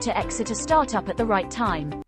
to exit a startup at the right time.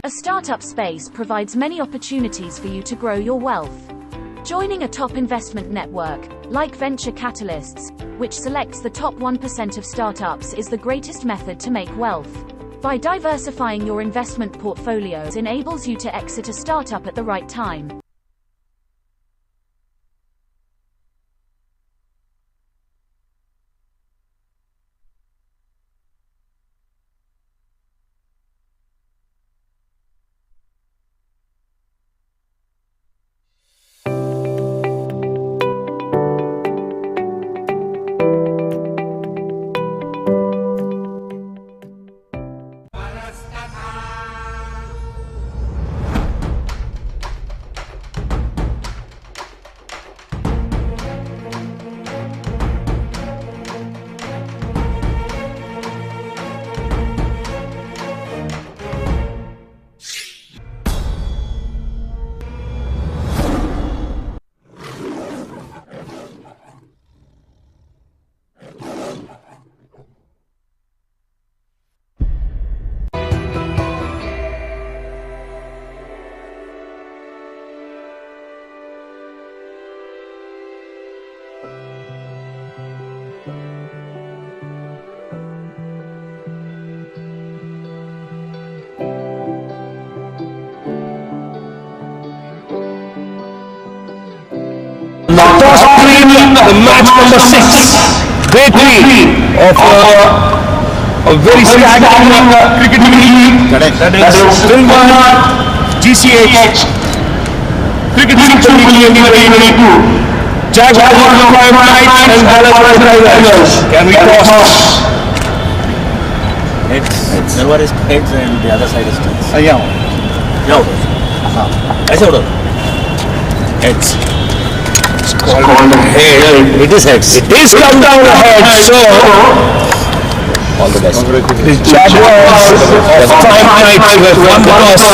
A startup space provides many opportunities for you to grow your wealth. Joining a top investment network, like Venture Catalysts, which selects the top 1% of startups, is the greatest method to make wealth. By diversifying your investment portfolios enables you to exit a startup at the right time. The match number 6, day 3 of a very staggering cricket league. That is Billmart GCH Cricket Super League 2022. Jaguars and Balasinor. Can we toss? It's silver is heads and the other side is tails. Yeah. ऐसे उड़ो. Heads. It's called head. It is heads. It is come down ahead. So All the best. the Jaguars five nights with one toss.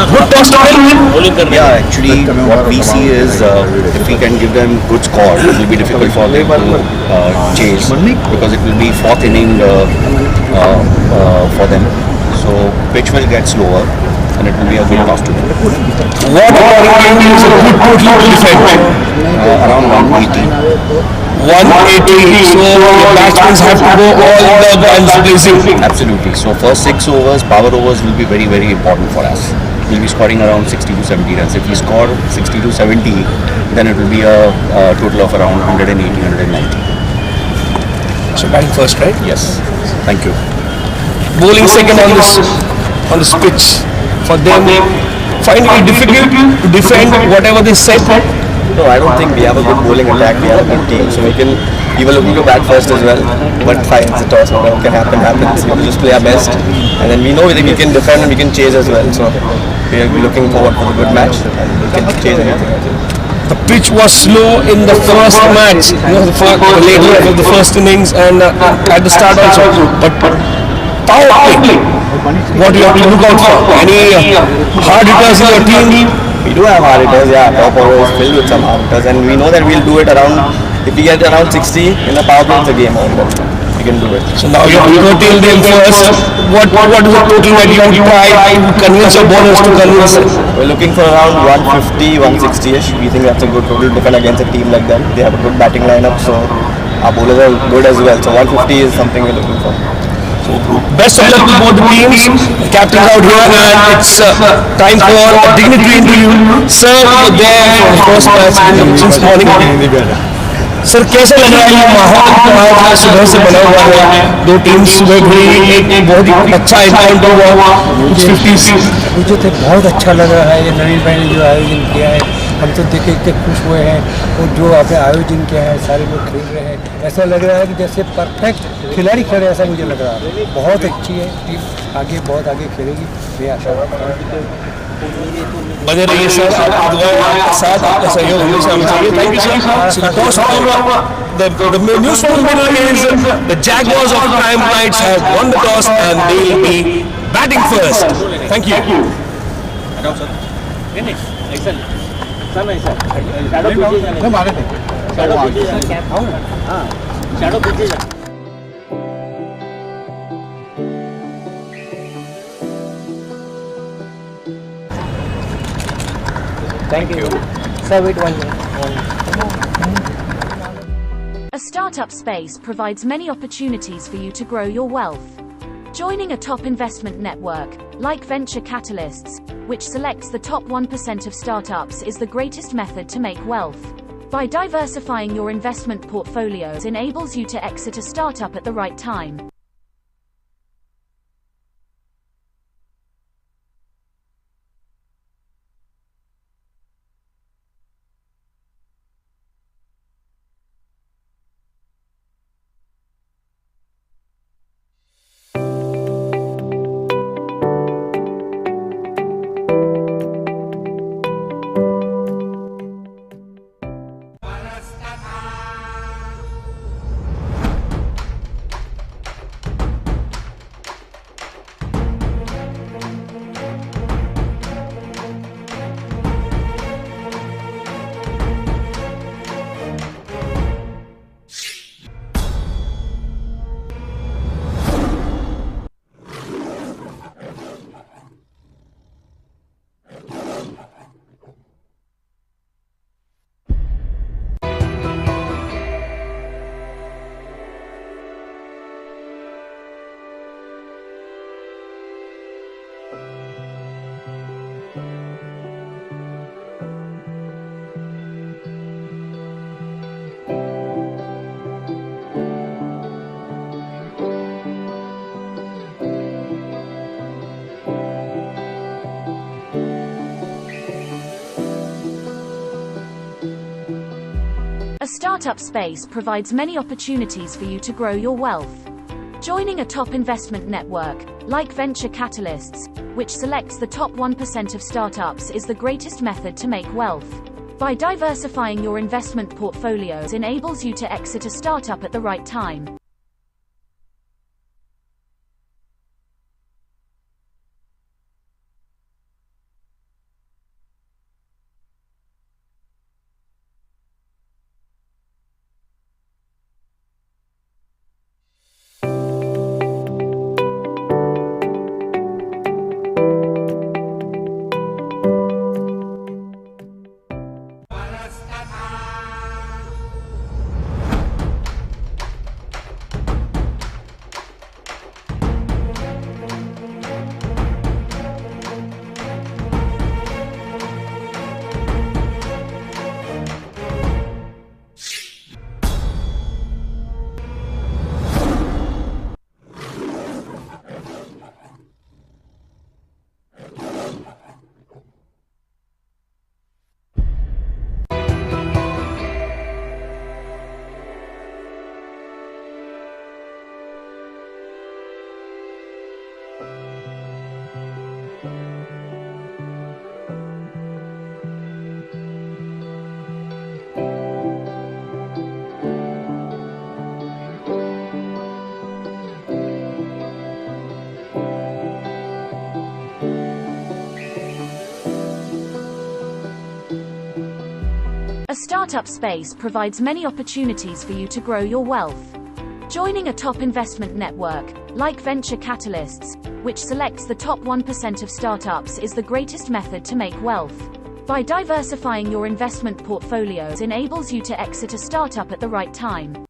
Good toss to win. Yeah, actually what we see is if we can give them good score, it will be difficult for them to chase because it will be fourth inning for them. So pitch will get slower and it will be a good toss to them. What about is a good total defense? Around 180. 180. So the batsmen have to go all the guns blazing. Absolutely. So first 6 overs, power overs will be very, very important for us. We'll be scoring around 60 to 70 runs. If we score 60 to 70, then it will be a total of around 180, 190. So batting first, right? Yes. Thank you. Bowling second on this pitch. For them, finding it difficult to defend whatever they set. No, I don't think we have a good bowling attack. We have a good team, so we can even looking to bat first as well. But fine, it's a toss. Whatever can happen, happens. We will just play our best, and then we know that we can defend and we can chase as well. So we are looking forward for a good match, and we can chase anything. The pitch was slow in the first match, later of the first innings and at the start also. But power play, what you have to look out for? Any hard hitters in your team? We do have hard hitters, yeah. Top order is filled with some hard hitters, and we know that we'll do it around. If we get around 60 in the power play, it's a game over. We can do it. So now you curtail them first. What is the total that you would try to convince your bowlers to convince? We're looking for around 150, 160ish. We think that's a good total to defend against a team like them. They have a good batting lineup, so our bowlers are good as well. So 150 is something we're looking for. Best of luck to both the teams. The captain's out here, and it's time for a dignitary interview. Sir, you're there for the first match since morning. Sir कैसा लग रहा है ये माहौल आज सुबह से बना हुआ है दो टीम सुबह घड़ी एक बहुत ही अच्छा इवेंट हुआ 50 मुझे तो बहुत अच्छा लग रहा है ये नवीन भाई ने जो आयोजन किया है हम तो देख के खुश हुए हैं और जो आपने आयोजन किया है सारे लोग खेल रहे हैं ऐसा लग रहा है कि जैसे परफेक्ट खिलाड़ी खेल रहे हैं ऐसा मुझे लग रहा है बहुत अच्छी है टीम आगे बहुत आगे खेलेगी मैं आशा रखता हूँ बने रहिए सर आपकी दुआएं आपके साथ आपका सहयोग हमेशा हमें चाहिए thank you sir so the toss the news from the middle is the Jaguars of Prime Lights have won the toss and they will be batting first thank you Innings, excellent. Sir, sir. Shadow pitches. Shadow pitches. Thank you. Sir, wait 1 minute. A startup space provides many opportunities for you to grow your wealth. Joining a top investment network, like Venture Catalysts, which selects the top 1% of startups, is the greatest method to make wealth. By diversifying your investment portfolios enables you to exit a startup at the right time. A startup space provides many opportunities for you to grow your wealth. Joining a top investment network, like Venture Catalysts, which selects the top 1% of startups, is the greatest method to make wealth. By diversifying your investment portfolios enables you to exit a startup at the right time. A startup space provides many opportunities for you to grow your wealth. Joining a top investment network, like venture capitalists, which selects the top 1% of startups, is the greatest method to make wealth. By diversifying your investment portfolios enables you to exit a startup at the right time.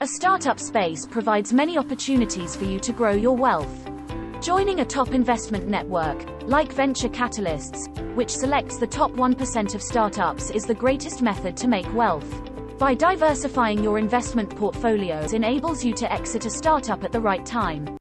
A startup space provides many opportunities for you to grow your wealth. Joining a top investment network, like venture capitalists, which selects the top 1% of startups, is the greatest method to make wealth. By diversifying your investment portfolios enables you to exit a startup at the right time.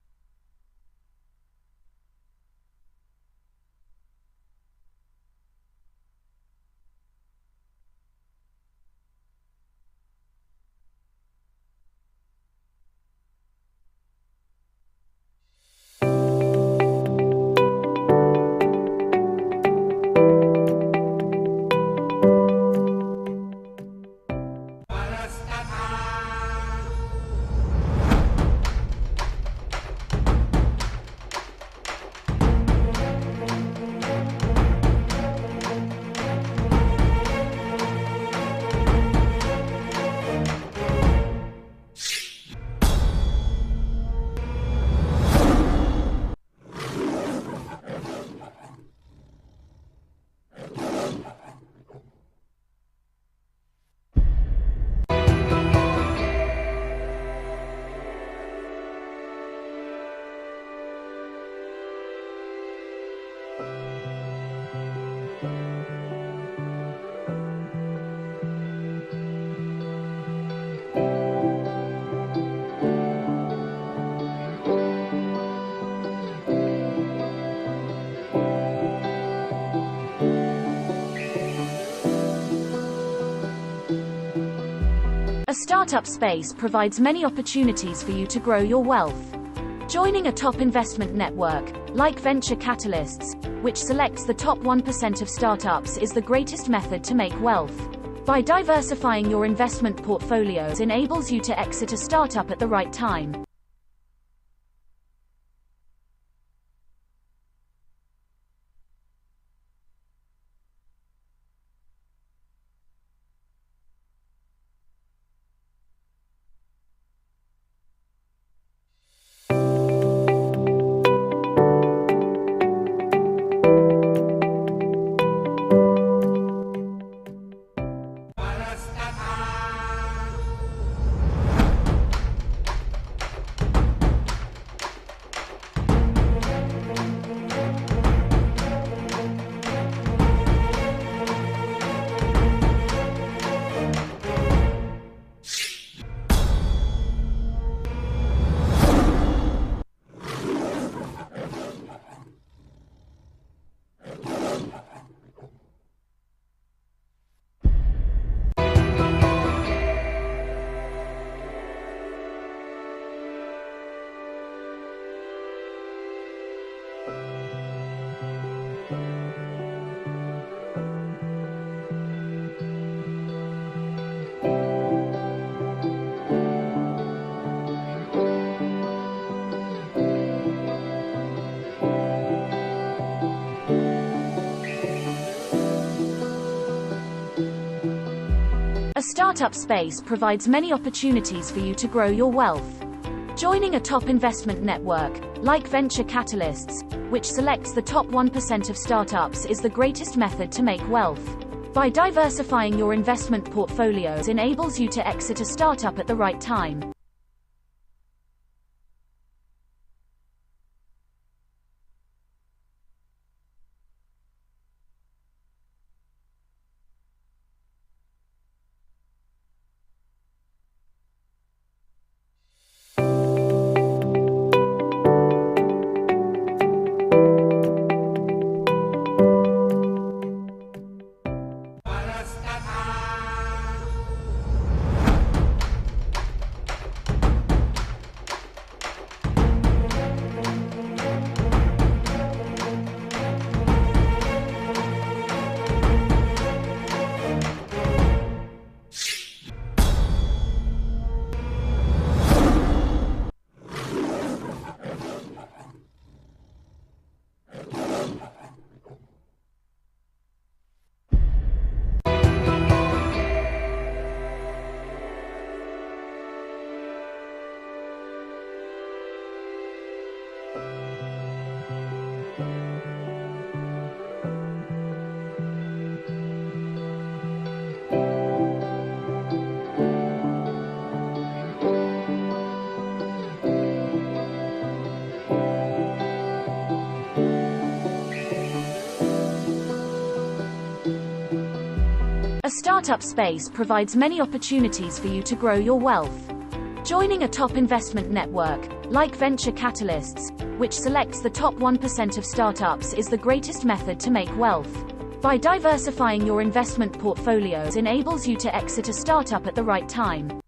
A startup space provides many opportunities for you to grow your wealth. Joining a top investment network, like venture capitalists, which selects the top 1% of startups, is the greatest method to make wealth. By diversifying your investment portfolios enables you to exit a startup at the right time. startup space provides many opportunities for you to grow your wealth. Joining a top investment network, like venture capitalists, which selects the top 1% of startups, is the greatest method to make wealth. By diversifying your investment portfolios enables you to exit a startup at the right time. A startup space provides many opportunities for you to grow your wealth. Joining a top investment network, like venture capitalists, which selects the top 1% of startups, is the greatest method to make wealth. By diversifying your investment portfolios enables you to exit a startup at the right time.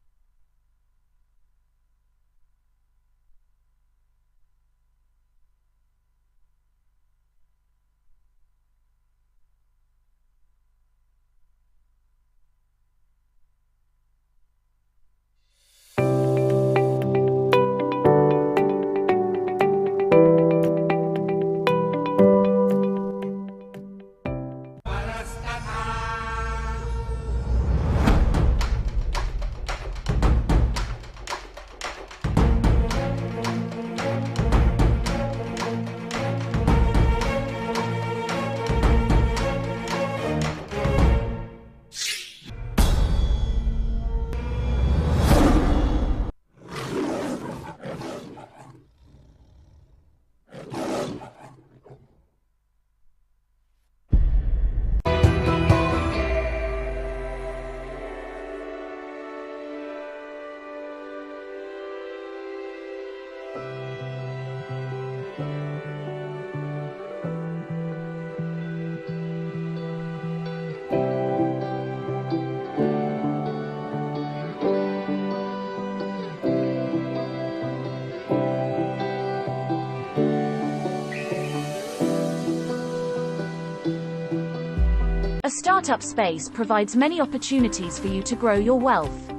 A startup space provides many opportunities for you to grow your wealth.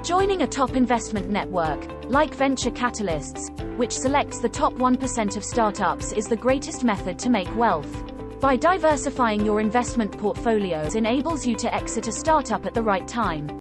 Joining a top investment network, like venture capitalists, which selects the top 1% of startups, is the greatest method to make wealth. By diversifying your investment portfolios enables you to exit a startup at the right time.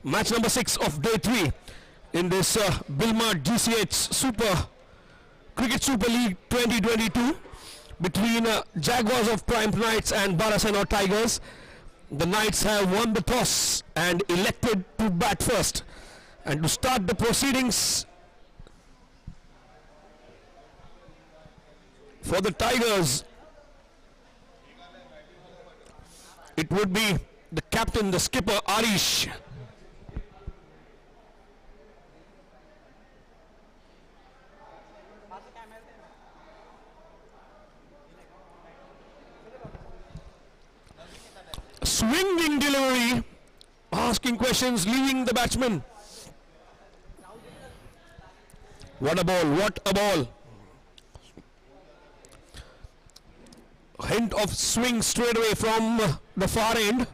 Match number 6 of day 3 in this Billmart GCH Cricket Super League 2022 between Jaguars of Prime Knights and Balasinor Tigers. The Knights have won the toss and elected to bat first. And to start the proceedings for the Tigers, it would be the captain, the skipper, Arish. Swinging delivery, asking questions, leaving the batsman. What a ball, what a ball. Hint of swing straight away from the far end.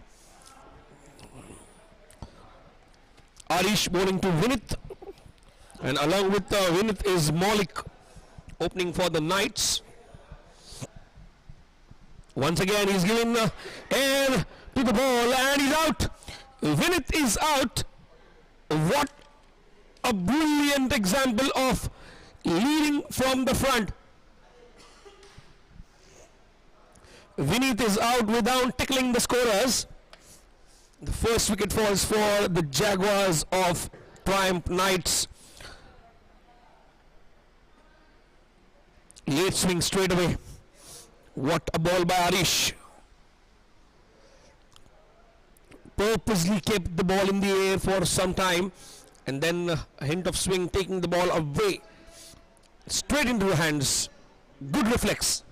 Arish bowling to Vinith, and along with Vinith is Malik opening for the Knights. Once again he's given air to the ball and he's out. Vinith is out. What a brilliant example of leading from the front. Vinith is out without tickling the scorers. The first wicket falls for the Jaguars of Prime Knights. Late swing straight away. What a ball by Arish. Purposely kept the ball in the air for some time, and then a hint of swing, taking the ball away straight into the hands. Good reflex.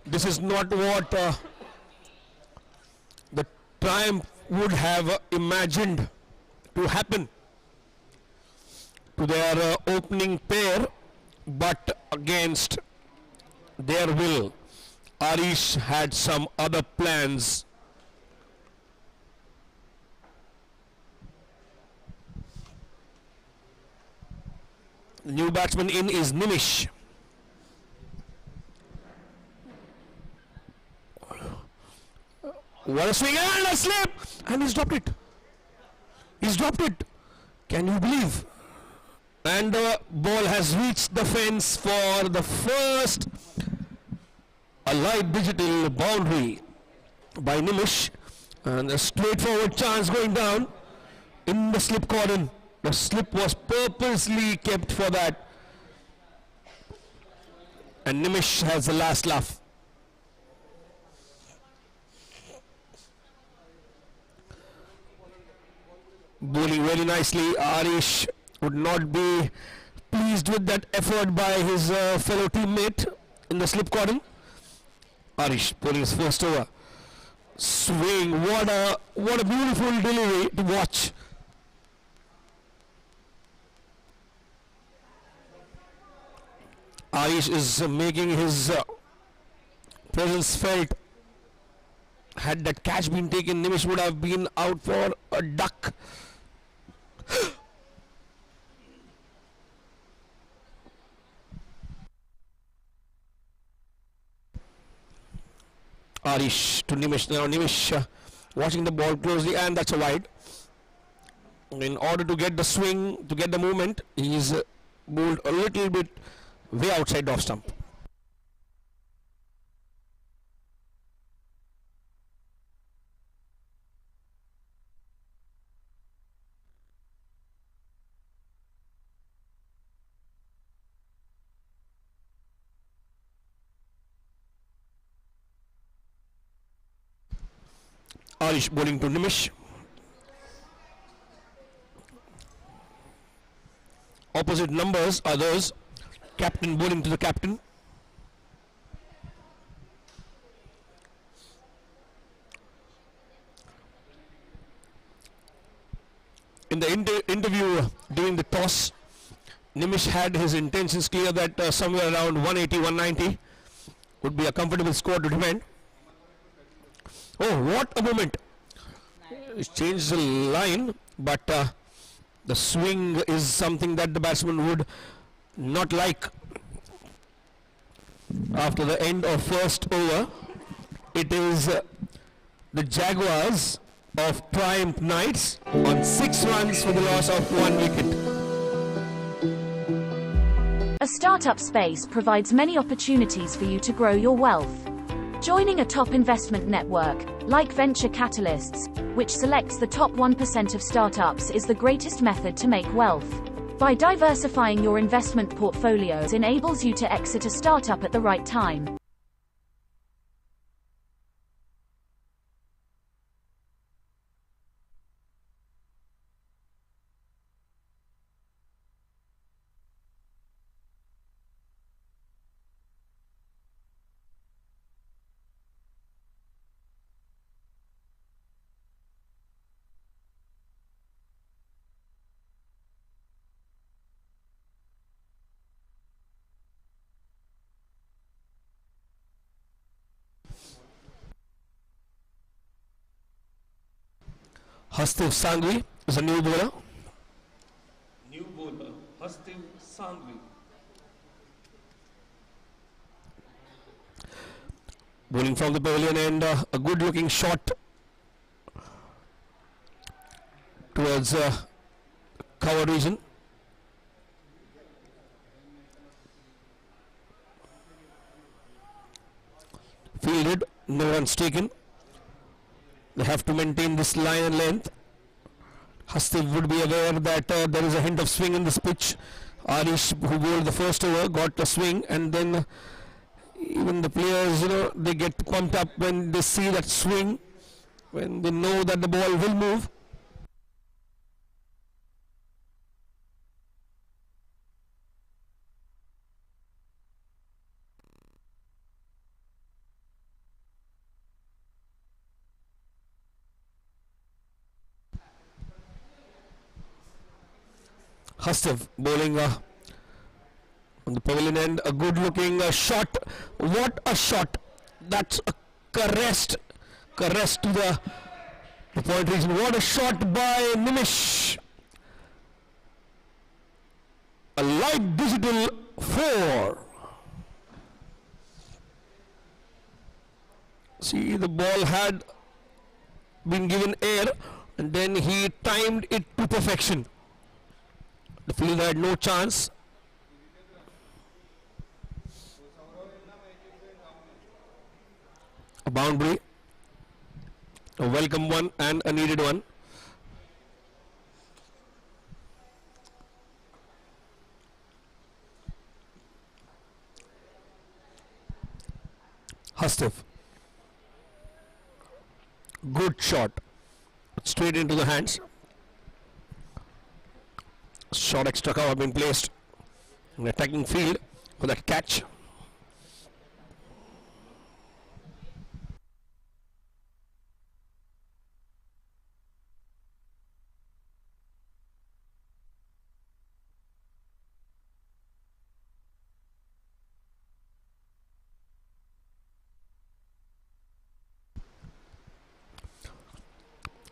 This is not what the Triumph would have imagined to happen to their opening pair, but against their will, Arish had some other plans. New batsman in is Nimish. What a swing and a slip, and he's dropped it. He's dropped it. Can you believe? And the ball has reached the fence for the first light digital boundary by Nimish, and a straightforward chance going down in the slip cordon. The slip was purposely kept for that, and Nimish has the last laugh. Bowling very nicely. Arish would not be pleased with that effort by his fellow teammate in the slip cordon. Arish bowling his first over. Swing. What a beautiful delivery to watch. Arish is making his presence felt. Had that catch been taken, Nimish would have been out for a duck. Arish to Nimish. Now Nimish watching the ball closely, and that's a wide. In order to get the swing, to get the movement, he's bowled a little bit way outside the off stump. Arish bowling to Nimish. Opposite numbers are those. Captain bowling to the captain. In the interview loss. Nimish had his intentions clear that somewhere around 180, 190 would be a comfortable score to defend. Oh, what a moment! He's changed the line, but the swing is something that the batsman would not like. After the end of first over, it is the Jaguars of Triumph Knights on 6 runs for the loss of 1 wicket. A startup space provides many opportunities for you to grow your wealth. Joining a top investment network, like Venture Catalysts, which selects the top 1% of startups, is the greatest method to make wealth. By diversifying your investment portfolios enables you to exit a startup at the right time. Hastiv Sangvi is a new bowler. New bowler, Hastiv Sangvi. Bowling from the pavilion, and a good looking shot towards cover region. Fielded, no runs taken. They have to maintain this line and length. Hastiv would be aware that there is a hint of swing in this pitch. Arish, who bowled the first over, got a swing, and then even the players, they get pumped up when they see that swing, when they know that the ball will move. Hastiv bowling on the pavilion end, a good looking shot. What a shot! That's a caress to the point region. What a shot by Nimish! A light digital 4. See, the ball had been given air and then he timed it to perfection. The fielder had no chance. A boundary, a welcome one and a needed one. Hastiv. Good shot. Straight into the hands. Short extra cover been placed in attacking field for that catch.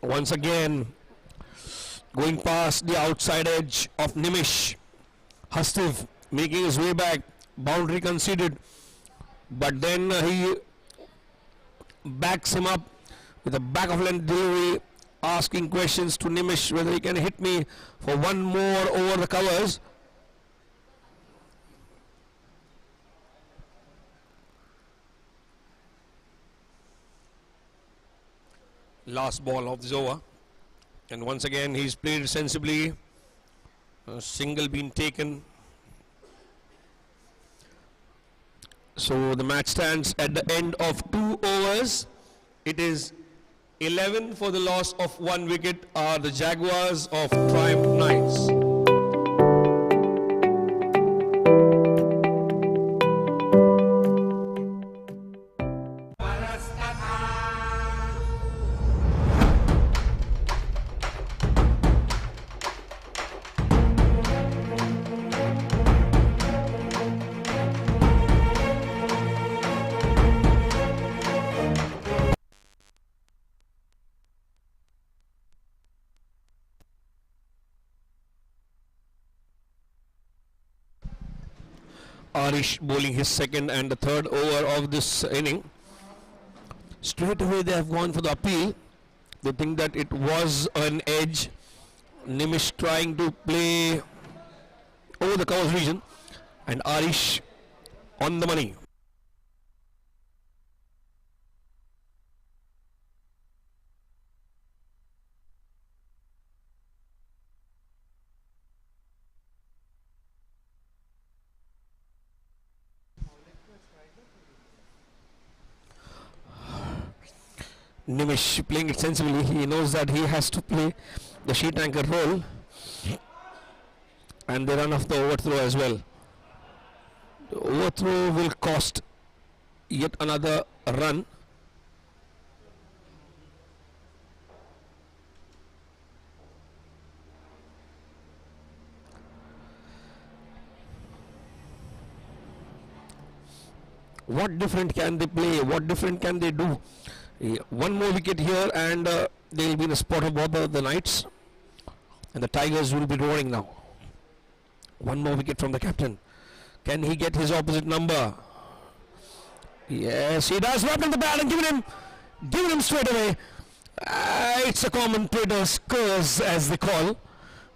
Once again, going past the outside edge of Nimish. Hastiv making his way back. Boundary conceded. But then he backs him up with a back of length delivery, asking questions to Nimish whether he can hit me for one more over the covers. Last ball of this over. And once again, he's played sensibly. A single been taken. So the match stands at the end of 2 overs. It is 11 for the loss of 1 wicket are the Jaguars of Triumph Knights. Arish bowling his second and the third over of this inning. Straight away they have gone for the appeal. They think that it was an edge. Nimish trying to play over the covers region and Arish on the money. Nimish playing it sensibly. He knows that he has to play the sheet anchor role, and they run off the overthrow as well. The overthrow will cost yet another run. What different can they play? What different can they do? One more wicket here and they will be in a spot of bother, the Knights, and the Tigers will be roaring now. One more wicket from the captain. Can he get his opposite number? Yes, he does. Wrapping the bat and giving him straight away. It's a commentator's curse, as they call.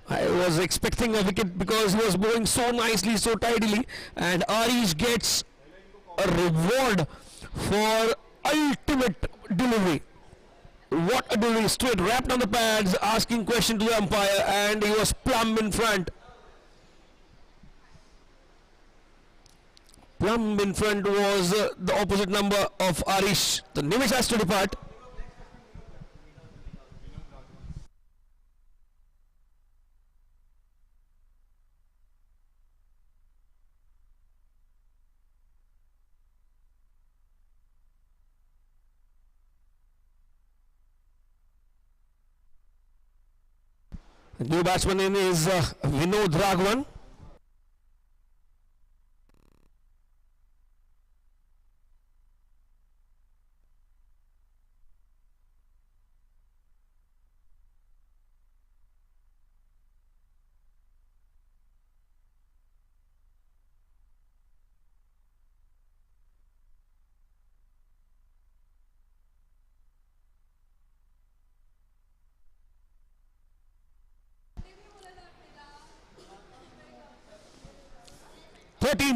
I was expecting a wicket because he was bowling so nicely, so tidily, and Arish gets a reward for ultimate delivery. What a delivery! Straight wrapped on the pads, asking question to the umpire, and he was plumb in front. Plumb in front was the opposite number of Arish. The Nimish has to depart. The new batsman in is Vinod Raghavan.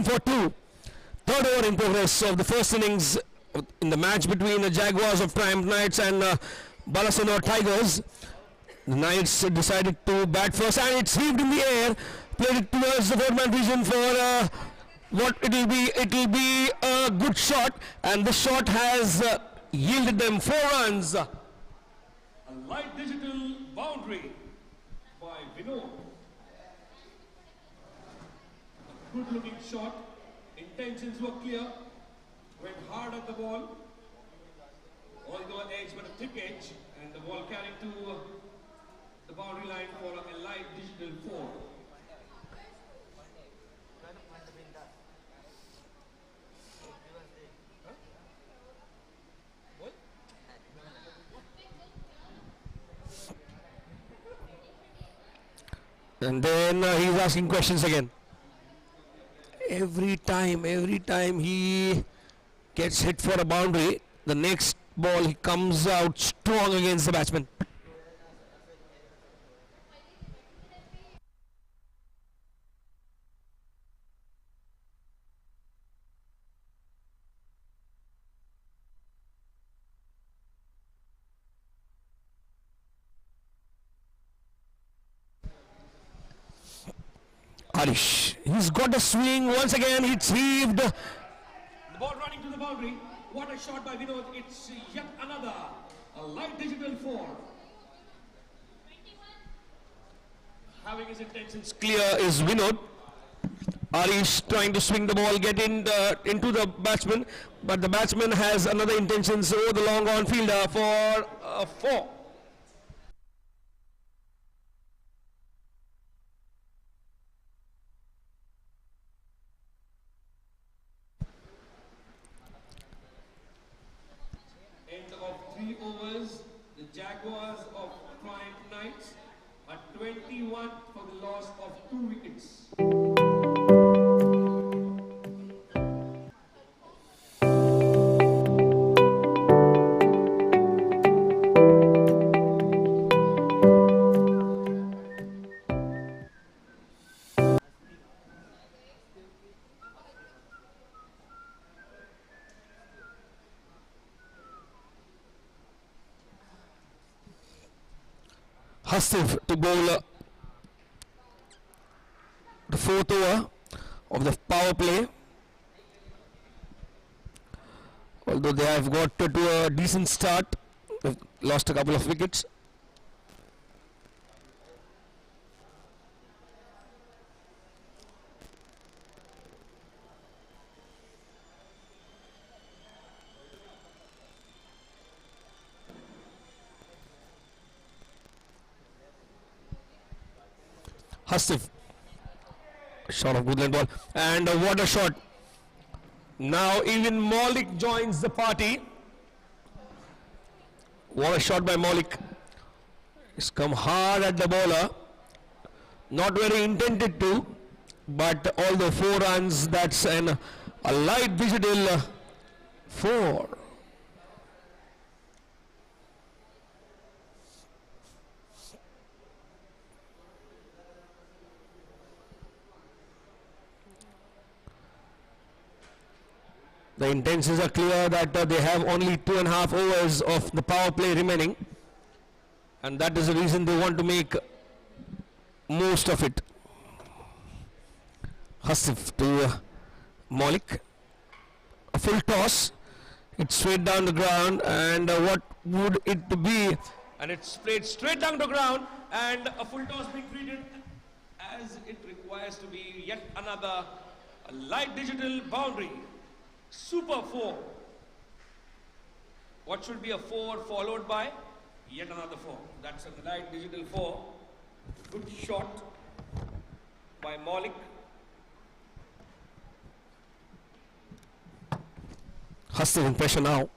For 2. Third over in progress of the first innings in the match between the Jaguars of Triumph Knights and Balasinor Tigers. The Knights decided to bat first and it's heaved in the air. Played it towards the third-man region for what it will be. It will be a good shot, and the shot has yielded them 4 runs. A light digital boundary by Vinod. Good looking shot, intentions were clear, went hard at the ball, although edge but a thick edge, and the ball carried to the boundary line for a light digital 4. And then he's asking questions again. Every time he gets hit for a boundary, the next ball he comes out strong against the batsman. Arish, he's got a swing once again, it's heaved. The ball running to the boundary. What a shot by Vinod. It's yet another. A light digital 4. Having his intentions Clear is Vinod. Arish trying to swing the ball, get into the batsman, but the batsman has another intentions over the long on fielder for a 4. End of 3 overs. The Jaguars of Triumph Knights are 21 for the loss of 2 wickets. Hasif to bowl the fourth over of the power play. Although they have got to a decent start, they've lost a couple of wickets. Hasif, shot of good length ball, and what a shot. Now even Malik joins the party. What a shot by Malik. It's come hard at the bowler. Not very intended to, but although 4 runs, that's a light digital 4. The intentions are clear that they have only 2.5 overs of the power play remaining, and that is the reason they want to make most of it. Hasif to Malik, a full toss, it's straight down the ground, and what would it be? And it's played straight down the ground, and a full toss being treated as it requires to be yet another light digital boundary. Super 4. What should be a 4 followed by yet another 4. That's a light digital 4. Good shot by Malik. Hasif in pressure now.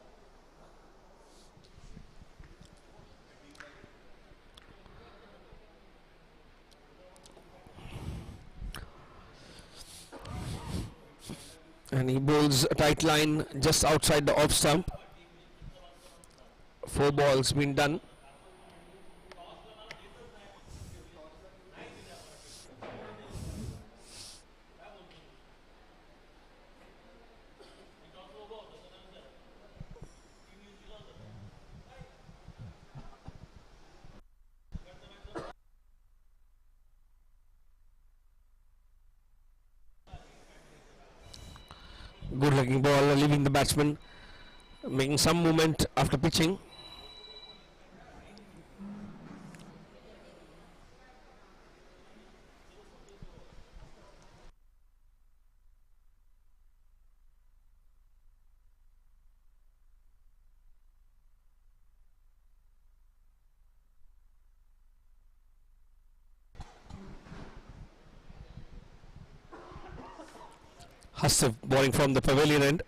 And he bowls a tight line just outside the off stump. 4 balls been done. Good looking ball, leaving the batsman, making some movement after pitching. Hasif bowling from the pavilion end,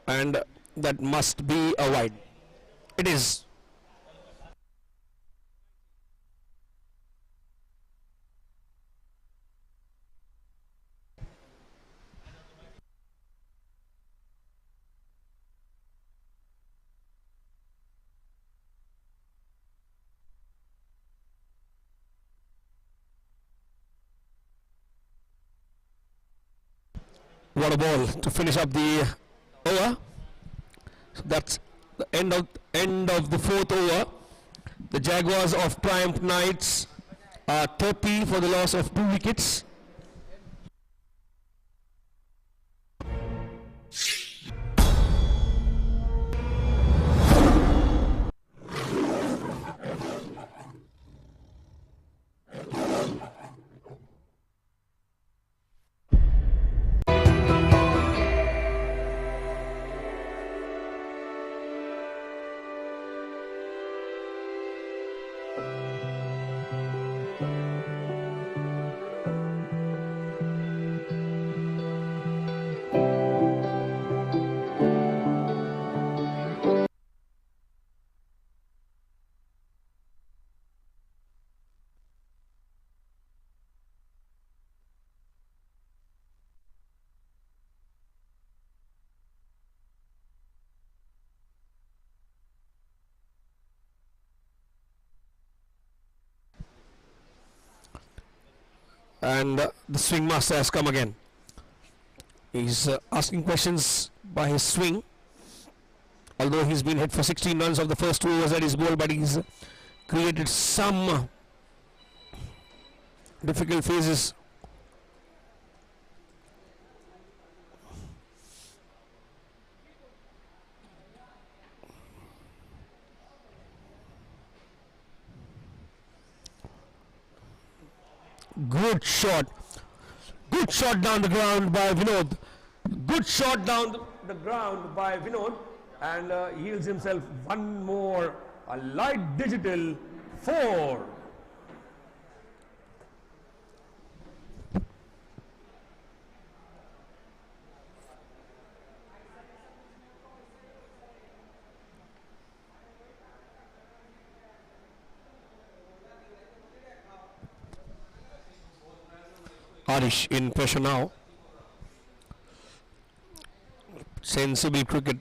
and that must be a wide. It is. What a ball to finish up the over. So that's the end of the 4th over. The Jaguars of Triumph Knights are 30 for the loss of 2 wickets. And the swing master has come again. He's asking questions by his swing. Although he's been hit for 16 runs of the first 2 overs that he's bowled, but he's created some difficult phases. Good shot down the ground by Vinod. Good shot down the ground by Vinod, and yields himself one more, a light digital 4. Harish in pressure now. Sensible cricket.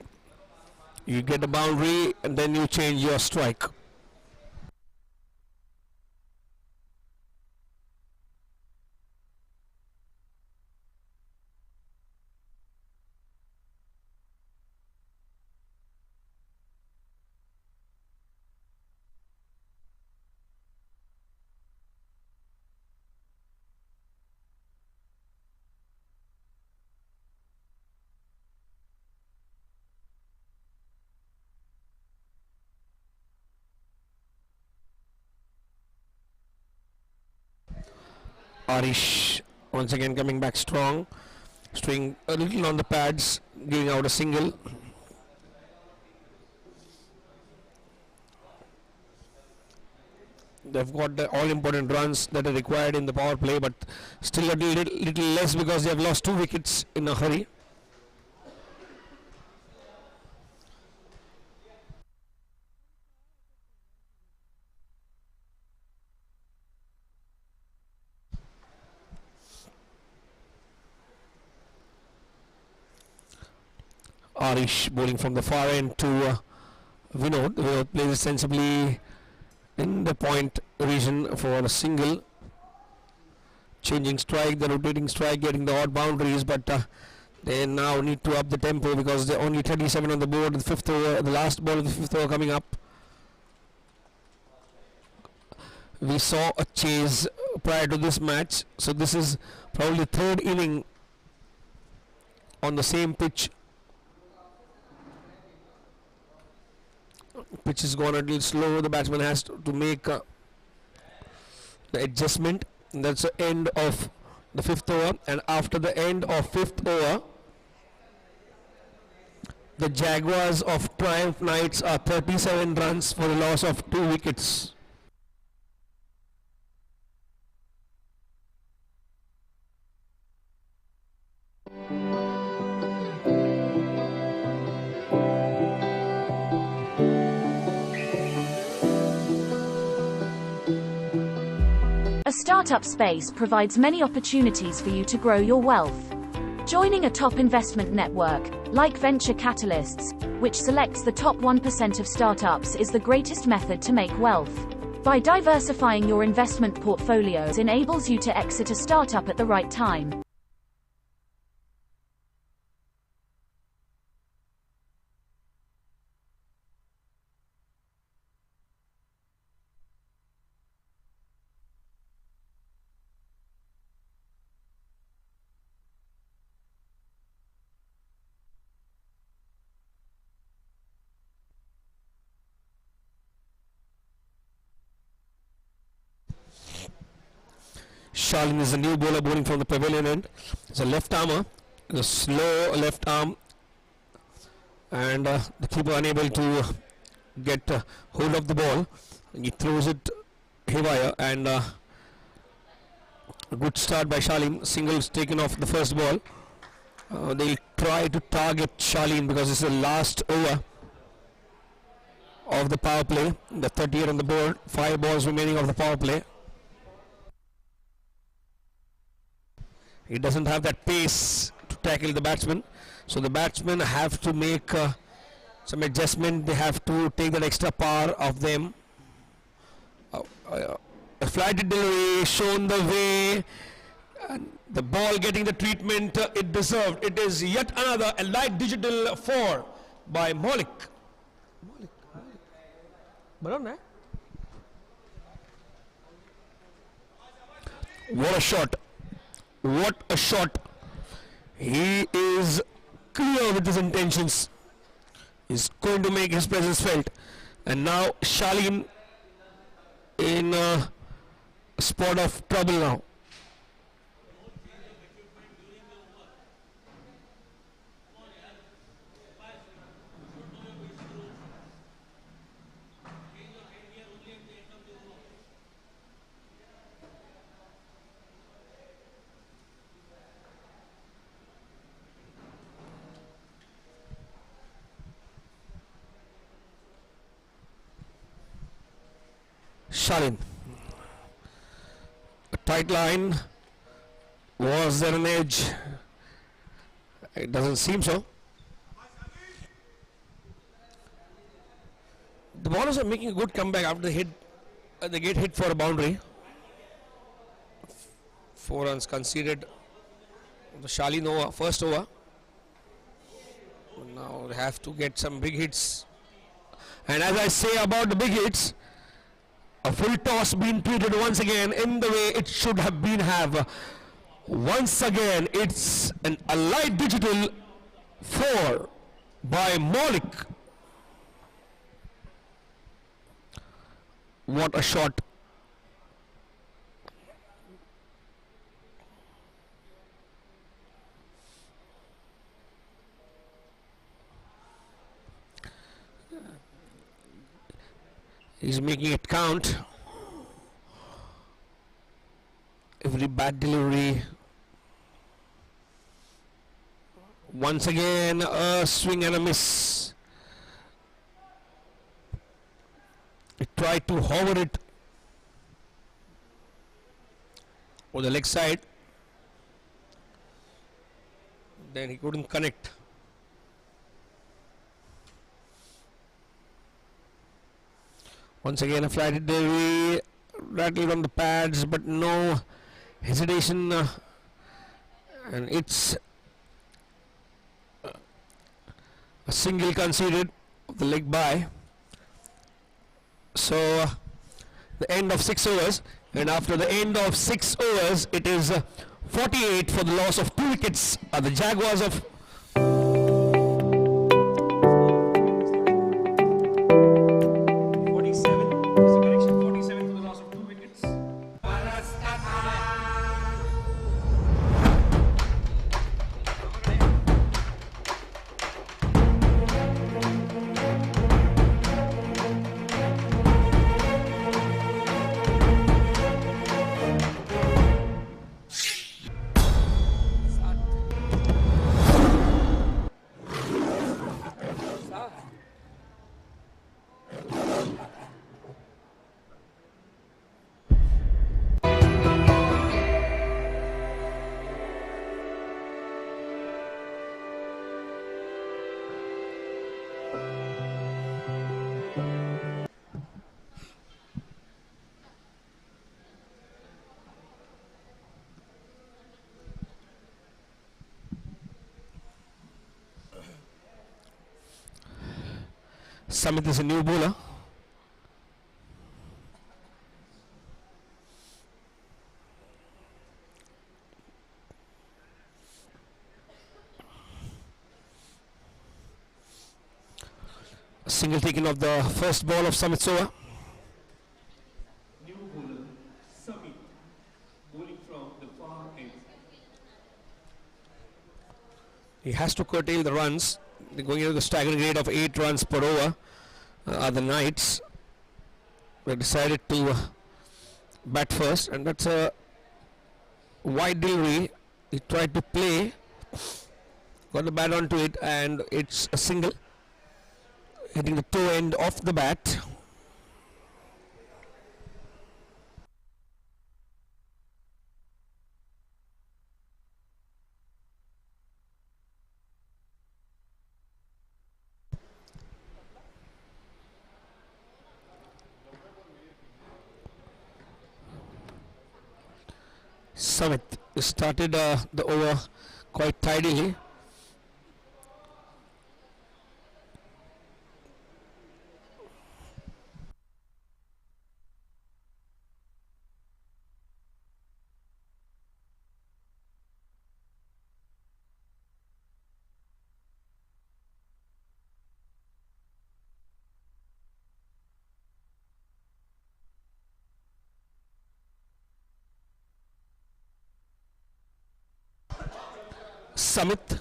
You get a boundary and then you change your strike. Harish once again coming back strong, staying a little on the pads, giving out a single. They've got the all important runs that are required in the power play, but still a little less because they have lost 2 wickets in a hurry. Harish bowling from the far end to Vinod. Vinod plays it sensibly in the point region for a single. Changing strike, the rotating strike, getting the odd boundaries, but they now need to up the tempo because they're only 37 on the board. The fifth over, the last ball of the fifth over coming up. We saw a chase prior to this match, so this is probably third inning on the same pitch. Pitch is gone a little slow. The batsman has to make the adjustment. And that's the end of the fifth over. And after the end of fifth over, the Jaguars of Triumph Knights are 37 runs for the loss of 2 wickets. A startup space provides many opportunities for you to grow your wealth. Joining a top investment network, like Venture Catalysts, which selects the top 1% of startups, is the greatest method to make wealth. By diversifying your investment portfolios enables you to exit a startup at the right time. Shalin is a new bowler bowling from the pavilion end. It's a left armer, a slow left arm, and the keeper unable to get hold of the ball. He throws it haywire, and a good start by Shalim. Singles taken off the first ball. They'll try to target Shalin because it's the last over of the power play. The 38 on the board, 5 balls remaining of the power play. He doesn't have that pace to tackle the batsman, so the batsmen have to make some adjustment. They have to take that extra power of them. A flighted delivery shown the way, and the ball getting the treatment it deserved. It is yet another a light digital 4 by Malik. What a shot. What a shot. He is clear with his intentions. He's going to make his presence felt. And now Shalin in a spot of trouble now. Shalin. A tight line. Was there an edge? It doesn't seem so. The bowlers are making a good comeback after they get hit for a boundary. 4 runs conceded. The Shalin over, first over. Now they have to get some big hits. And as I say about the big hits, a full toss being treated once again in the way it should have been once again, it's a light digital 4 by Malik. What a shot. He's making it count. Every bad delivery. Once again, a swing and a miss. He tried to hover it on the leg side. Then he couldn't connect. Once again, a flat delivery, rattled on the pads, but no hesitation, and it's a single conceded of the leg by. So the end of 6 overs, and after the end of 6 overs, it is 48 for the loss of 2 wickets. The Jaguars of Samit is a new bowler. A single taken of the first ball of Samit's over. New bowler, Samit, bowling from the far end. He has to curtail the runs. They're going into the staggering rate of 8 runs per over. The Knights, they decided to bat first, and that's a wide delivery. He tried to play, got the bat onto it, and it's a single, hitting the toe end of the bat. Samit started the over quite tidily. Samit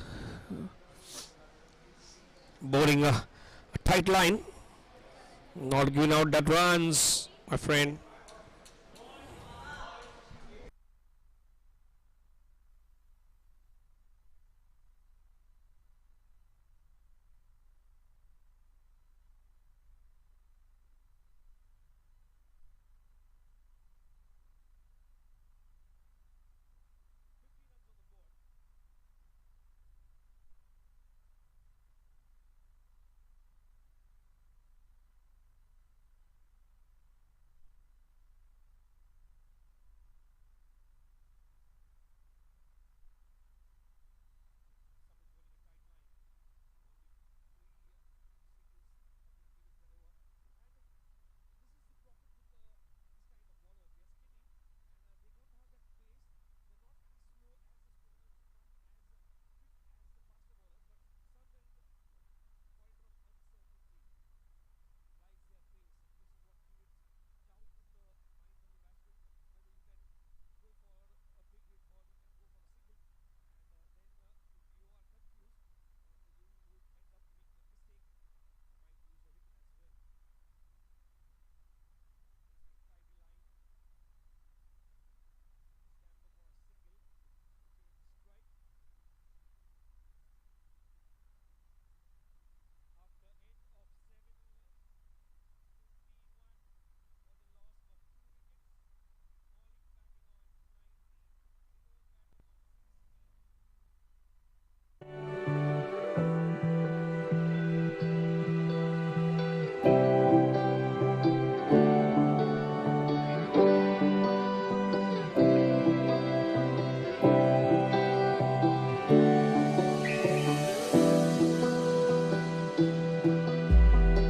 bowling a tight line, not giving out that runs, my friend.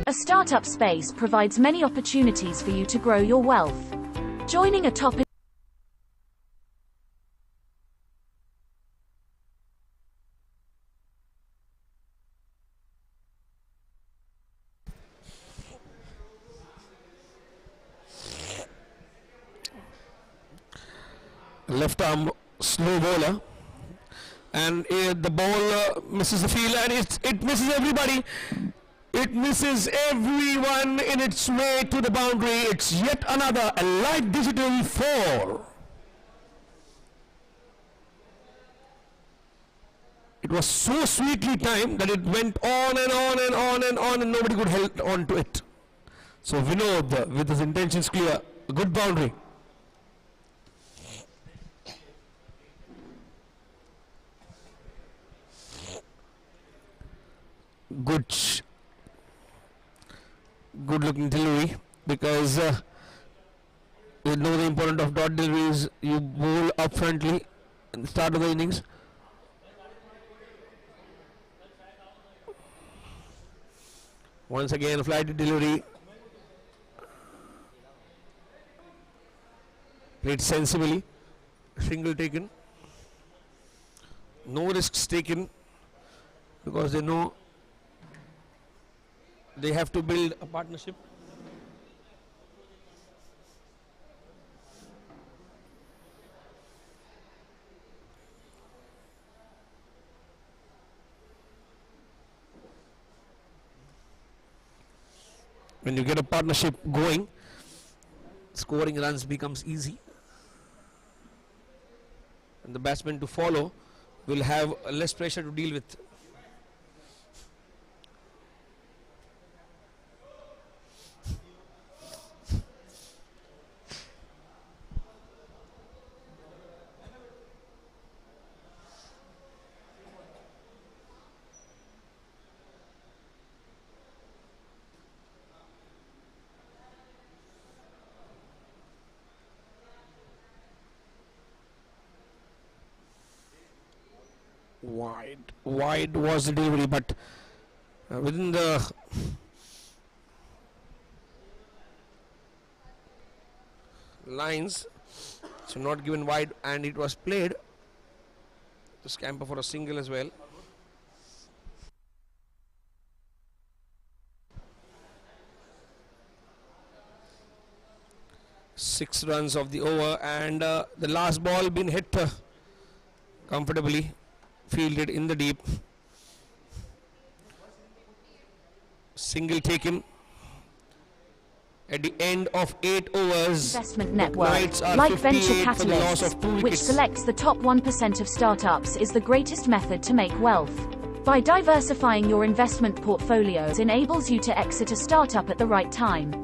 A startup space provides many opportunities for you to grow your wealth. Joining a top Left arm slow bowler, and the ball misses the field, and it misses everybody. It misses everyone in its way to the boundary. It's yet another Allied Digital 4. It was so sweetly timed that it went on and on and on and on, and nobody could hold on to it. So Vinod, with his intentions clear, a good boundary. Good looking delivery, because you know the importance of dot deliveries. You bowl up frontly at the start of the innings. Once again, flighty delivery, played sensibly, single taken, no risks taken, because they know they have to build a partnership. When you get a partnership going, scoring runs becomes easy, and the batsman to follow will have less pressure to deal with. Wide was the delivery, but within the lines, so not given wide, and it was played to scamper for a single as well. Six runs of the over, and the last ball been hit comfortably fielded in the deep. Single taken at the end of 8 overs. Investment network, Knights are like Venture 58 for the loss Catalysts, of 2 which wickets. selects the top 1% of startups, is the greatest method to make wealth. By diversifying your investment portfolios enables you to exit a startup at the right time.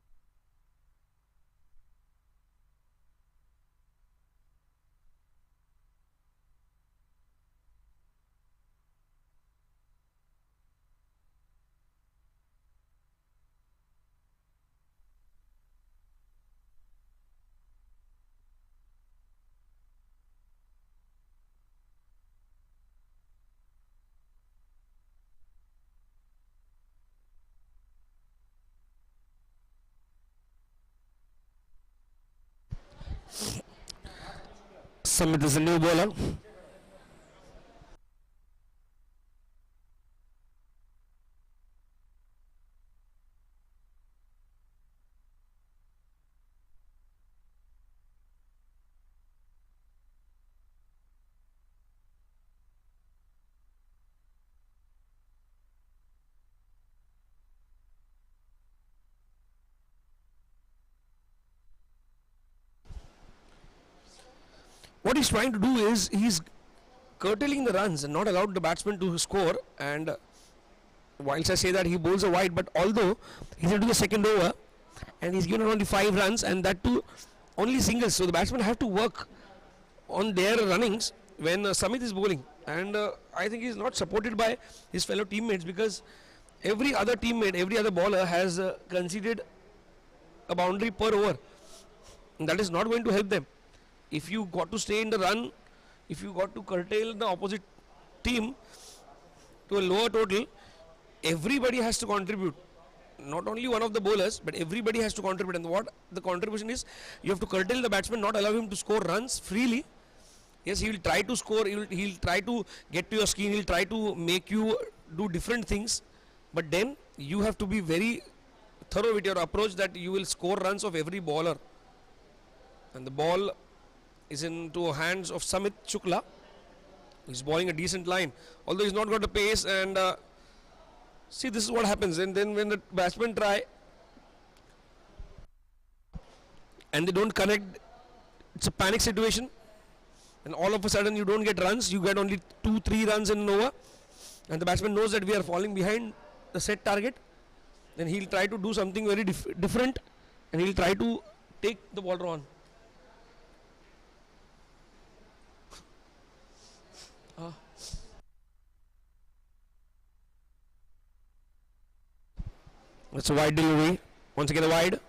Samit is a new bowler. What he's trying to do is he's curtailing the runs and not allowed the batsman to score. And whilst I say that, he bowls a wide, but although he's into the second over and he's given only 5 runs, and that too only singles, so the batsmen have to work on their runnings when Samit is bowling. And I think he's not supported by his fellow teammates, because every other teammate, every other bowler has conceded a boundary per over, and that is not going to help them. If you got to stay in the run, if you got to curtail the opposite team to a lower total, everybody has to contribute. Not only one of the bowlers, but everybody has to contribute. And what the contribution is, you have to curtail the batsman, not allow him to score runs freely. Yes, he will try to score, he'll try to get to your skin, he'll try to make you do different things. But then you have to be very thorough with your approach, that you will score runs of every bowler. And the ball is into hands of Samit Shukla. He's bowling a decent line, although he's not got the pace. And see, this is what happens. And then when the batsmen try and they don't connect, it's a panic situation. And all of a sudden you don't get runs, you get only 2-3 runs in an over. And the batsman knows that we are falling behind the set target. Then he'll try to do something very different, and he'll try to take the ball on. That's a wide delivery. Once again, a wide.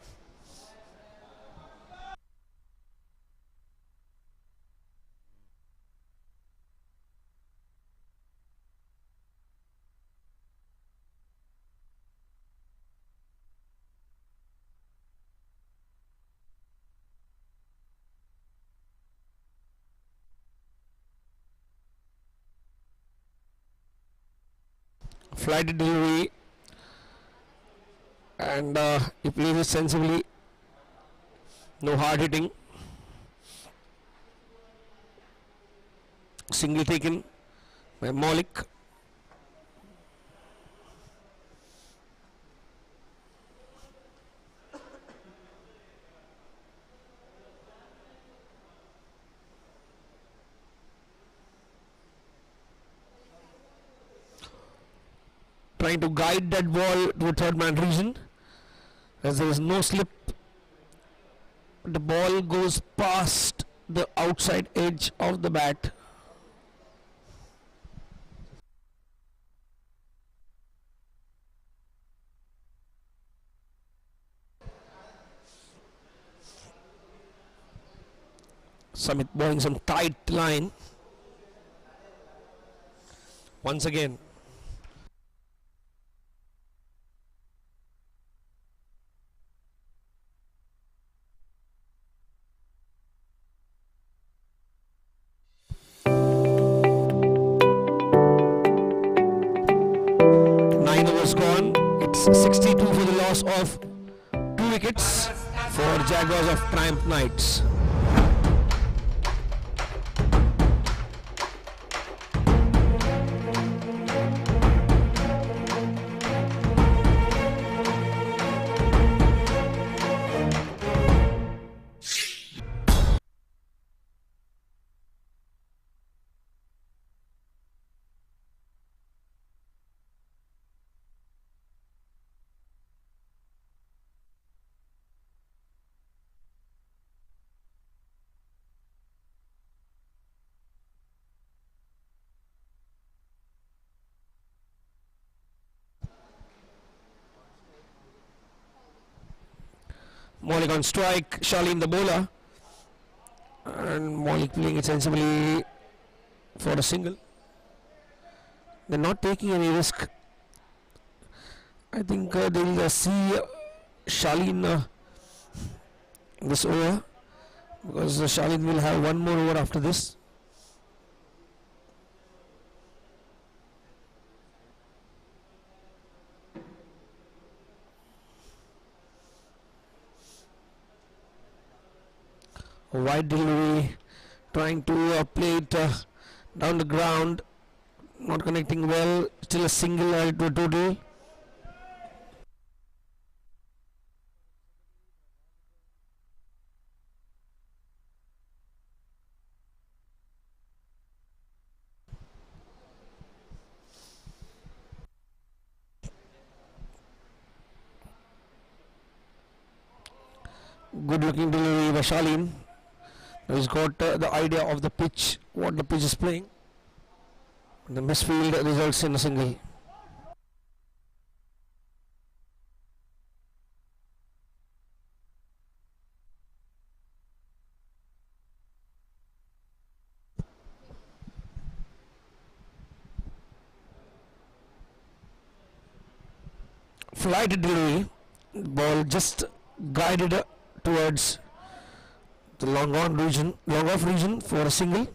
Flighted delivery. And he plays it sensibly, no hard hitting. Single taken by Malik. Trying to guide that ball to a third man region, as there is no slip. The ball goes past the outside edge of the bat. Samit bowling some tight line. Once again. Gone. It's 62 for the loss of 2 wickets for Jaguars of Triumph Knights. Malik on strike, Shaleen the bowler. And Malik playing it sensibly for a single. They're not taking any risk. I think they'll see Shaleen this over, because Shaleen will have one more over after this. Wide delivery, trying to play it down the ground, not connecting well, still a single to a total. Good looking delivery by Shaleen. He's got the idea of the pitch, what the pitch is playing. The misfield results in a single. Flight delivery, ball just guided towards the long off region for a single.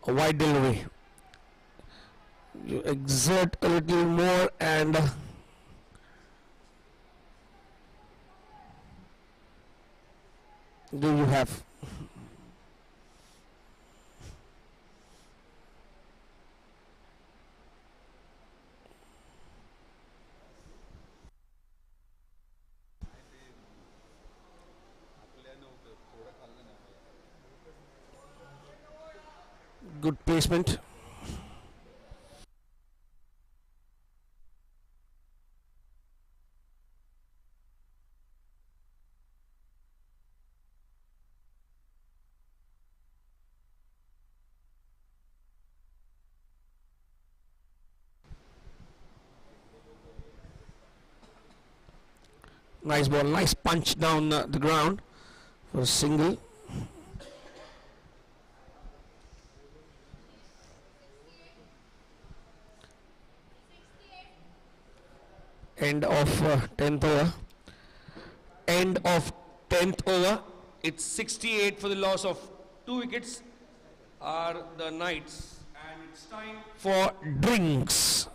A wide delivery. You exert a little more and there you have. Good placement. Nice ball, nice punch down the ground for a single. End of 10th over. End of 10th over. It's 68 for the loss of 2 wickets are the Knights. And it's time for drinks.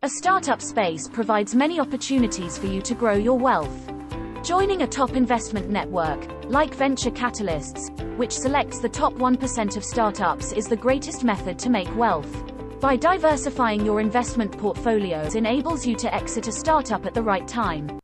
A startup space provides many opportunities for you to grow your wealth. Joining a top investment network, like Venture Catalysts, which selects the top 1% of startups, is the greatest method to make wealth. By diversifying your investment portfolios enables you to exit a startup at the right time.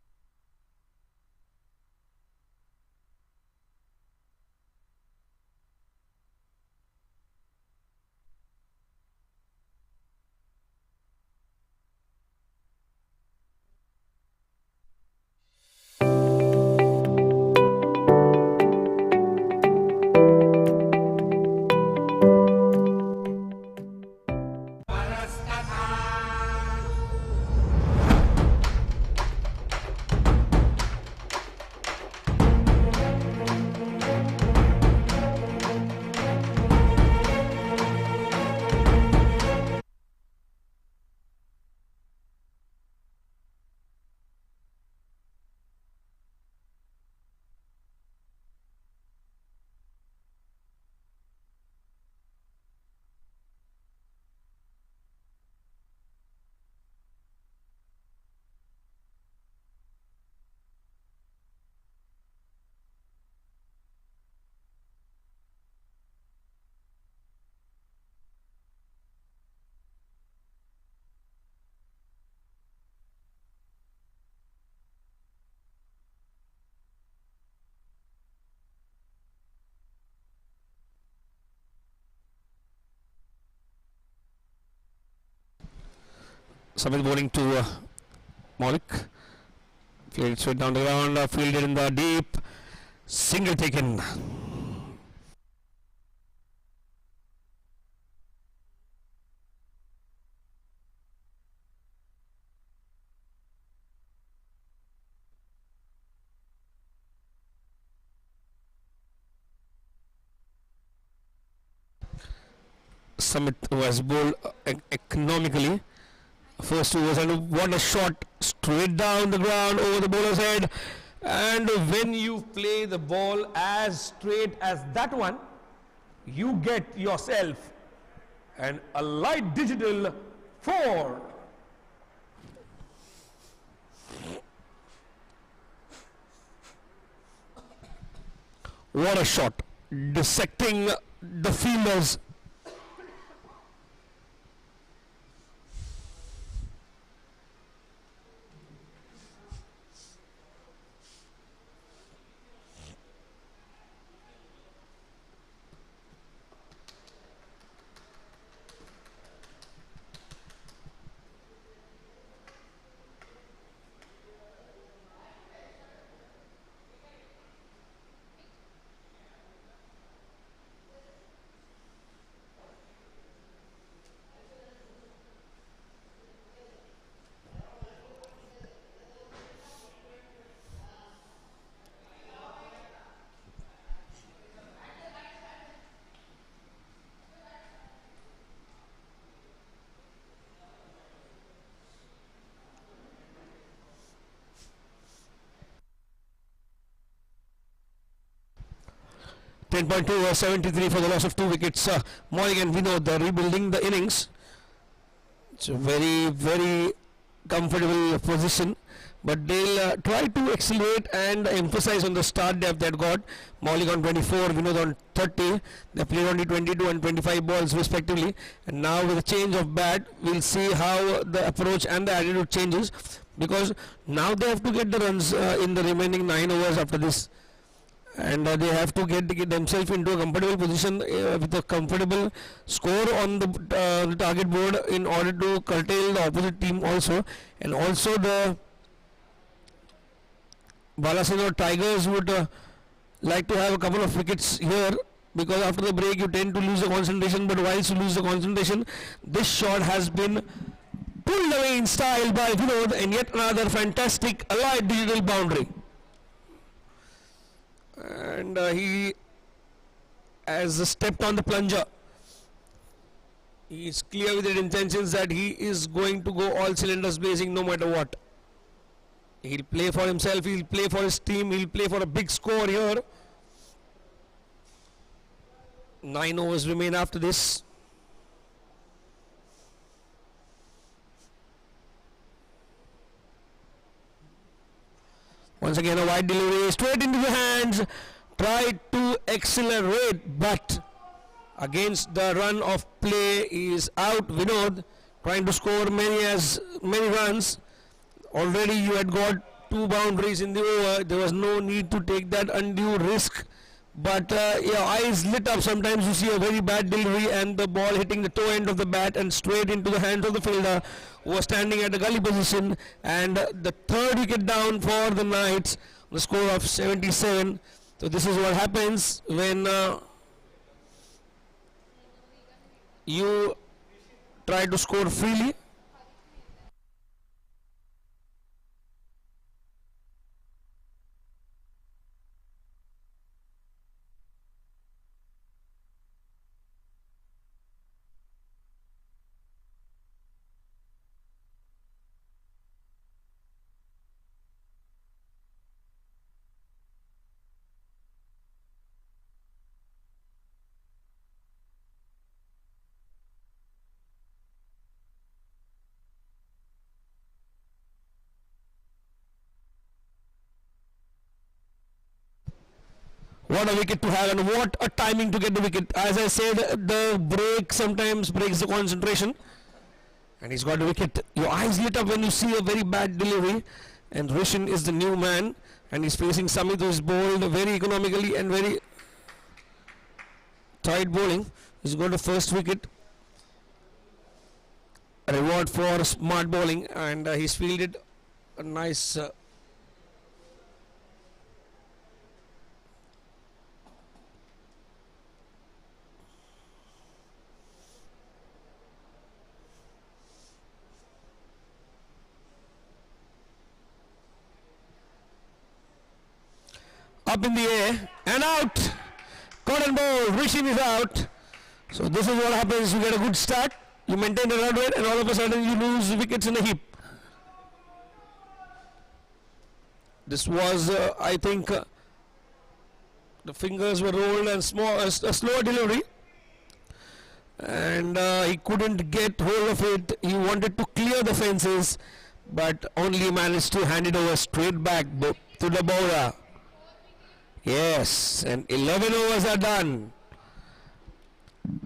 Samit bowling to Maulik. Played straight down the ground, fielded in the deep. Single taken. Samit was bowled economically. First overs, and what a shot straight down the ground over the bowler's head. And when you play the ball as straight as that one, you get yourself a light digital 4. What a shot, dissecting the fielders. .2 73 for the loss of 2 wickets. Maulik and Vinod, they're rebuilding the innings. It's a very comfortable position, but they'll try to accelerate and emphasize on the start depth they've got. Maulik on 24, Vinod on 30. They played only 22 and 25 balls respectively, and now with a change of bat, we'll see how the approach and the attitude changes, because now they have to get the runs in the remaining 9 overs after this. And they have to get themselves into a comfortable position with a comfortable score on the target board in order to curtail the opposite team also. And also the Balasinor Tigers would like to have a couple of wickets here, because after the break you tend to lose the concentration, but whilst you lose the concentration, this shot has been pulled away in style by Vinod, and yet another fantastic allied digital boundary. And he has stepped on the plunger. He is clear with his intentions that he is going to go all cylinders blazing no matter what. He'll play for himself, he'll play for his team, he'll play for a big score here. 9 overs remain after this. Once again a wide delivery straight into the hands, tried to accelerate, but against the run of play is out. Vinod trying to score many runs. Already you had got 2 boundaries in the over. There was no need to take that undue risk, but your eyes lit up. Sometimes you see a very bad delivery and the ball hitting the toe end of the bat and straight into the hands of the fielder who was standing at the gully position. And the 3rd wicket down for the Knights, the score of 77. So this is what happens when you try to score freely. What a wicket to have, and what a timing to get the wicket. As I said, the break sometimes breaks the concentration, and he's got the wicket. Your eyes lit up when you see a very bad delivery, and Rishin is the new man, and he's facing Samit, who is bowled very economically and very tight bowling. He's got the first wicket. reward for smart bowling, and he's fielded a nice up in the air and out. Cotton ball, Rishi is out. So this is what happens. You get a good start, you maintain the run rate, and all of a sudden you lose wickets in a heap. This was, I think, the fingers were rolled and a slower delivery, and he couldn't get hold of it. He wanted to clear the fences, but only managed to hand it over straight back to the bowler. Yes, and 11 overs are done.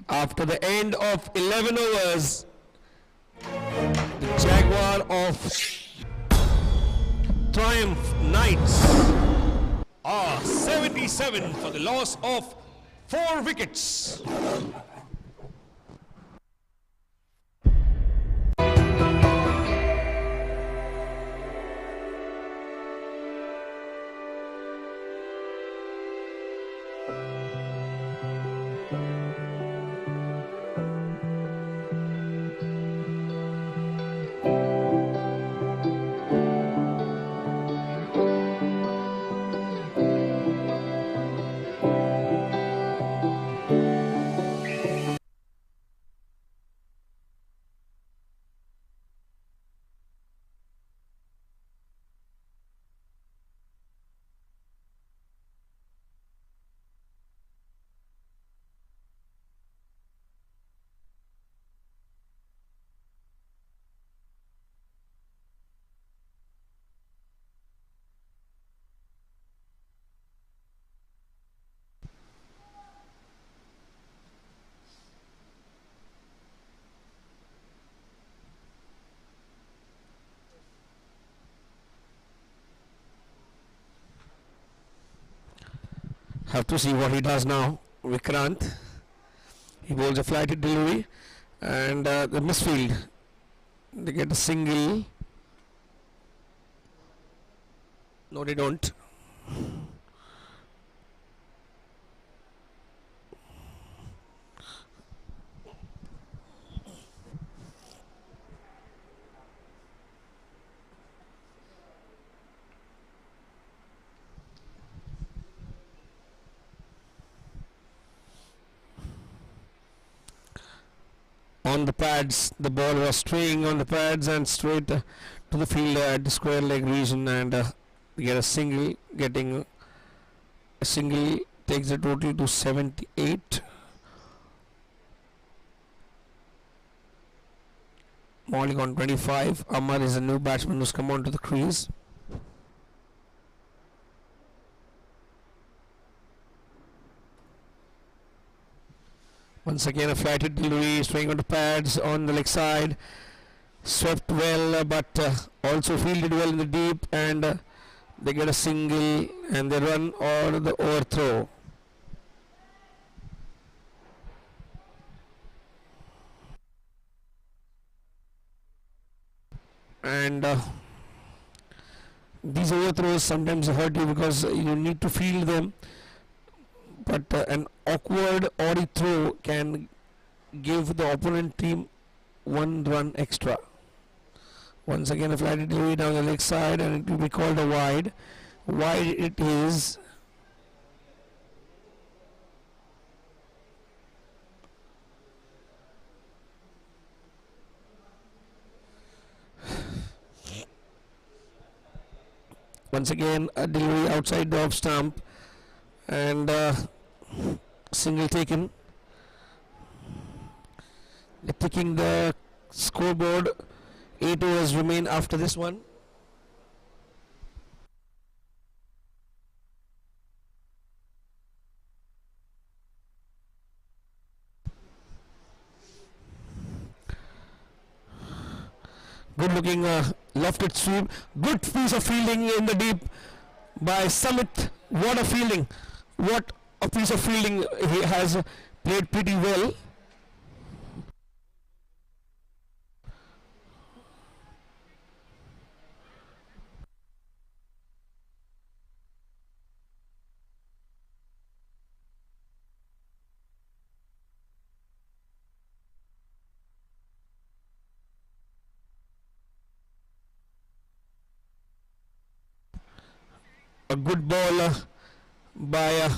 After the end of 11 overs, the Jaguar of Triumph Knights are 77 for the loss of 4 wickets. Have to see what he does now. Vikrant, he bowls a flighted delivery, and the misfield, they get a single. No, they don't. On the pads, the ball was straying on the pads and straight to the fielder at the square leg region, and get a single. Getting a single takes the total to 78. Maulik on 25. Amar is a new batsman who's come onto the crease. Once again a flighted delivery, swing on the pads on the leg side, swept well, but also fielded well in the deep, and they get a single and they run or the overthrow. And these overthrows sometimes hurt you because you need to field them, but an awkward oddie throw can give the opponent team 1 run extra. Once again a flighted delivery down the leg side, and it will be called a wide. Wide it is. Once again a delivery outside the off stump, and single taken. They're picking the scoreboard. 8 overs remain after this one. Good looking lofted sweep. Good piece of fielding in the deep by Samit. What a fielding. What a piece of fielding. He has played pretty well. a good ball by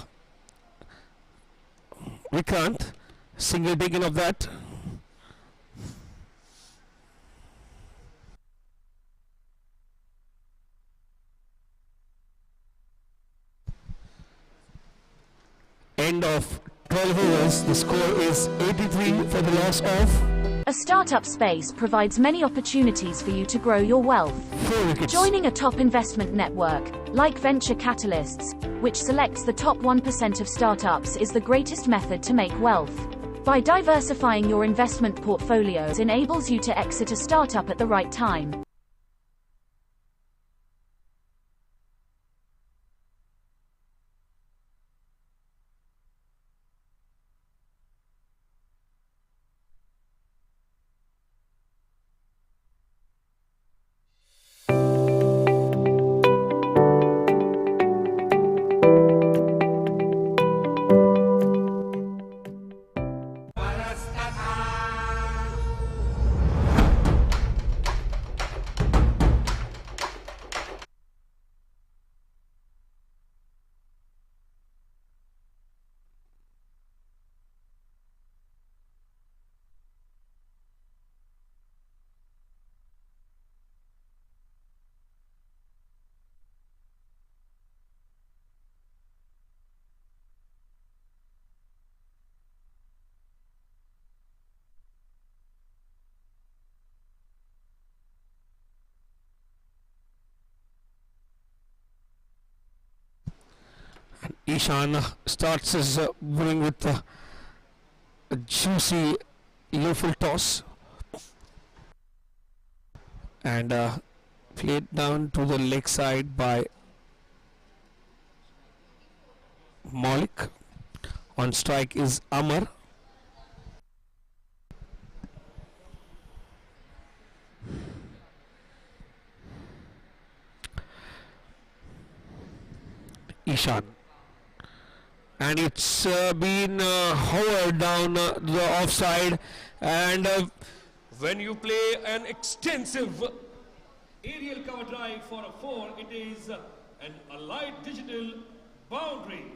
Vikrant. Single taken of that. End of 12 overs. The score is 83 for the loss of. A startup space provides many opportunities for you to grow your wealth. 4 wickets. Joining a top investment network, like Venture Catalysts, which selects the top 1% of startups, is the greatest method to make wealth. By diversifying your investment portfolios enables you to exit a startup at the right time. Ishan starts his bowling with a juicy low full toss and played down to the leg side by Malik. On strike is Amar. Ishan. And it's been hovered down the offside, and When you play an extensive aerial cover drive for a 4, it is a light digital boundary.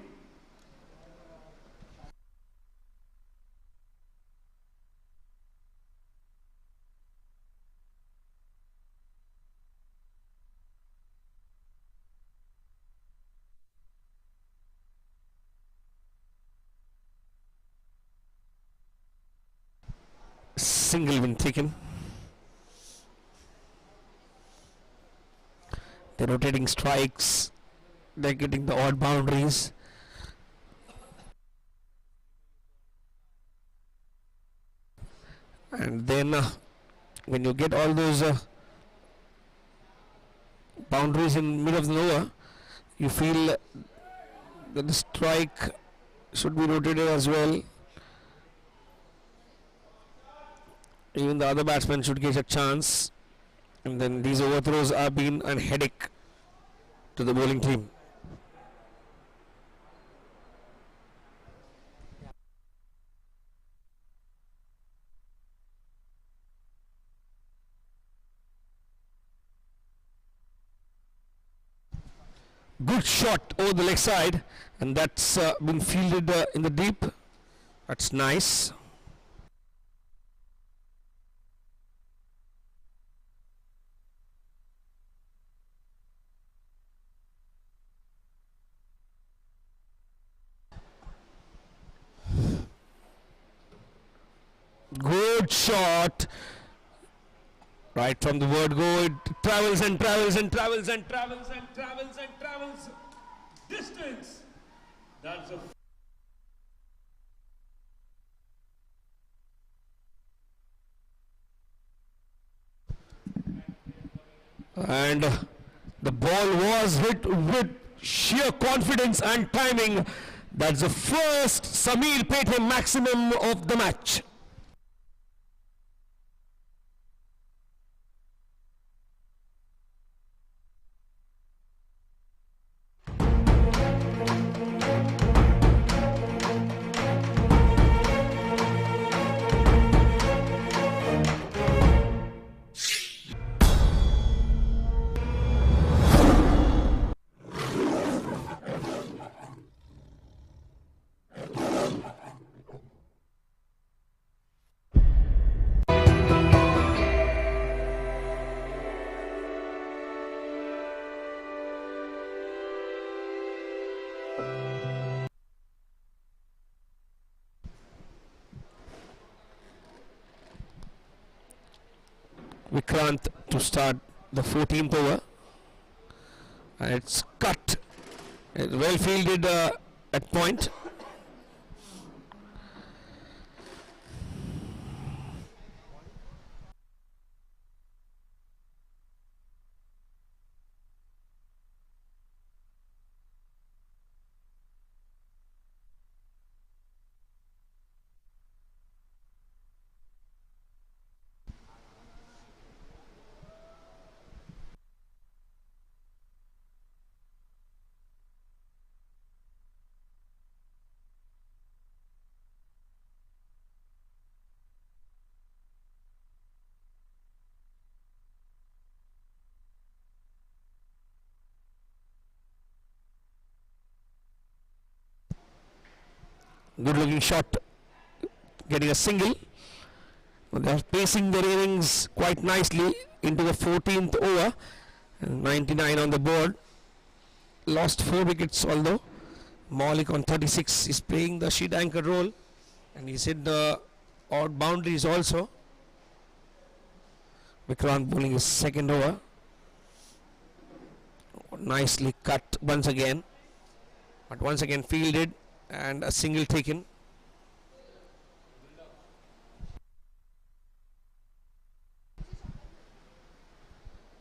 single been taken. They're rotating strikes, they're getting the odd boundaries. And then when you get all those boundaries in mid of the over, you feel that the strike should be rotated as well. Even the other batsmen should get a chance, and then these overthrows are being a headache to the bowling team. Good shot over the leg side, and that's been fielded in the deep. That's nice. Good shot. Right from the word go, it travels and travels and travels and travels and travels and travels. Distance. That's a And the ball was hit with sheer confidence and timing. That's the first Samir Pete maximum of the match. Vikrant to start the 14th over. And it's cut. It's well fielded at point. Good looking shot, getting a single. They're pacing their innings quite nicely into the 14th over. 99 on the board. Lost 4 wickets, although Maulik on 36 is playing the sheet anchor role, and he's hit the odd boundaries also. Vikrant bowling his second over. Nicely cut once again, but once again fielded and a single taken.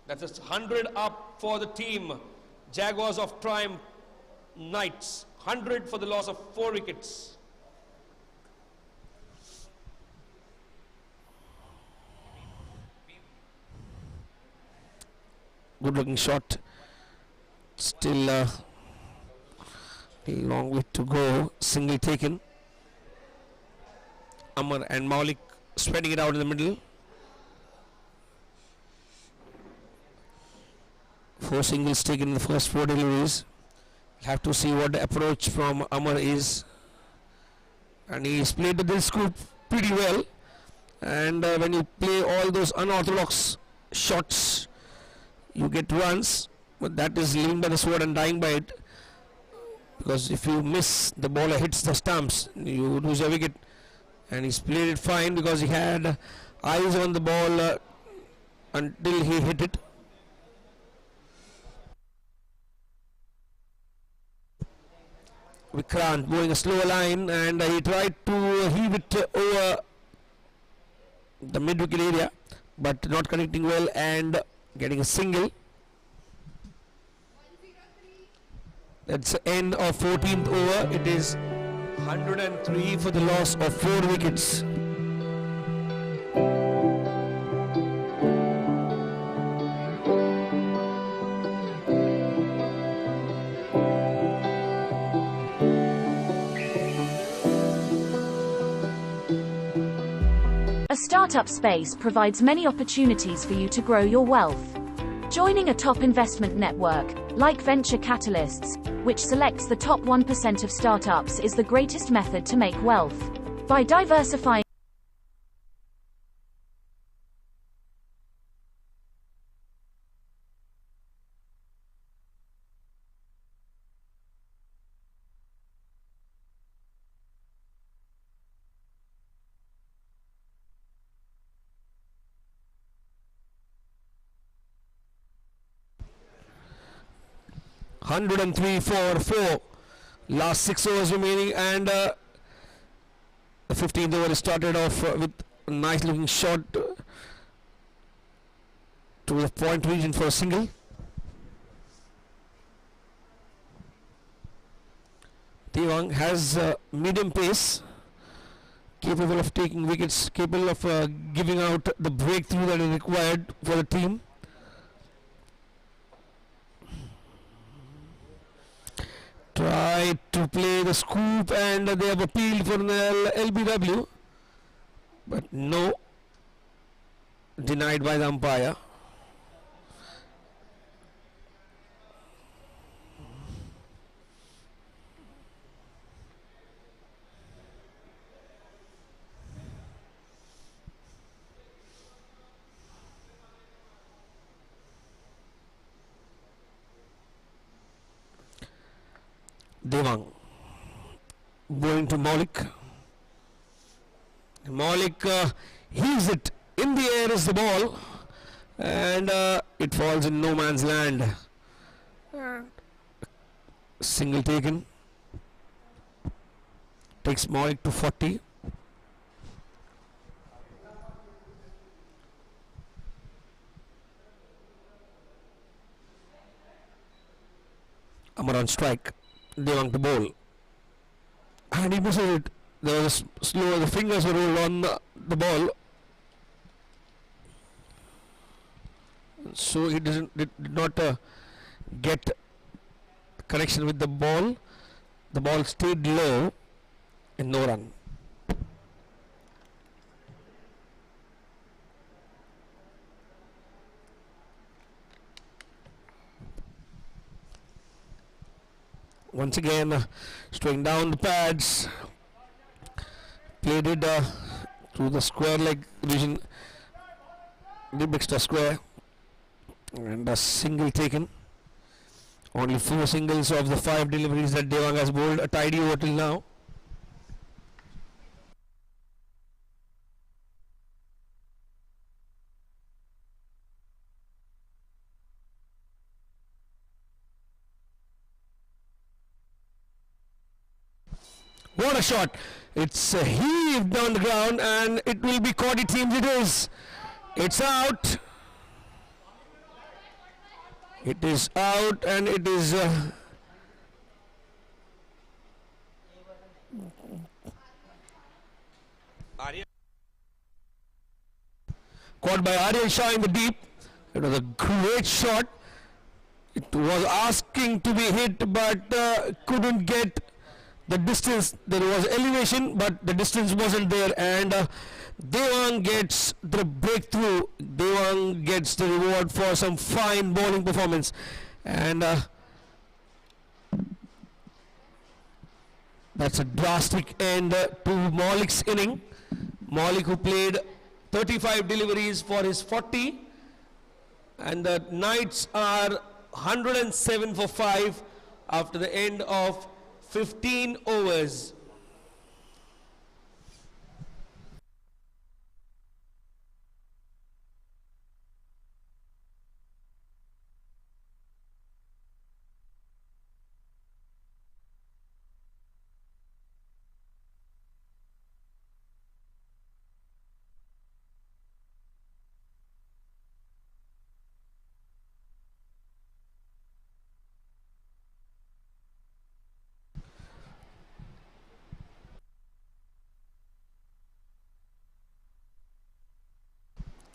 That's a 100 up for the team. Jaguars of Triumph Knights. 100 for the loss of 4 wickets. Good looking shot. Still a long way to go. Single taken. Amar and Maulik spreading it out in the middle. 4 singles taken in the first 4 deliveries. Have to see what the approach from Amar is. And he's played this scoop pretty well. And when you play all those unorthodox shots, you get runs. But that is living by the sword and dying by it. Because if you miss, the bowler hits the stumps, you lose a wicket. And he's played it fine because he had eyes on the ball until he hit it. Vikrant going a slower line, and he tried to heave it over the mid-wicket area, but not connecting well and getting a single. That's the end of 14th over. It is 103 for the loss of 4 wickets. A startup space provides many opportunities for you to grow your wealth. Joining a top investment network, like Venture Catalysts, which selects the top 1% of startups, is the greatest method to make wealth. By diversifying Hundred and 3 for 4. Last 6 overs remaining, and the 15th over started off with a nice looking shot to the point region for a single. Devang has medium pace, capable of taking wickets, capable of giving out the breakthrough that is required for the team. Tried to play the scoop, and they have appealed for the LBW, but no, denied by the umpire. Devang bowling to Maulik. Maulik heaves it in the air is the ball, and it falls in no man's land. Single taken. Takes Malik to 40. Amar on strike. Devang to bowl. And he misses it. There was slow, the fingers were rolled on the ball. So he did not get connection with the ball. The ball stayed low and no run. Once again, straying down the pads, played it through the square leg division, deep extra square, and a single taken. Only 4 singles of the 5 deliveries that Devang has bowled, a tidy over till now. What a shot! It's heaved on the ground and it will be caught, it seems it is. It's out. It is out and it is caught by Aryan Shah in the deep. It was a great shot. It was asking to be hit but couldn't get the distance. There was elevation but the distance wasn't there, and Devang gets the breakthrough. Devang gets the reward for some fine bowling performance, and that's a drastic end to Malik's inning. Malik, who played 35 deliveries for his 40, and the Knights are 107 for 5 after the end of 15 overs.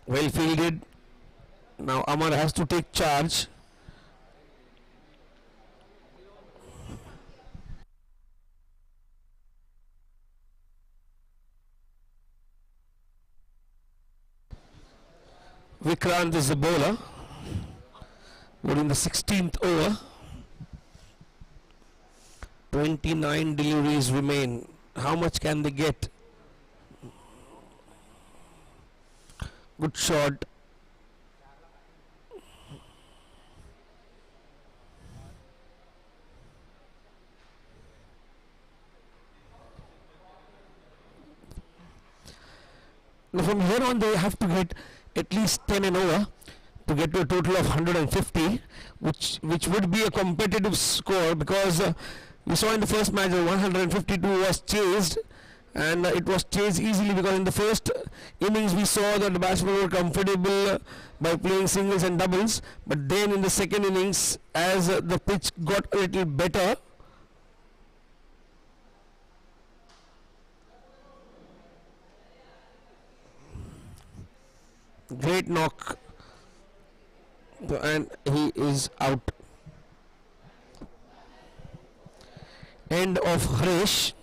Well fielded. Now Amar has to take charge. Vikrant is the bowler. We're in the 16th over. 29 deliveries remain. How much can they get? Good shot. Now from here on they have to get at least 10 and over to get to a total of 150, which would be a competitive score, because we saw in the first match that 152 was chased, and it was chased easily because in the first innings we saw that the batsmen were comfortable by playing singles and doubles, but then in the second innings, as the pitch got a little better, great knock, and he is out. End of Harish.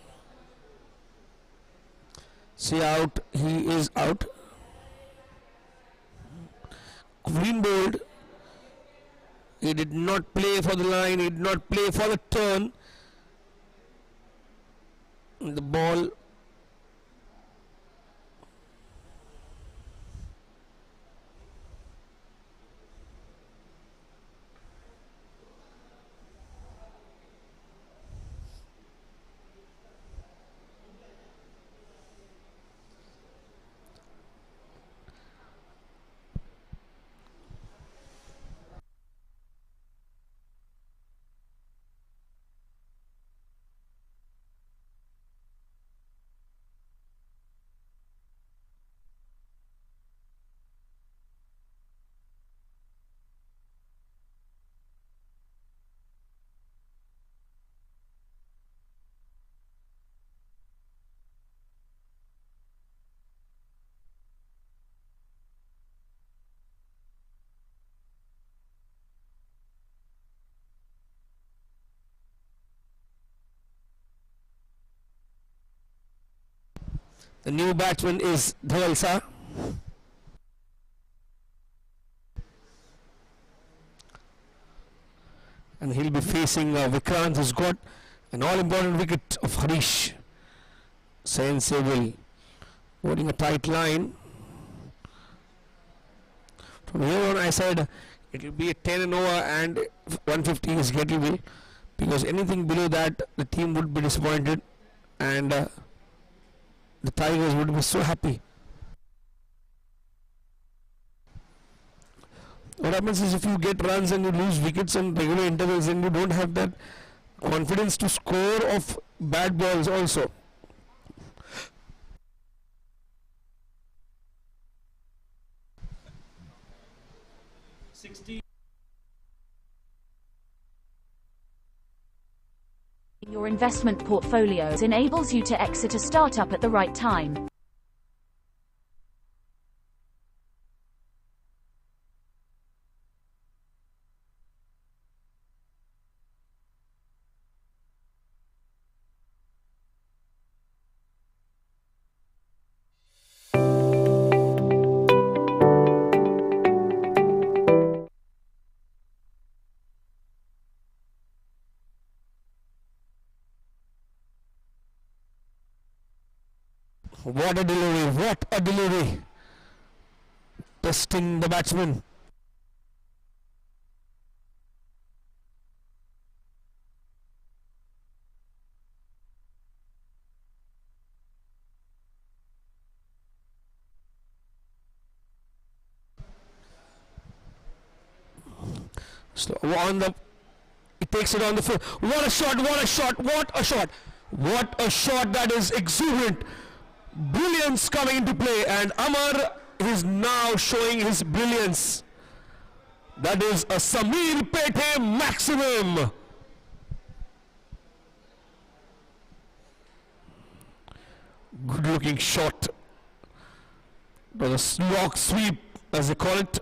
See out, he is out. Green bowled. He did not play for the line, he did not play for the turn. The ball The new batsman is Dhavalsa. And he'll be facing Vikrant, who's got an all-important wicket of Harish. Sensible. Holding a tight line. From here on, I said it will be a 10 and over and 150 is gettable, because anything below that, the team would be disappointed and the Tigers would be so happy. What happens is, if you get runs and you lose wickets on regular intervals, and you don't have that confidence to score of bad balls also. Your investment portfolio enables you to exit a startup at the right time. What a delivery, what a delivery. Testing the batsman. It takes it on the foot. What a shot, what a shot, what a shot. What a shot, that is exuberant. Brilliance coming into play, and Amar is now showing his brilliance. That is a Samir Pete maximum. Good looking shot. The slog sweep, as they call it,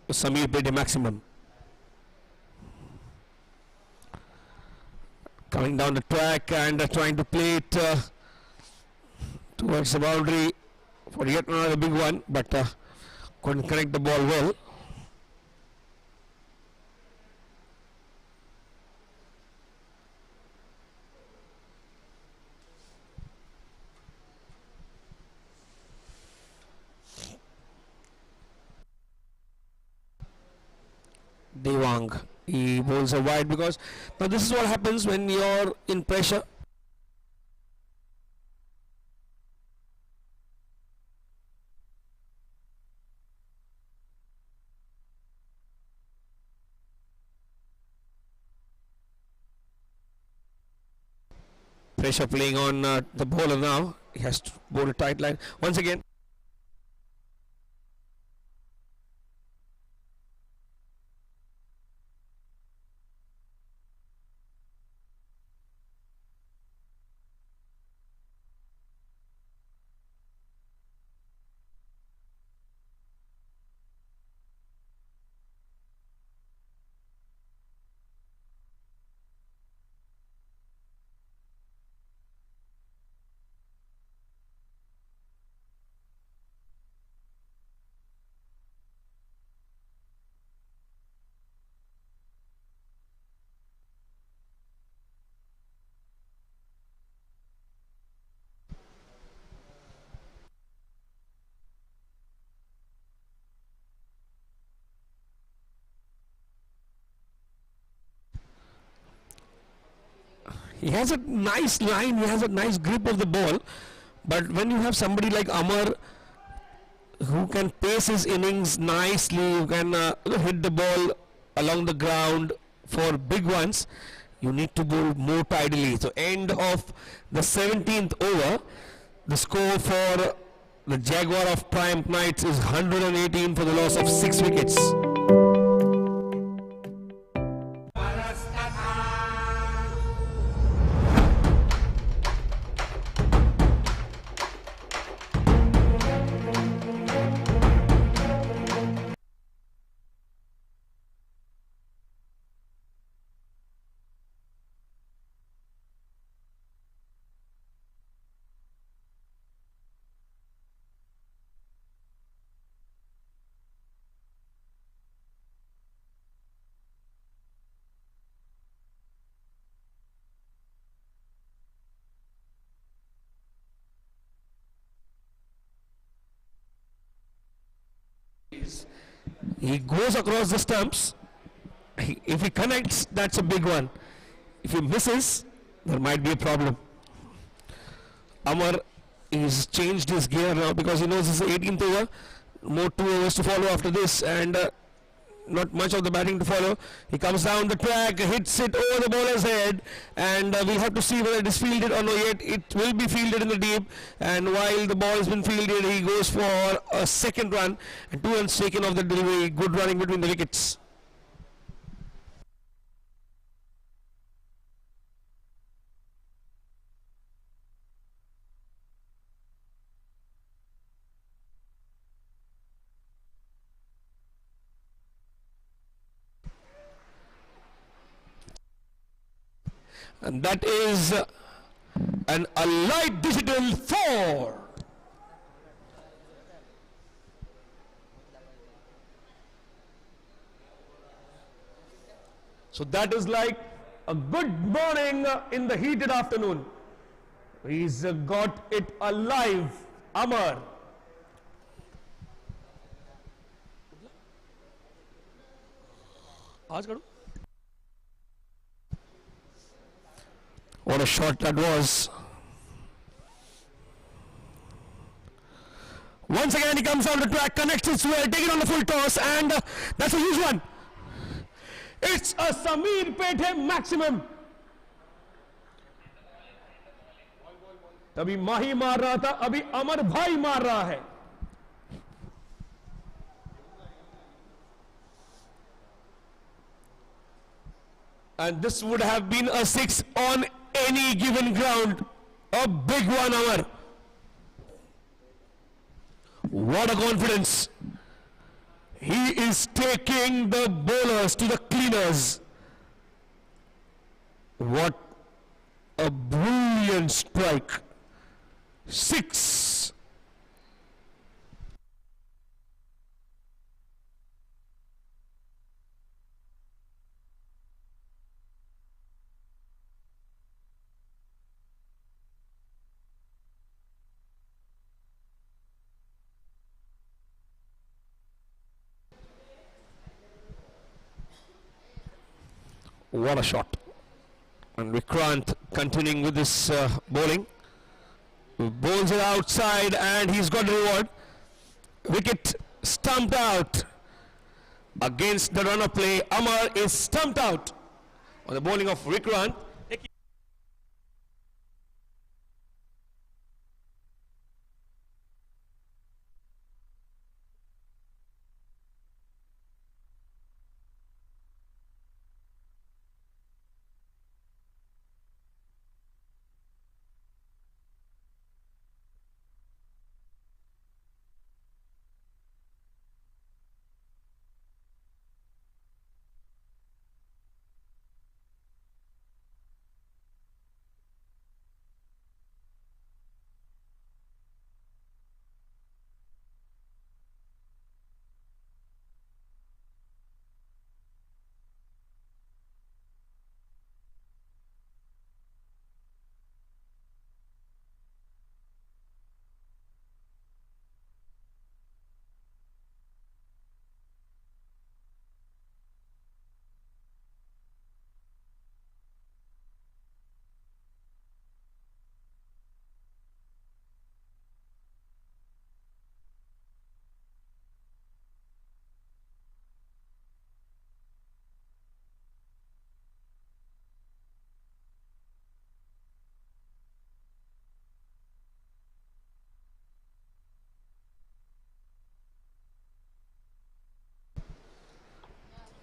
the Samir Pete maximum. Coming down the track and trying to play it towards the boundary for yet another big one, but couldn't connect the ball well. Devang, he bowls a wide, because now this is what happens when you're in pressure. Pressure playing on the bowler now. He has to bowl a tight line once again. He has a nice line, he has a nice grip of the ball, but when you have somebody like Amar who can pace his innings nicely, who can hit the ball along the ground for big ones, you need to bowl more tidily. So end of the 17th over, the score for the Jaguar of Triumph Knights is 118 for the loss of 6 wickets. He goes across the stumps. If he connects, that's a big one. If he misses, there might be a problem. Amar he's changed his gear now because he knows this is the 18th over. More 2 overs to follow after this, and not much of the batting to follow. He comes down the track, hits it over the bowler's head, and we'll have to see whether it is fielded or not yet. It will be fielded in the deep, and while the ball has been fielded, he goes for a second run, and 2 runs taken off the delivery. Good running between the wickets. And that is an Allied Digital 4. So that is like a good morning in the heated afternoon. He's got it alive, Amar. What a shot that was. Once again he comes on the track, connects it well, take it on the full toss, and that's a huge one. It's a Samir Pethe maximum. तभी माही मार रहा था, अभी अमर भाई मार रहा है. And this would have been a 6 on any given ground. A big one, Amar. What a confidence. He is taking the bowlers to the cleaners. What a brilliant strike. 6. What a shot. And Vikrant continuing with this bowling. Bowls it outside and he's got the reward. Wicket stumped out. Against the run of play, Amar is stumped out on the bowling of Vikrant.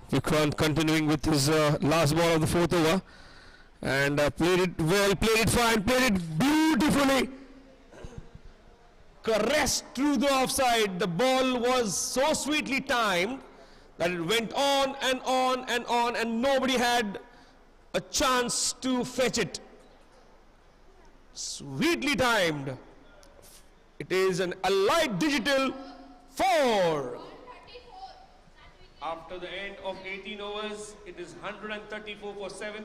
Vikrant continuing with his last ball of the 4th over, and played it well, played it fine, played it beautifully. Caressed through the offside. The ball was so sweetly timed that it went on and on and on, and nobody had a chance to fetch it. Sweetly timed. It is an Allied Digital 4. After the end of 18 overs, it is 134 for 7.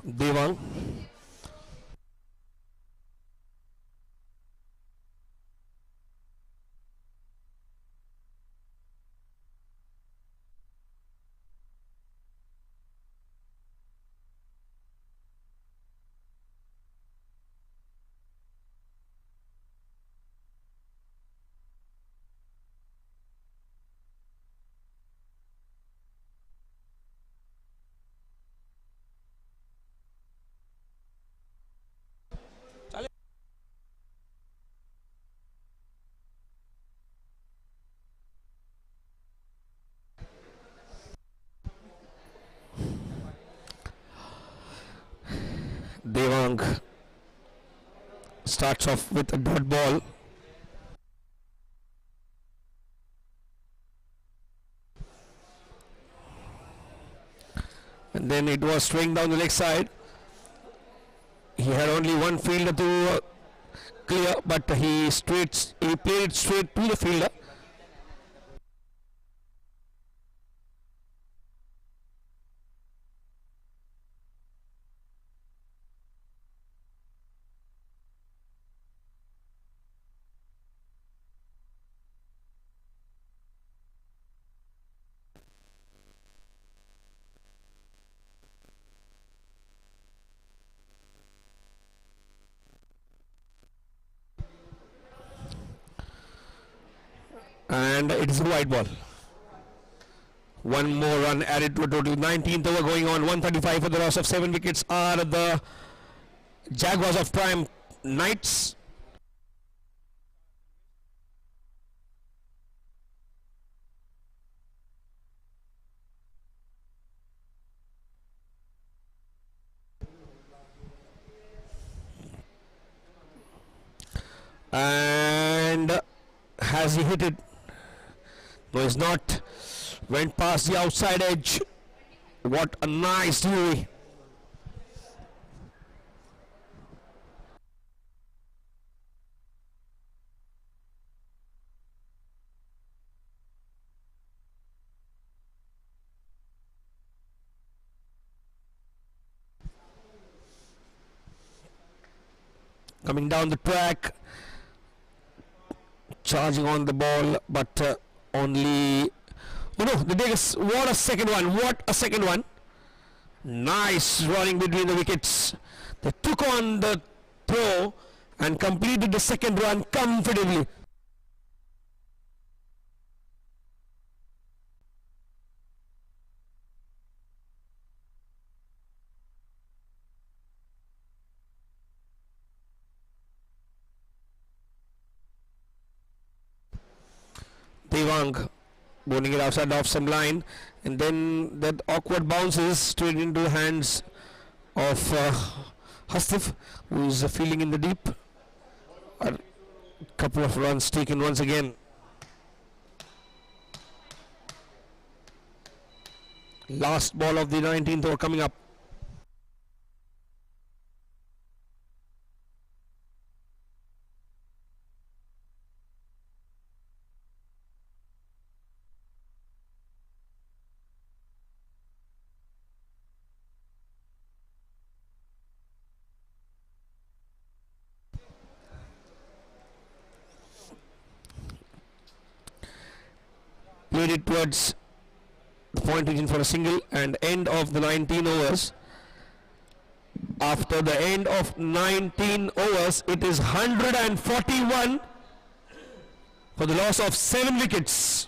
Devang. Devang starts off with a dot ball. And then it was swinging down the leg side. He had only one fielder to clear, but he played it straight to the fielder. And it is a white ball. One more run added to a total. 19th over going on. 135 for the loss of 7 wickets are the Jaguars of Prime Knights. And has he hit it? No, he's not. Went past the outside edge. What a nice delivery. Coming down the track, charging on the ball, but only. Oh no, the Davis. What a second one! What a second one! Nice running between the wickets. They took on the throw and completed the second run comfortably. Devang bowling it outside off some line, and then that awkward bounces straight into the hands of Hastif, who is fielding in the deep. A couple of runs taken once again. Last ball of the 19th over coming up. Played it towards the point region for a single, and end of the 19 overs. After the end of 19 overs, it is 141 for the loss of 7 wickets.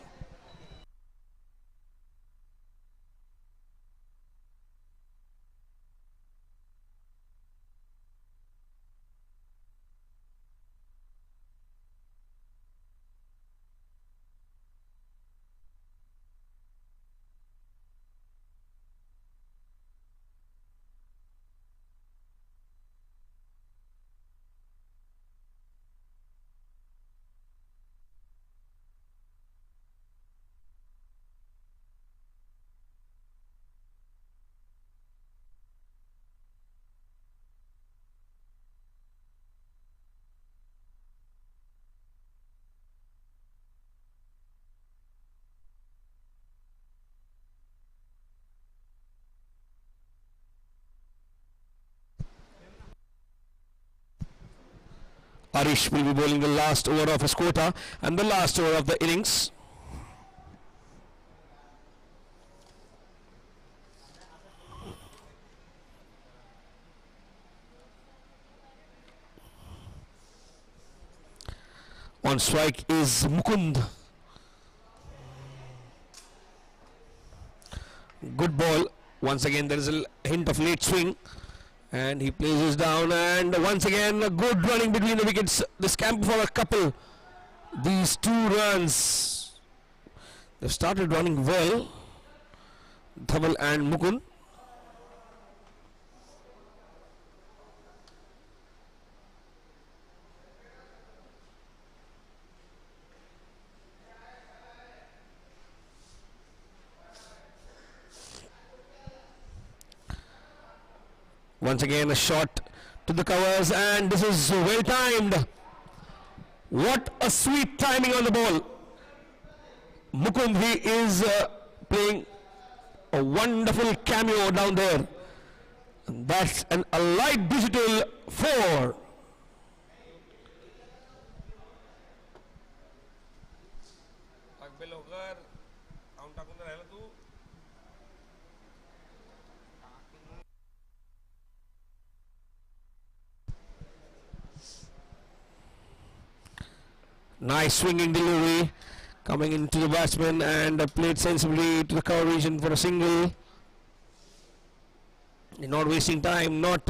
Arish will be bowling the last over of his quota and the last over of the innings. On strike is Mukund. Good ball. Once again there is a hint of late swing and he places down, and once again a good running between the wickets. This camp for a couple. These 2 runs, they've started running well, Dhaval and Mukund. Once again a shot to the covers, and this is well timed. What a sweet timing on the ball. Mukund, he is playing a wonderful cameo down there. And that's a light digital 4. Nice swinging delivery coming into the batsman, and played sensibly to the cover region for a single. Not wasting time, not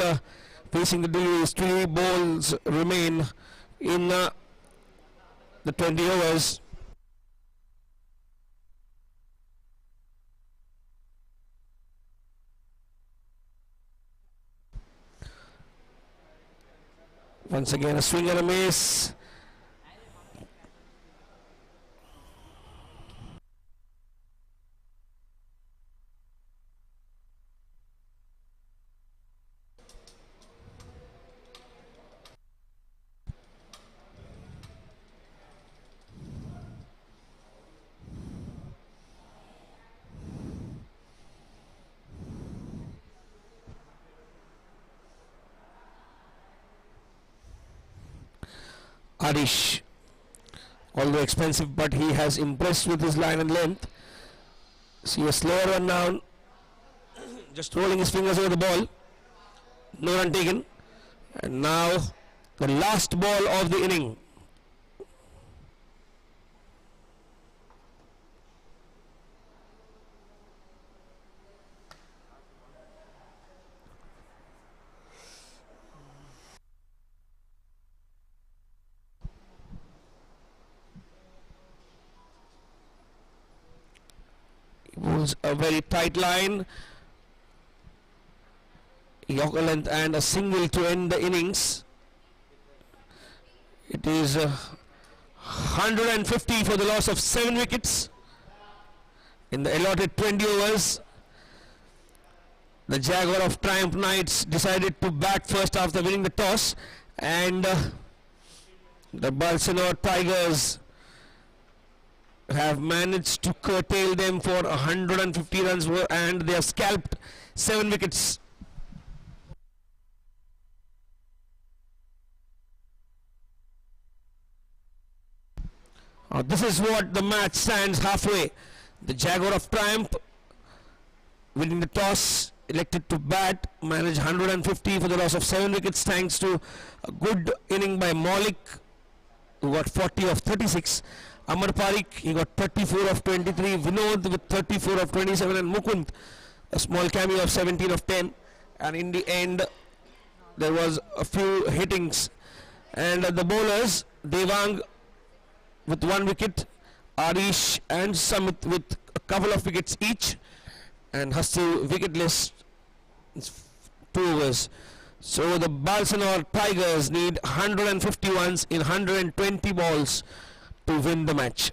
facing the deliveries. 3 balls remain in the 20 overs. Once again a swing and a miss. Arish, although expensive, but he has impressed with his line and length. See a slower run down, just rolling his fingers over the ball. No run taken. And now the last ball of the inning. Bowls a very tight line. Yorker length and a single to end the innings. It is 150 for the loss of 7 wickets in the allotted 20 overs. The Jaguar of Triumph Knights decided to bat first after winning the toss, and the Balasinor Tigers have managed to curtail them for 150 runs, and they have scalped 7 wickets. This is what the match stands halfway. The Jaguar of Triumph, winning the toss, elected to bat, managed 150 for the loss of 7 wickets thanks to a good inning by Maulik, who got 40 of 36. Amar Parikh, he got 34 of 23. Vinod with 34 of 27, and Mukund a small cameo of 17 of 10. And in the end, there was a few hittings. And the bowlers, Devang with 1 wicket, Arish and Samit with a couple of wickets each, and Hastil wicketless, 2 overs. So the Balasinor Tigers need 150 runs in 120 balls to win the match.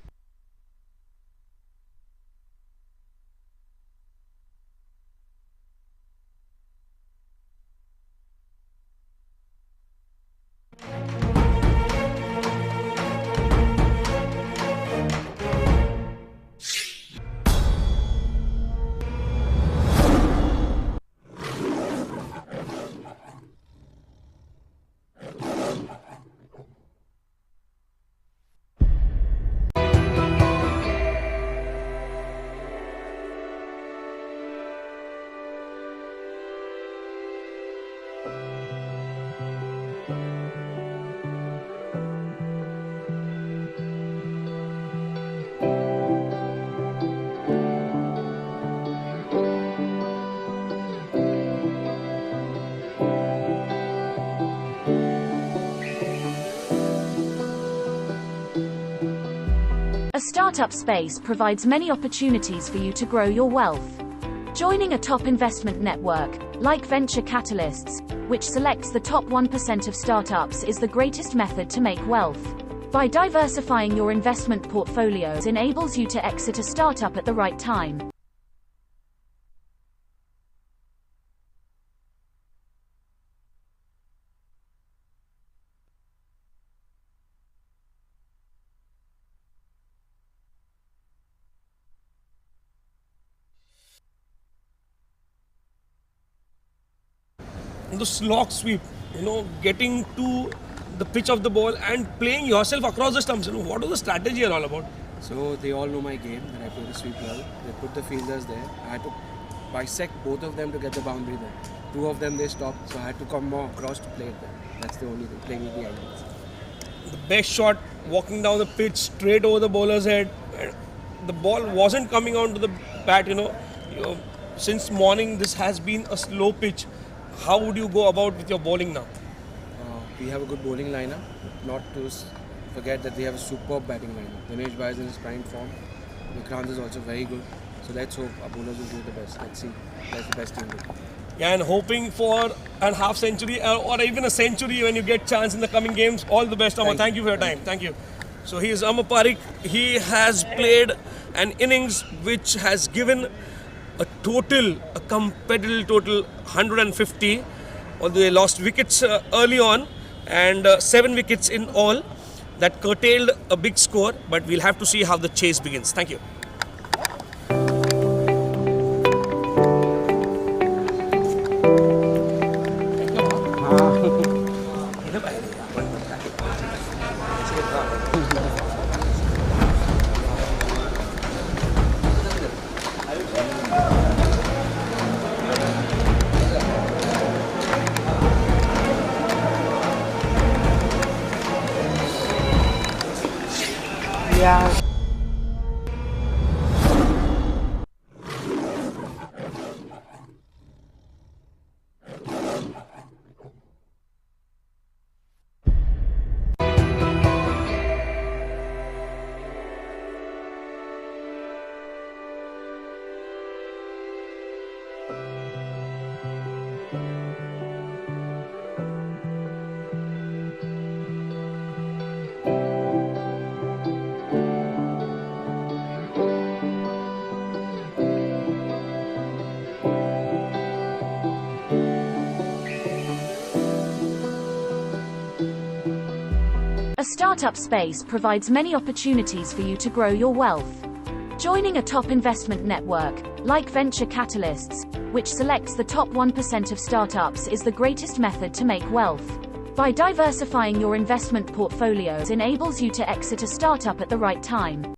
startup space provides many opportunities for you to grow your wealth. Joining a top investment network, like venture capitalists, which selects the top 1% of startups, is the greatest method to make wealth. By diversifying your investment portfolios enables you to exit a startup at the right time. The slog sweep, getting to the pitch of the ball and playing yourself across the stumps. What was the strategy all about? So they all know my game, and I play the sweep well. They put the fielders there. I had to bisect both of them to get the boundary there. Two of them they stopped, so I had to come more across to play it there. That's the only thing, playing with the angles. The best shot, walking down the pitch straight over the bowler's head. The ball wasn't coming onto the bat. Since morning this has been a slow pitch. How would you go about with your bowling now? We have a good bowling lineup. Not to forget that we have a superb batting lineup. Dinesh Bhai is in his prime form. Vikrant is also very good. So let's hope our bowlers will do the best. Let's see. That's the best team. Yeah, and hoping for a half century or even a century when you get chance in the coming games. All the best, Amar. Thank you for your time. Thank you. So he is Amar Parikh. He has played an innings which has given a competitive total 150, although they lost wickets early on, and 7 wickets in all. That curtailed a big score, but we'll have to see how the chase begins. Thank you. Yeah. A startup space provides many opportunities for you to grow your wealth. Joining a top investment network, like venture capitalists, which selects the top 1% of startups, is the greatest method to make wealth. By diversifying your investment portfolios enables you to exit a startup at the right time.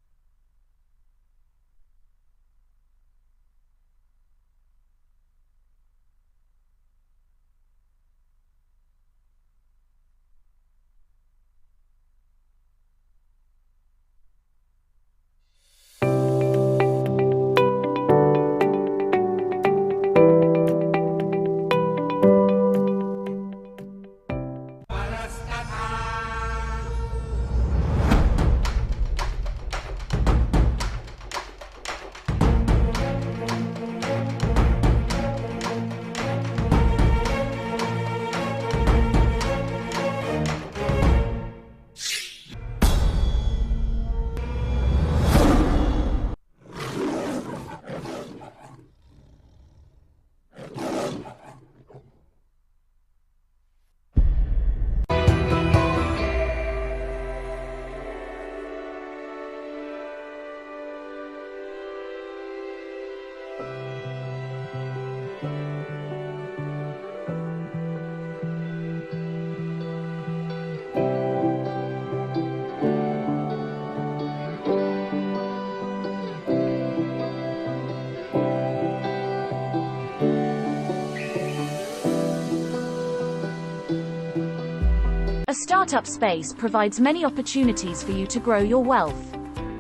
A startup space provides many opportunities for you to grow your wealth.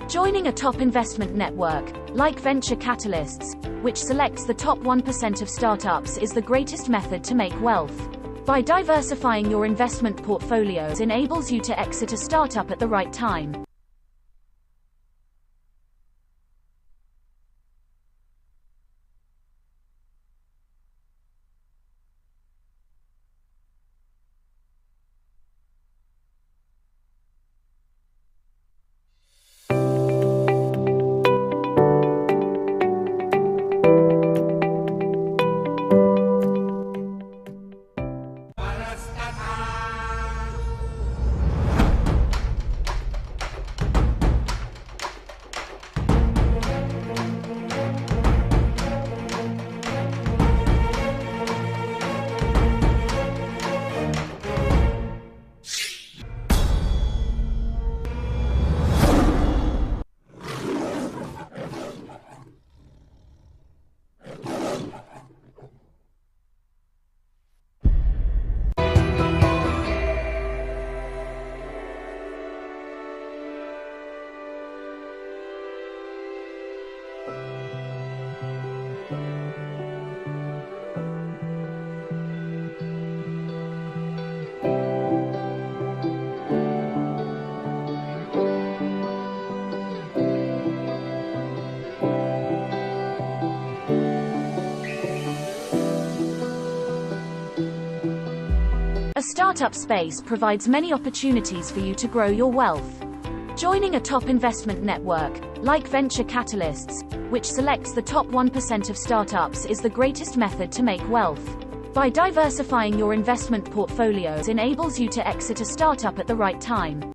Joining a top investment network, like venture capitalists, which selects the top 1% of startups, is the greatest method to make wealth. By diversifying your investment portfolios enables you to exit a startup at the right time. A startup space provides many opportunities for you to grow your wealth. Joining a top investment network, like venture capitalists, which selects the top 1% of startups, is the greatest method to make wealth. By diversifying your investment portfolios enables you to exit a startup at the right time.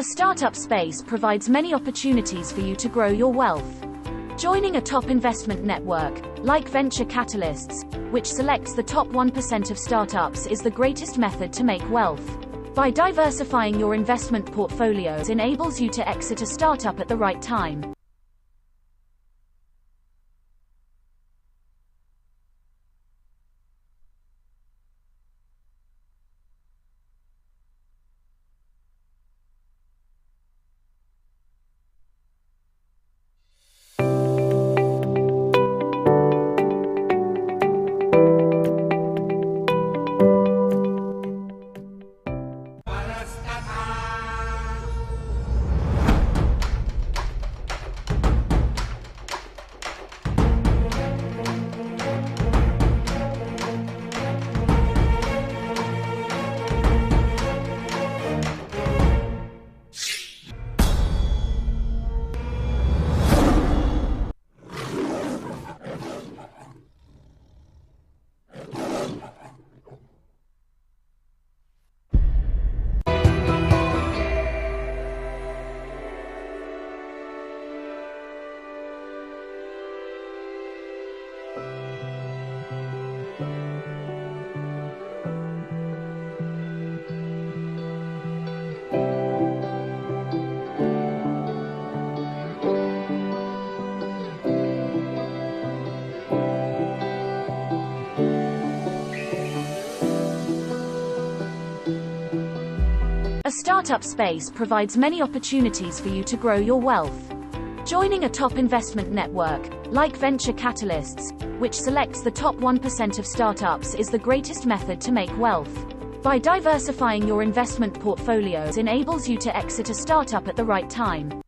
A startup space provides many opportunities for you to grow your wealth. Joining a top investment network, like venture capitalists, which selects the top 1% of startups, is the greatest method to make wealth. By diversifying your investment portfolios enables you to exit a startup at the right time. A startup space provides many opportunities for you to grow your wealth. Joining a top investment network, like venture capitalists, which selects the top 1% of startups, is the greatest method to make wealth. By diversifying your investment portfolios enables you to exit a startup at the right time.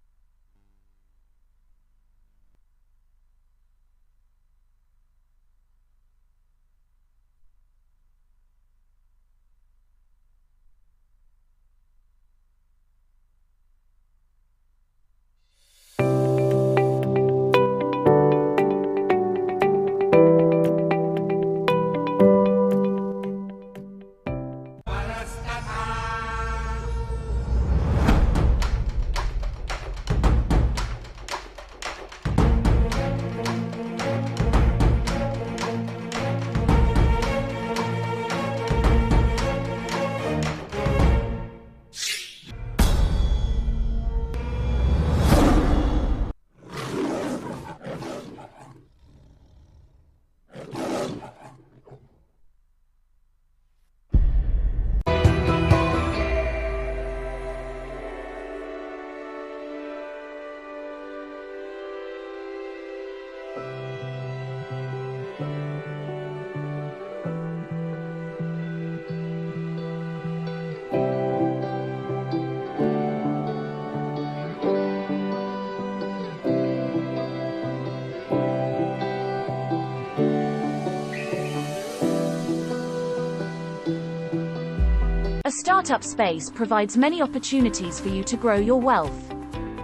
A startup space provides many opportunities for you to grow your wealth.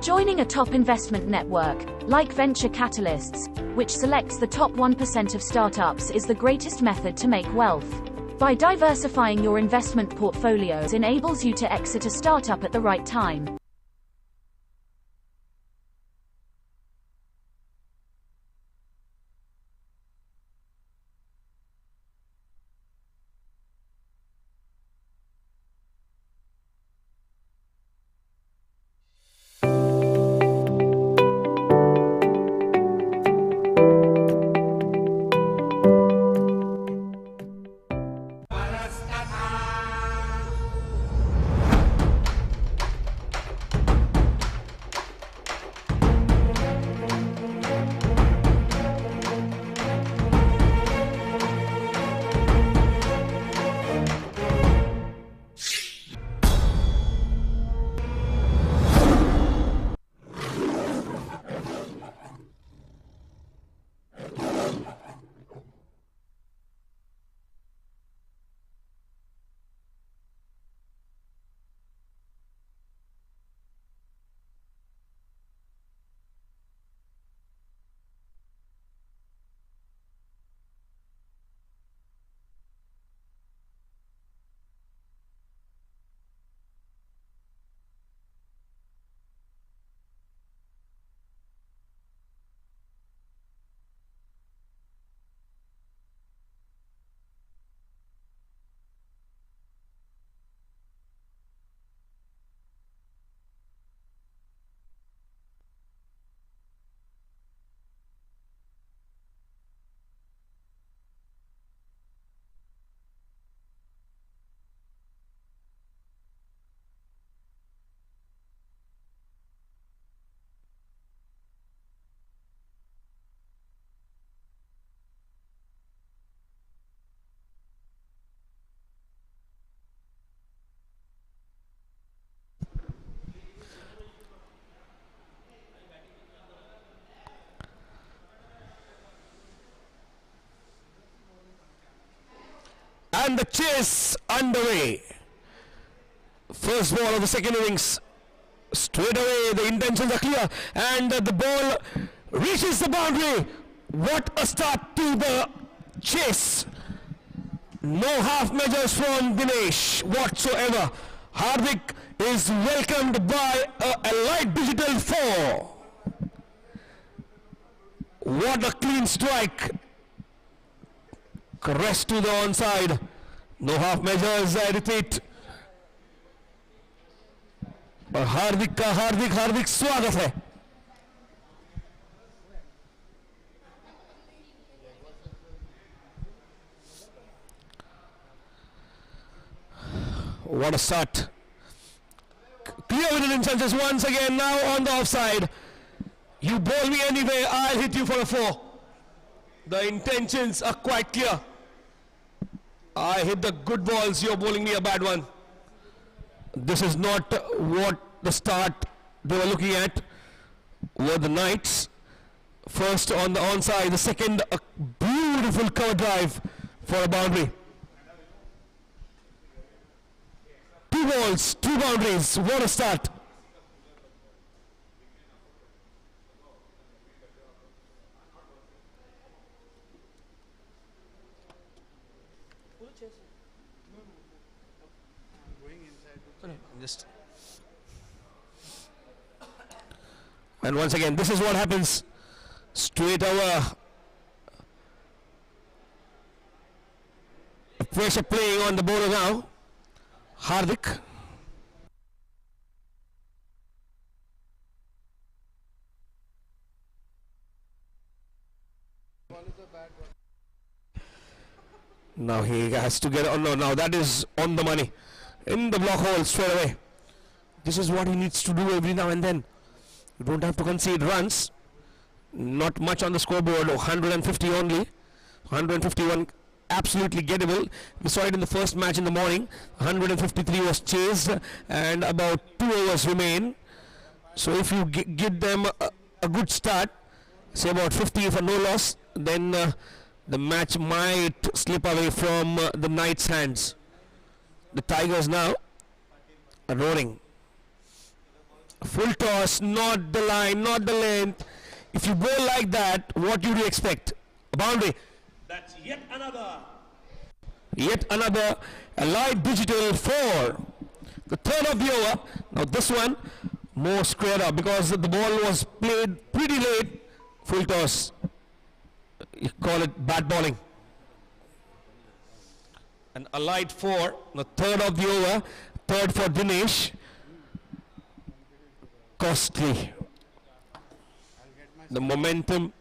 Joining a top investment network, like venture capitalists, which selects the top 1% of startups, is the greatest method to make wealth. By diversifying your investment portfolios enables you to exit a startup at the right time. And the chase underway. First ball of the second innings. Straight away, the intentions are clear, and the ball reaches the boundary. What a start to the chase. No half measures from Dinesh whatsoever. Hardik is welcomed by a light digital 4. What a clean strike. Crest to the onside. No half measures, I repeat. पर हार्दिक का हार्दिक स्वागत है. What a start. Clear with the intentions once again, now on the offside. You bowl me anyway, I'll hit you for a 4. The intentions are quite clear. I hit the good balls, you're bowling me a bad one. This is not what the start they were looking at. Were the Knights. First on the onside, the second a beautiful cover drive for a boundary. 2 balls, 2 boundaries, what a start. And once again, this is what happens. Straight over. Pressure playing on the bowler now. Hardik. Now he has to get on. No, now that is on the money. In the block hole straight away. This is what he needs to do every now and then. You don't have to concede runs. Not much on the scoreboard. 150 only. 151 absolutely gettable. We saw it in the first match in the morning. 153 was chased and about 2 overs remain. So if you give them a good start, say about 50 for no loss, then the match might slip away from the Knights' hands. The Tigers now are roaring. Full toss, not the line, not the length. If you bowl like that, what do you expect? A boundary. That's yet another. Yet another Allied Digital 4. The third of the over. Now this one more square up because the ball was played pretty late. Full toss. You call it bat bowling. And Allied 4. The third of the over. Third for Dinesh. Costly. The momentum.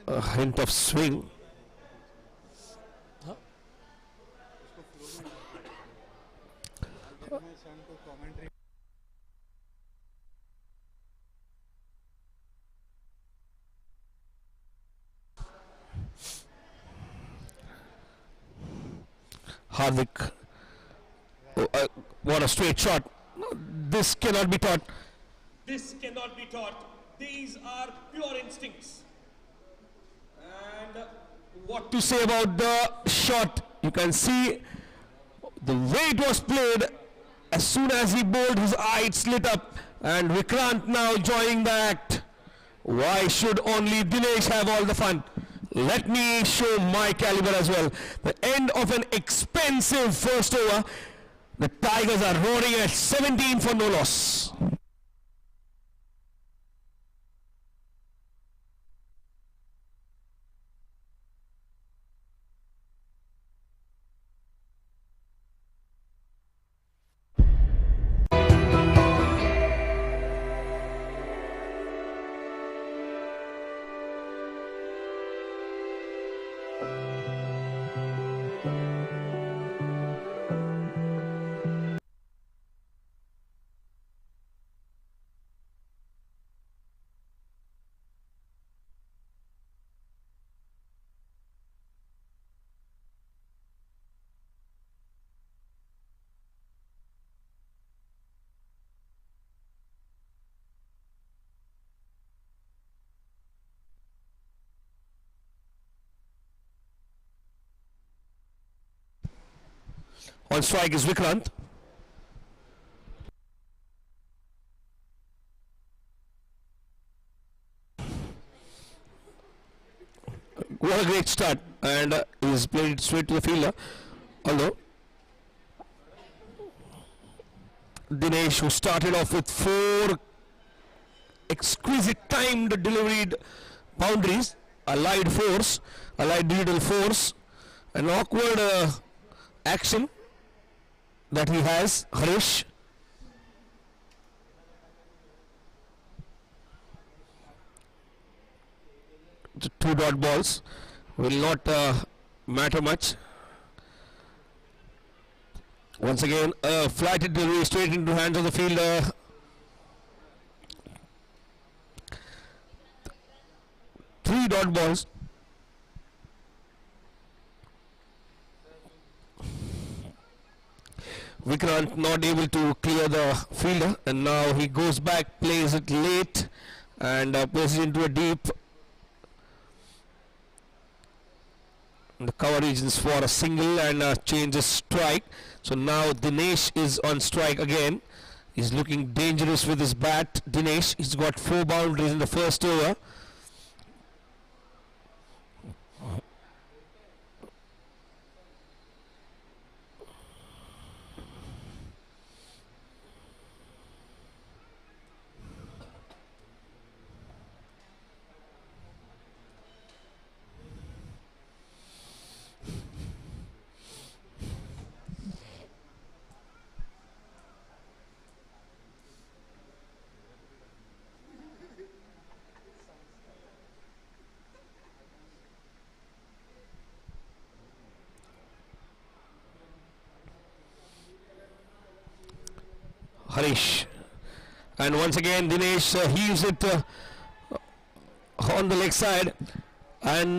A hint of swing. Hardik. What a straight shot. This cannot be taught. This cannot be taught. These are pure instincts. And What to say about the shot? You can see the way it was played. As soon as he bowled, his eyes lit up. And Vikrant now joining the act. Why should only Dinesh have all the fun? Let me show my caliber as well. The end of an expensive first over. The Tigers are roaring at 17 for no loss. On strike is Vikrant. What a great start, and he's played it straight to the fielder. Although Dinesh, who started off with 4 exquisite timed delivered boundaries, Allied force, Allied digital force, an awkward action that he has, Harish. The 2 dot balls will not matter much. Once again, a flighted delivery straight into the hands of the fielder. Three dot balls. Vikrant not able to clear the fielder, and now he goes back, plays it late, and plays it into a deep. The cover regions for a single and changes strike. So now Dinesh is on strike again. He's looking dangerous with his bat. Dinesh, he's got 4 boundaries in the first over. Harish, and once again Dinesh heaves it on the leg side, and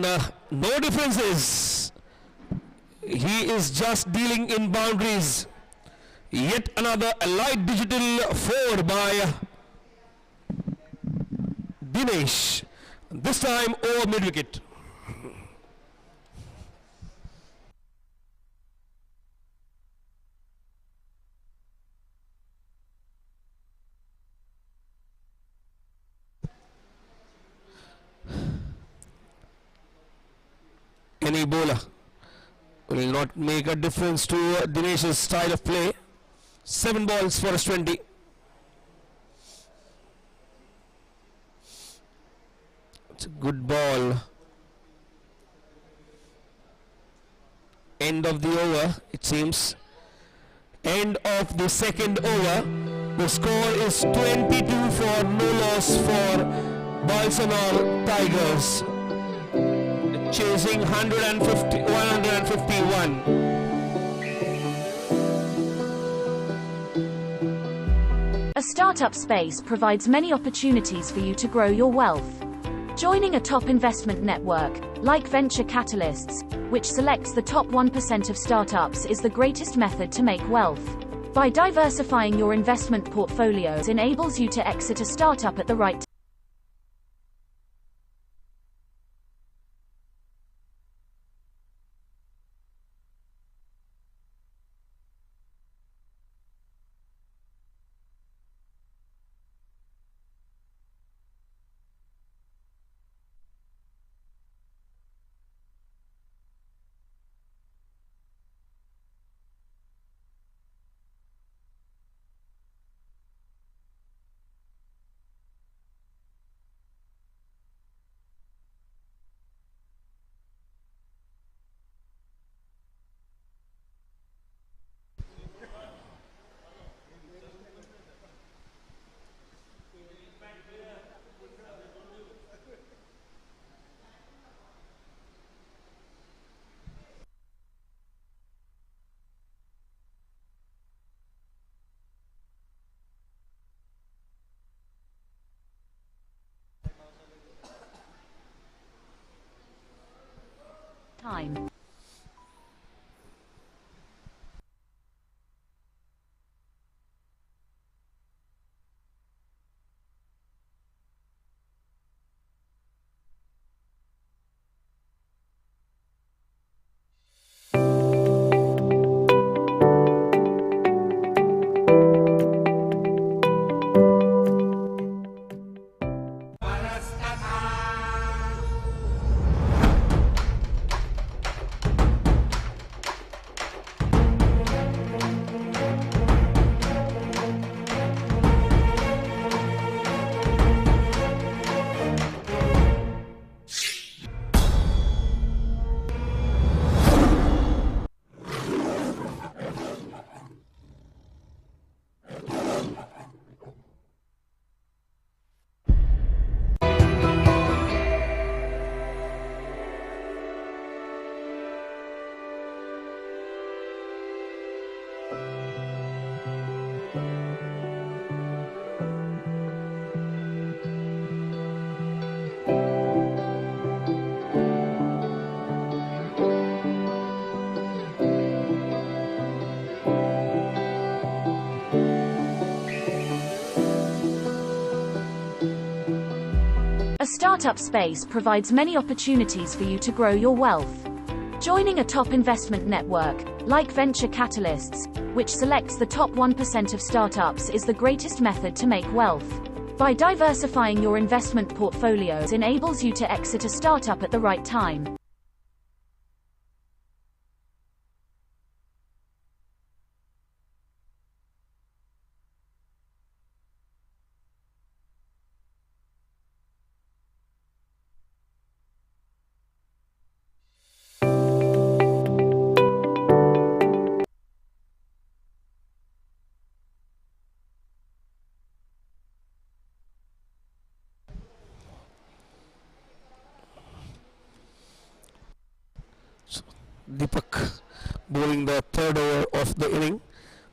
no differences. He is just dealing in boundaries. Yet another Allied Digital 4 by Dinesh, this time over mid wicket. any bowler. Will not make a difference to Dinesh's style of play. 7 balls for us 20. It's a good ball. End of the over, it seems. End of the second over. The score is 22 for no loss for Balasinor Tigers. Chasing 151. A startup space provides many opportunities for you to grow your wealth. Joining a top investment network, like Venture Catalysts, which selects the top 1% of startups, is the greatest method to make wealth. By diversifying your investment portfolios enables you to exit a startup at the right time. A startup space provides many opportunities for you to grow your wealth. Joining a top investment network, like Venture Catalysts, which selects the top 1% of startups, is the greatest method to make wealth. By diversifying your investment portfolios enables you to exit a startup at the right time. Deepak bowling the third over of the inning,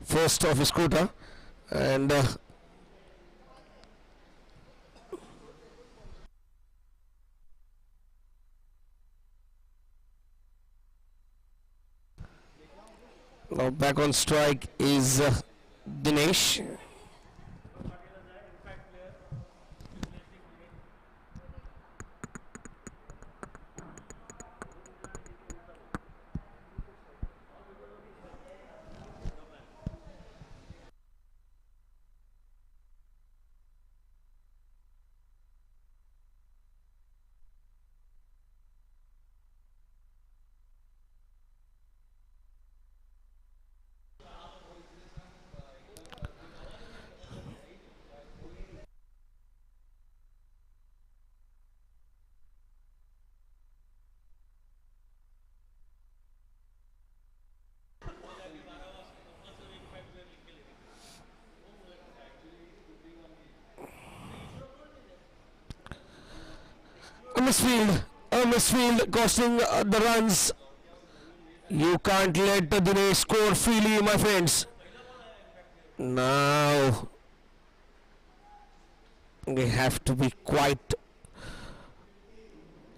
first of his quota, and now back on strike is Dinesh. A misfield costing the runs. You can't let Dinesh score freely, my friends. Now they have to be quite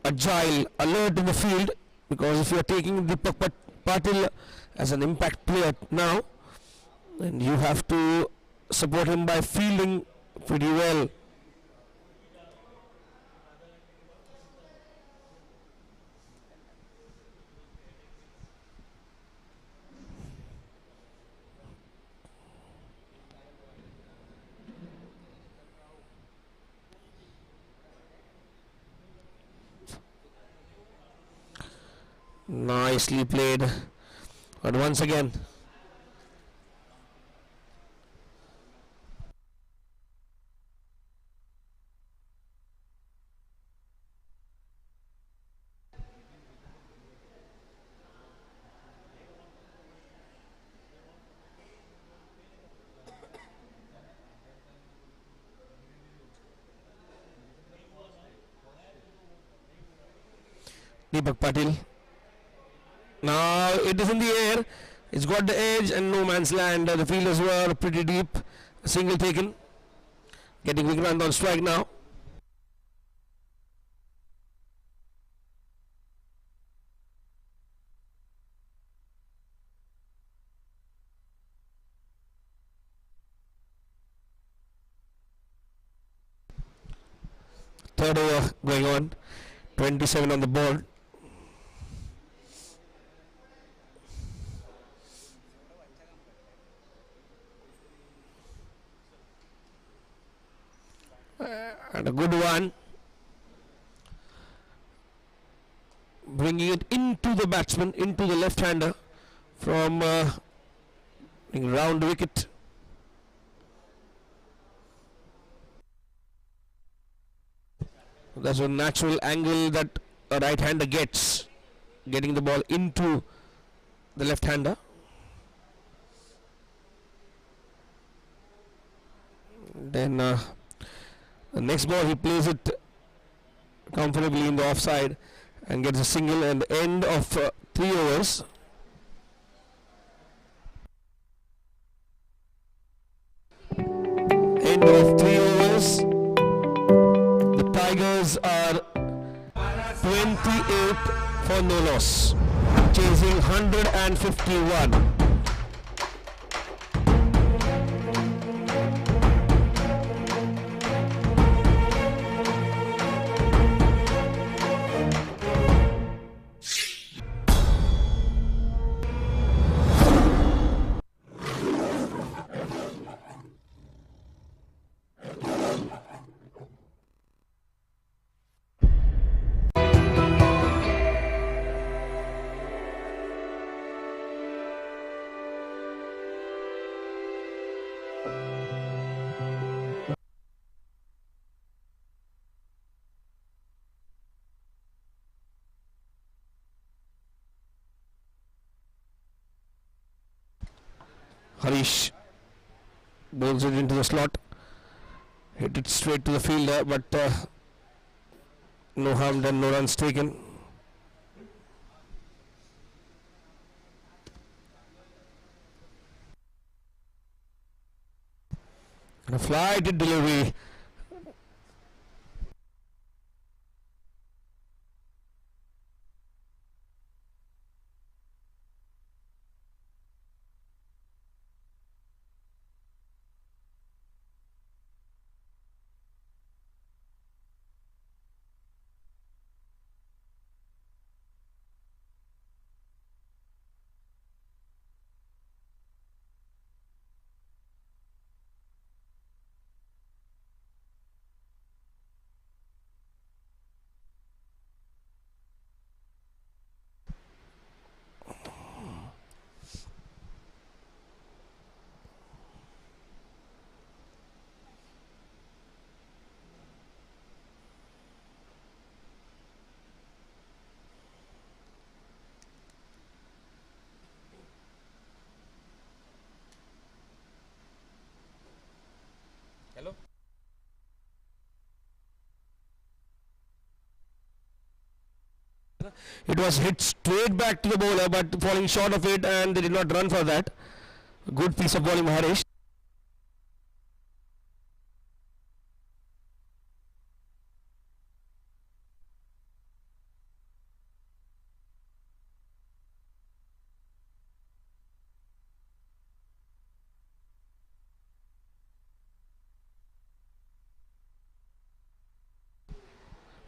agile, alert in the field, because if you are taking Deepak Patil as an impact player now, then you have to support him by fielding pretty well. Nicely played, but once again Deepak Patil. Now it is in the air. It's got the edge and no man's land. The fielders were pretty deep. A single taken. Getting Vikrant on strike now. Third over going on. 27 on the board. And a good one, bringing it into the batsman, into the left-hander from round wicket. That's a natural angle that a right-hander gets, getting the ball into the left-hander. Then the next ball he plays it comfortably in the offside and gets a single, and end of 3 overs. End of 3 overs. The Tigers are 28 for no loss, chasing 151. Harish bowls it into the slot, hit it straight to the fielder, but no harm done, no runs taken. And a flighted delivery. It was hit straight back to the bowler, but falling short of it, and they did not run for that. Good piece of bowling, Harish.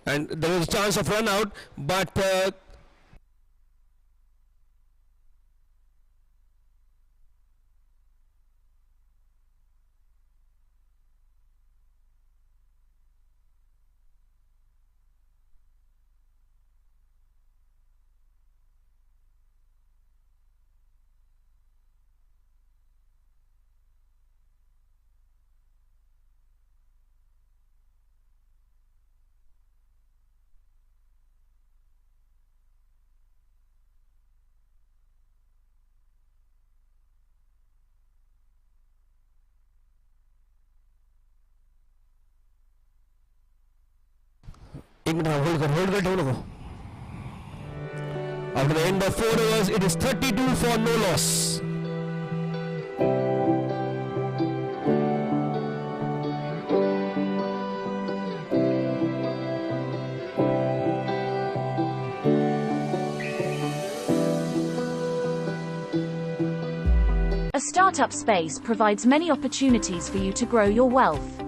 And there was a chance of run out, but hold कर दोनों को. After the end of 4 overs, it is 32 for no loss. A startup space provides many opportunities for you to grow your wealth.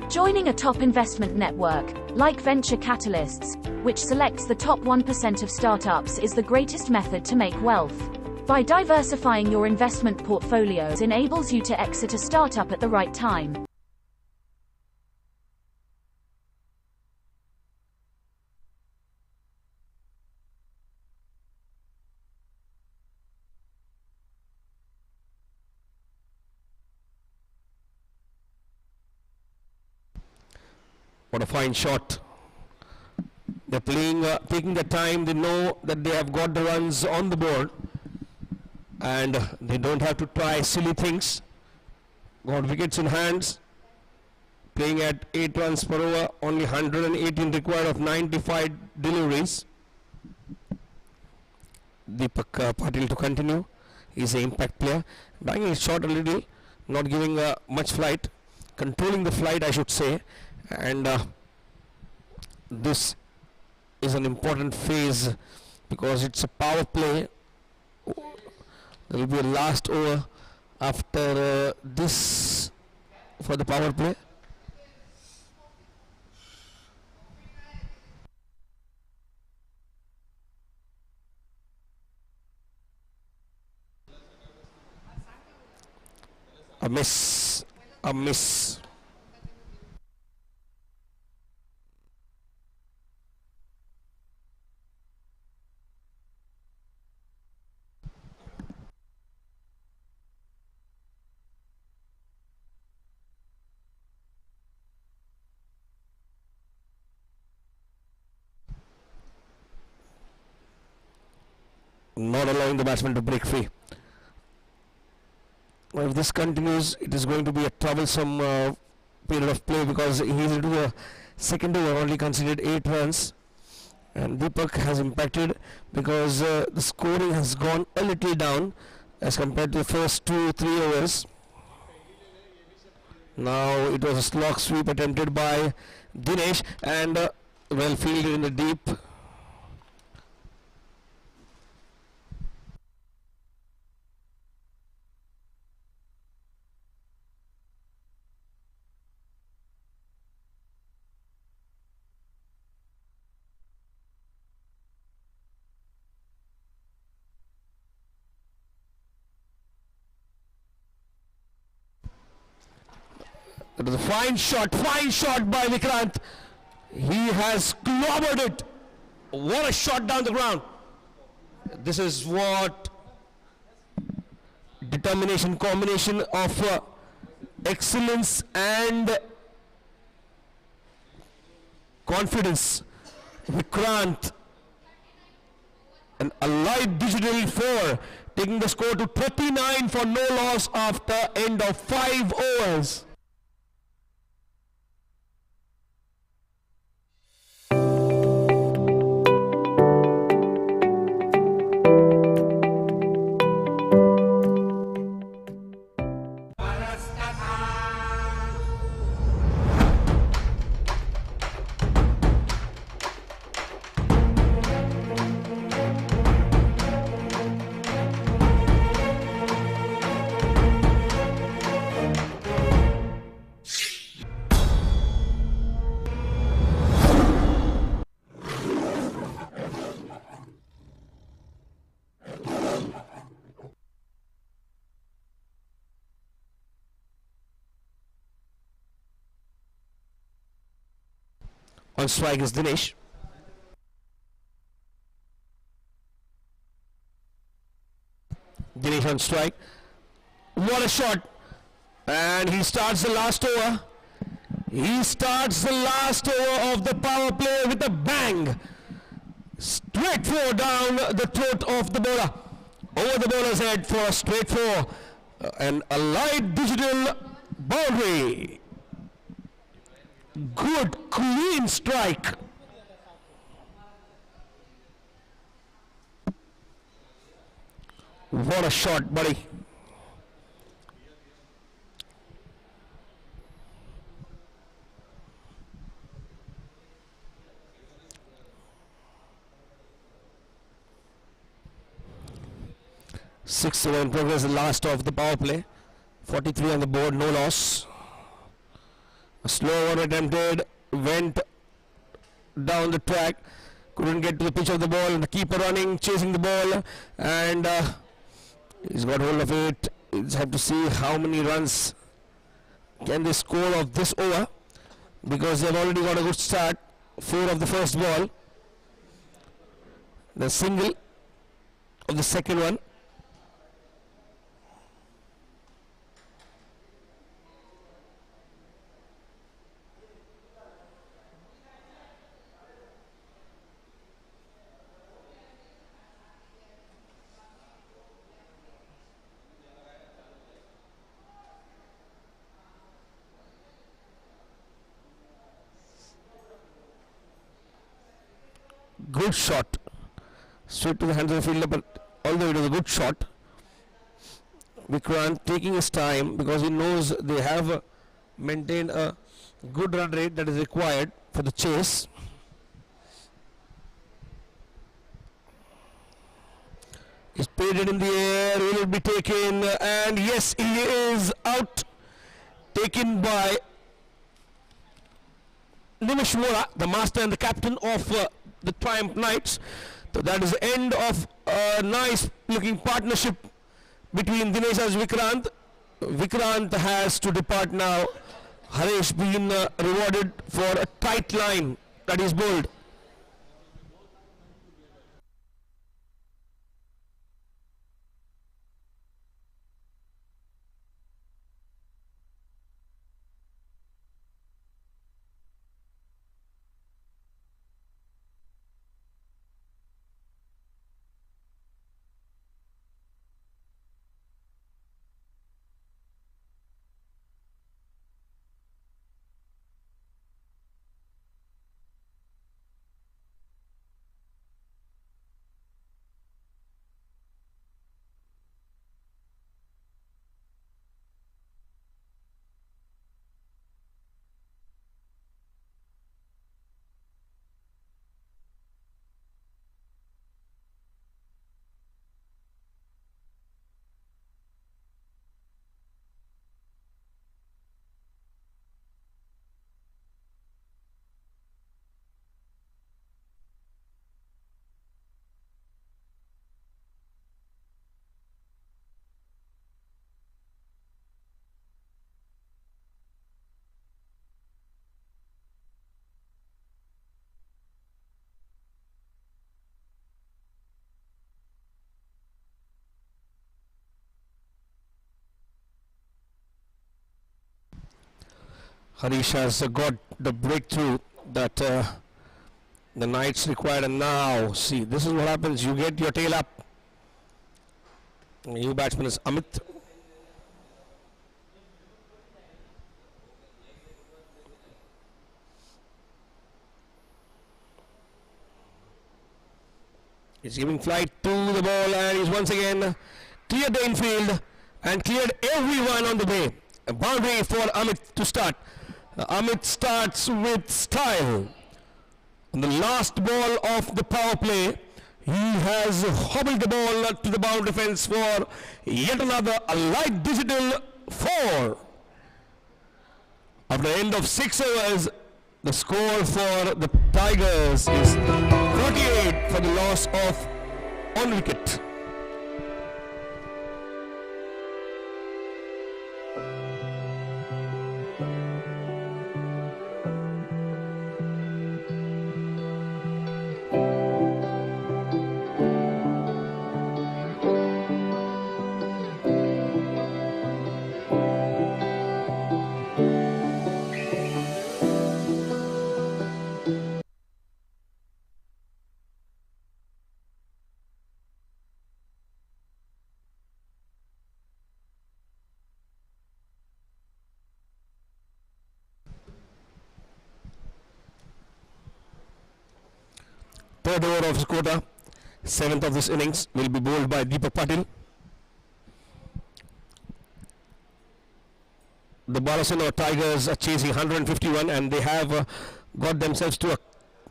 Joining a top investment network, like Venture Catalysts, which selects the top 1% of startups, is the greatest method to make wealth. By diversifying your investment portfolios enables you to exit a startup at the right time. What a fine shot. They're playing, taking their time. They know that they have got the runs on the board, and they don't have to try silly things. Got wickets in hands. Playing at 8 runs per over, only 118 required of 95 deliveries. Deepak Patil to continue. He's an impact player. Banging his shot a little, not giving much flight, controlling the flight, I should say. And this is an important phase because it's a power play. There will be a last over after this for the power play. A miss, a miss. Not allowing the batsman to break free. Well, if this continues, it is going to be a troublesome period of play because he is into the second over, only conceded 8 runs, and Deepak has impacted because the scoring has gone a little down as compared to the first 2-3 overs. Now it was a slog sweep attempted by Dinesh, and well fielded in the deep. It was a fine shot by Vikrant. He has clobbered it. What a shot down the ground. This is what determination, combination of excellence and confidence. Vikrant, an alive digital 4, taking the score to 39 for no loss after end of 5 overs. On strike is Dinesh. Dinesh on strike. What a shot! And he starts the last over. He starts the last over of the power play with a bang. Straight four down the throat of the bowler. Over the bowler's head for a straight four. And a light digital boundary. Good, clean strike. What a shot, buddy. Sixth over in progress, the last of the power play. 43 on the board, no loss. A slow one attempted, went down the track, couldn't get to the pitch of the ball. The keeper running, chasing the ball, and he's got hold of it. He's have to see how many runs can they score of this over, because they've already got a good start. 4 of the first ball, the single of the second one. Good shot, straight to the hands of the fielder, but although it was a good shot, Vikrant taking his time because he knows they have maintained a good run rate that is required for the chase. He's paid it in the air, will it be taken? And yes, he is out, taken by Nimish Vora, the master and the captain of the Triumph Knights. So that is the end of a nice looking partnership between Dinesh and Vikrant. Vikrant has to depart now. Harish being rewarded for a tight line that is bowled. Harish has got the breakthrough that the Knights required, and now see, this is what happens. You get your tail up. New batsman is Amit. He's giving flight to the ball, and he's once again cleared the infield and cleared everyone on the way. A boundary for Amit to start. Amit starts with style. On the last ball of the power play, he has hobbled the ball to the boundary fence for yet another a light digital 4. After the end of 6 overs, the score for the Tigers is 48 for the loss of 1 wicket. third over of his quota, 7th of this innings, will be bowled by Deepak Patil. The Balasinor Tigers are chasing 151 and they have got themselves to a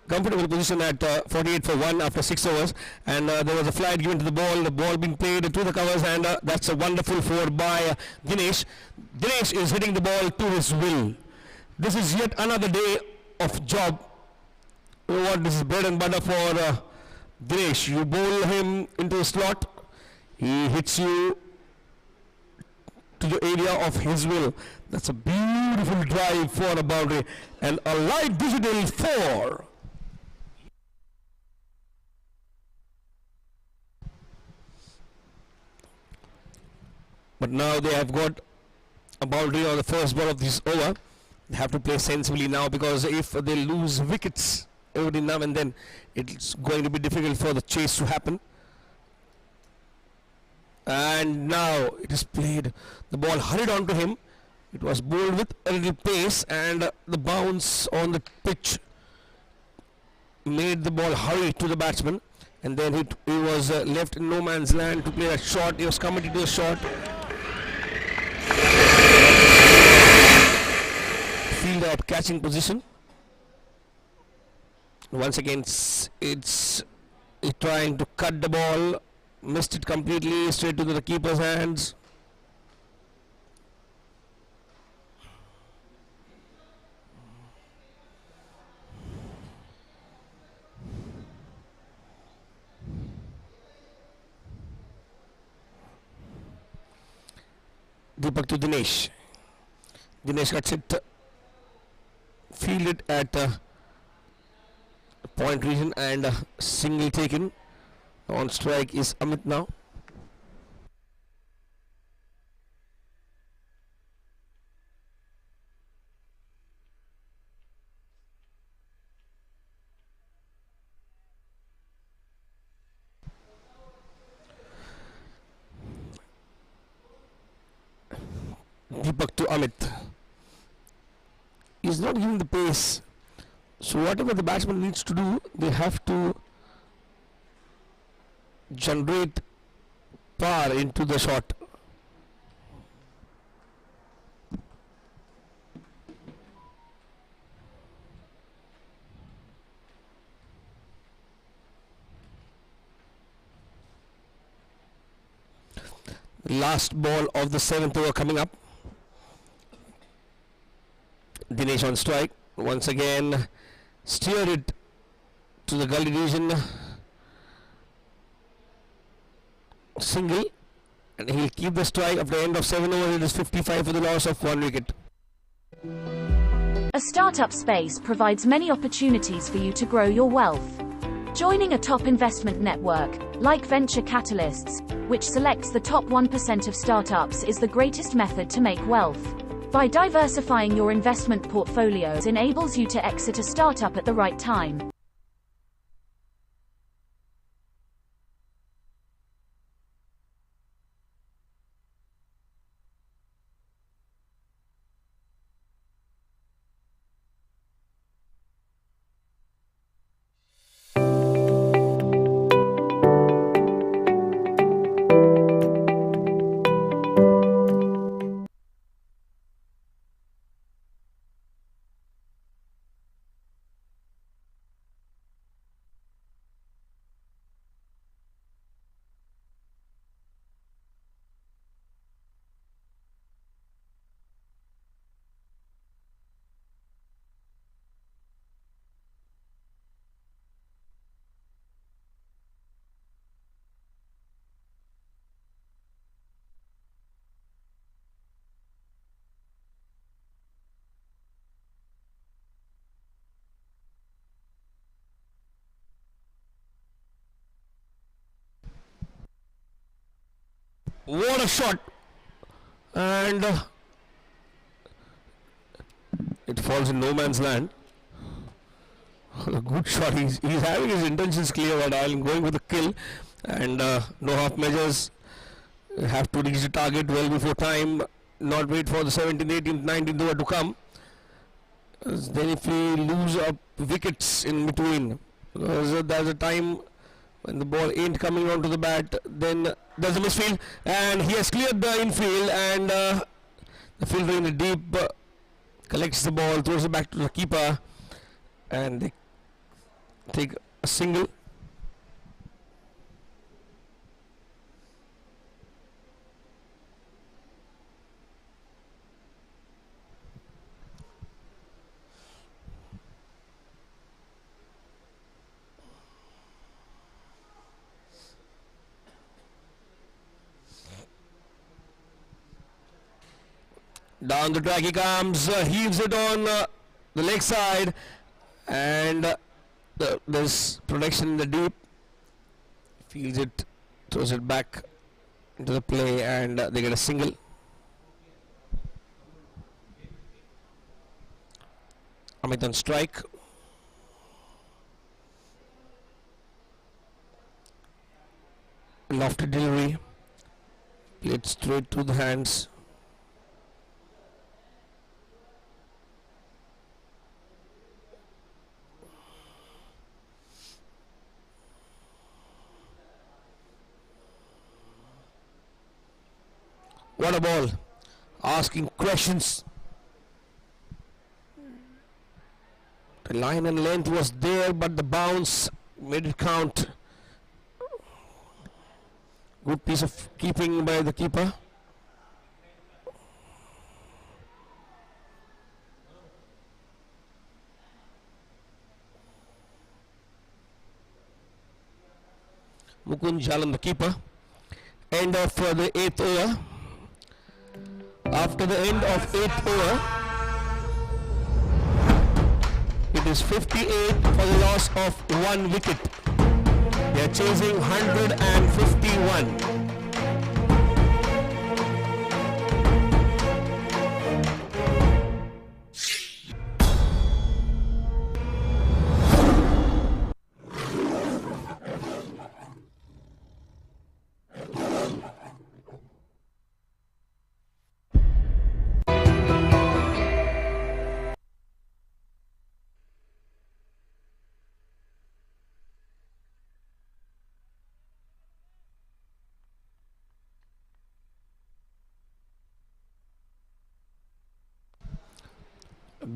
comfortable position at 48 for 1 after 6 overs, and there was a flight given to the ball being played to the covers, and that's a wonderful four by Dinesh. Dinesh is hitting the ball to his will. This is yet another day of job. You know what, this is bread and butter for Dinesh. You bowl him into the slot, he hits you to the area of his will. That's a beautiful drive for a boundary and a light digital 4. But now they have got a boundary on the first ball of this over. They have to play sensibly now, because if they lose wickets every now and then, it's going to be difficult for the chase to happen. And now it is played. The ball hurried on to him. It was bowled with a little pace, and the bounce on the pitch made the ball hurry to the batsman. And then he was left in no man's land to play a shot. He was committed to a shot. Fielder at catching position. Once again, it's trying to cut the ball, missed it completely, straight to the keeper's hands. Deepak to Dinesh. Dinesh gets it fielded at point region and single taken. On strike is Amit now. Deepak to Amit. He's not giving the pace. So whatever the batsman needs to do, they have to generate power into the shot. Last ball of the 7th over coming up. Dinesh on strike. Once again, steer it to the gully region. Single, and he'll keep the strike. After the end of 7 overs, it is 55 for the loss of 1 wicket. A startup space provides many opportunities for you to grow your wealth. Joining a top investment network, like Venture Catalysts, which selects the top 1% of startups, is the greatest method to make wealth. By diversifying your investment portfolios enables you to exit a startup at the right time. What a shot! And it falls in no man's land. A good shot. He's having his intentions clear, but I'm going with a kill, and no half measures. Have to reach the target well before time, not wait for the 17th, 18th, 19th over to come. Then if we lose up wickets in between, Because there's a time when the ball ain't coming onto the bat, then there's a misfield, and he has cleared the infield, and the fielder in the deep collects the ball, throws it back to the keeper, and they take a single. Down the track he comes, heaves it on the leg side, and there's protection in the deep. Fields it, throws it back into the play, and they get a single. Amit on strike. Lofty delivery, played straight to the hands. What a ball, asking questions. The line and length was there, but the bounce made it count. Good piece of keeping by the keeper. Mukund Jalan, the keeper. End of the 8th over. After the end of 8th over, it is 58 for the loss of 1 wicket. They are chasing 151.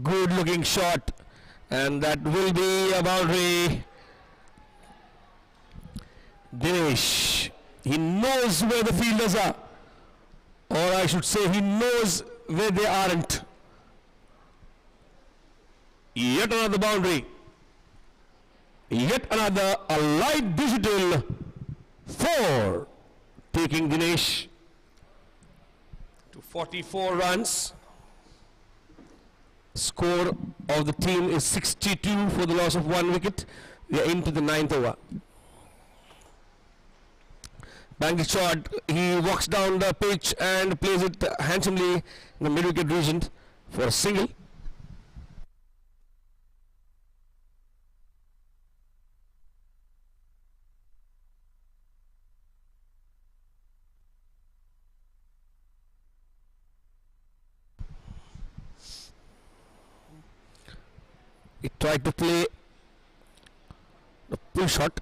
Good looking shot, and that will be a boundary. Dinesh, he knows where the fielders are, or I should say he knows where they aren't. Yet another boundary, yet another a light digital 4, taking Dinesh to 44 runs. Score of the team is 62 for the loss of 1 wicket. We are into the 9th over. Banky shot, he walks down the pitch and plays it handsomely in the mid-wicket region for a single. He tried to play the pull shot.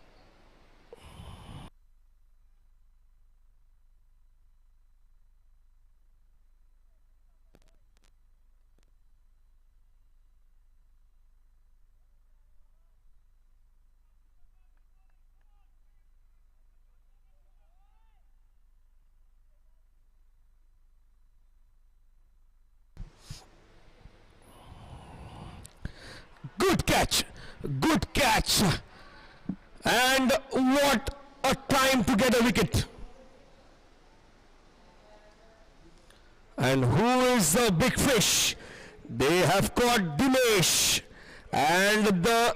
Good catch, and what a time to get a wicket. And who is the big fish? They have caught Dinesh, and the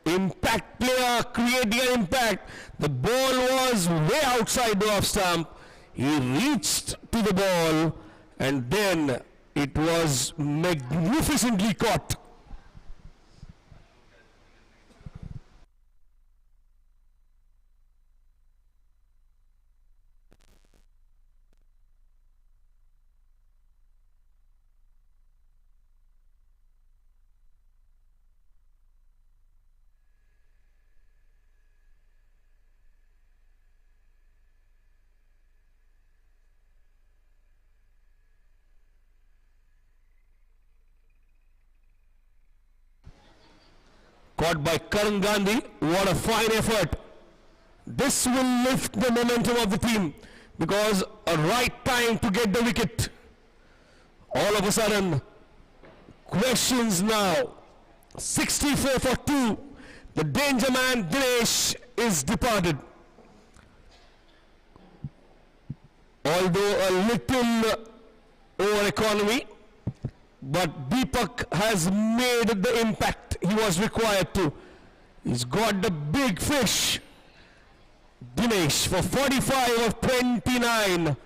impact player creating an impact. The ball was way outside the off stump. He reached to the ball, and then it was magnificently caught. Caught by Karan Gandhi. What a fine effort. This will lift the momentum of the team because a right time to get the wicket. All of a sudden, questions now. 64 for 2. The danger man Dinesh is departed. Although a little over economy, but Deepak has made the impact he was required to. He's got the big fish. Dinesh for 45 of 29.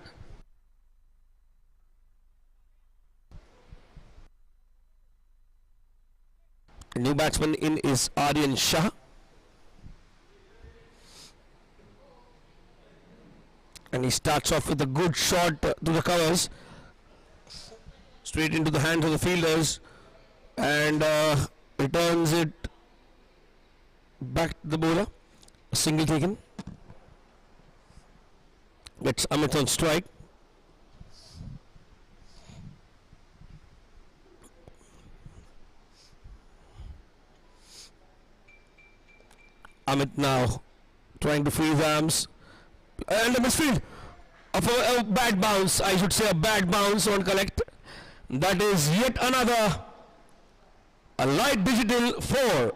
The new batsman in is Aryan Shah. And he starts off with a good shot to the covers. Straight into the hands of the fielders. And returns it back to the bowler. A single taken. Gets Amit on strike. Amit now trying to free his arms. And a misfield of a bad bounce. I should say a bad bounce on collect. That is yet another. A light digital for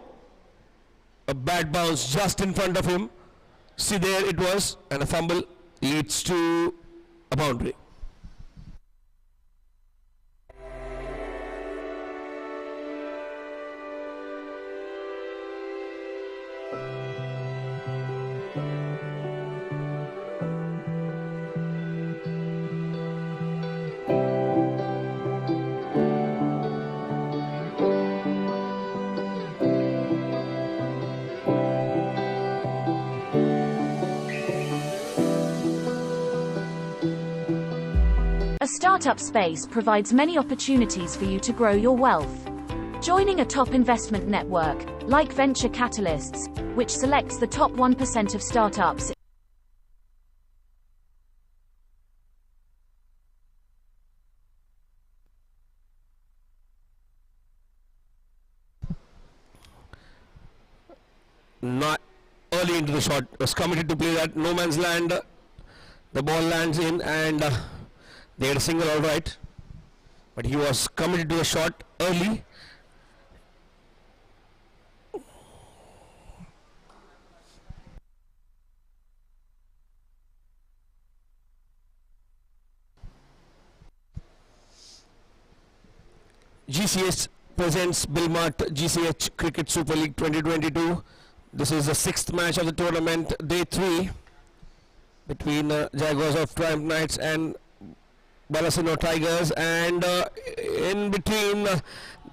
a bad bounce just in front of him. See, there it was. And a fumble leads to a boundary. A startup space provides many opportunities for you to grow your wealth. Joining a top investment network, like Venture Catalysts, which selects the top 1% of startups, not early into the shot, was committed to play that no man's land. The ball lands in and they had a single, all right, but he was committed to a shot early. GCS presents Billmart GCH Cricket Super League 2022. This is the 6th match of the tournament, day 3, between Jaguars of Triumph Knights and Balasinor Tigers, and in between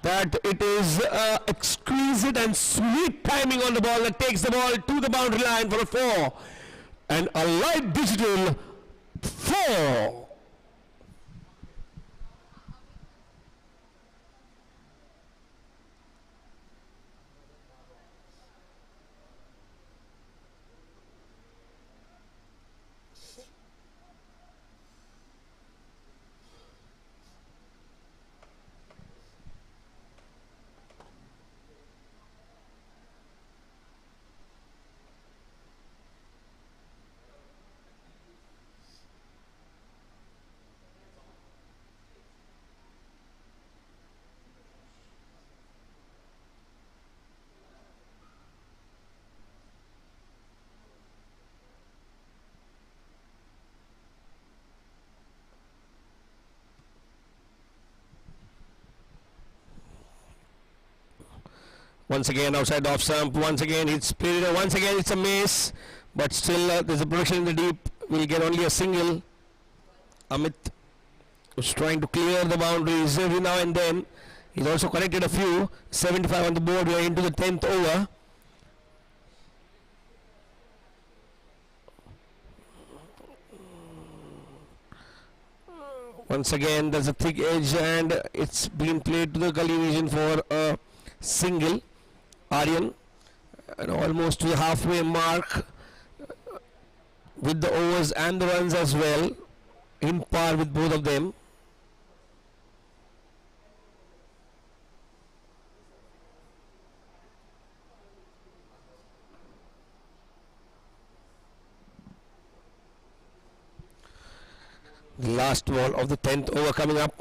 that it is exquisite and sweet timing on the ball that takes the ball to the boundary line for a 4, and a light digital 4. Once again outside the off stump, once again it's played, once again it's a miss, but still there's a protection in the deep, will get only a single. Amit was trying to clear the boundaries every now and then. He's also collected a few. 75 on the board, we are into the 10th over. Once again there's a thick edge and it's been played to the gully region for a single. Aryan, and almost to the halfway mark with the overs and the runs as well, in par with both of them. The last ball of the 10th over coming up.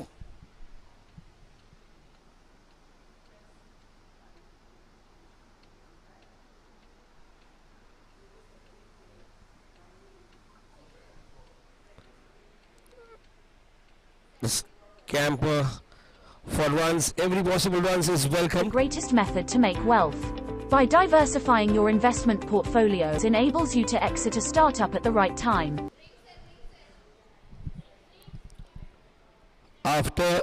This camper for runs, every possible runs is welcome. The greatest method to make wealth. By diversifying your investment portfolios enables you to exit a startup at the right time. After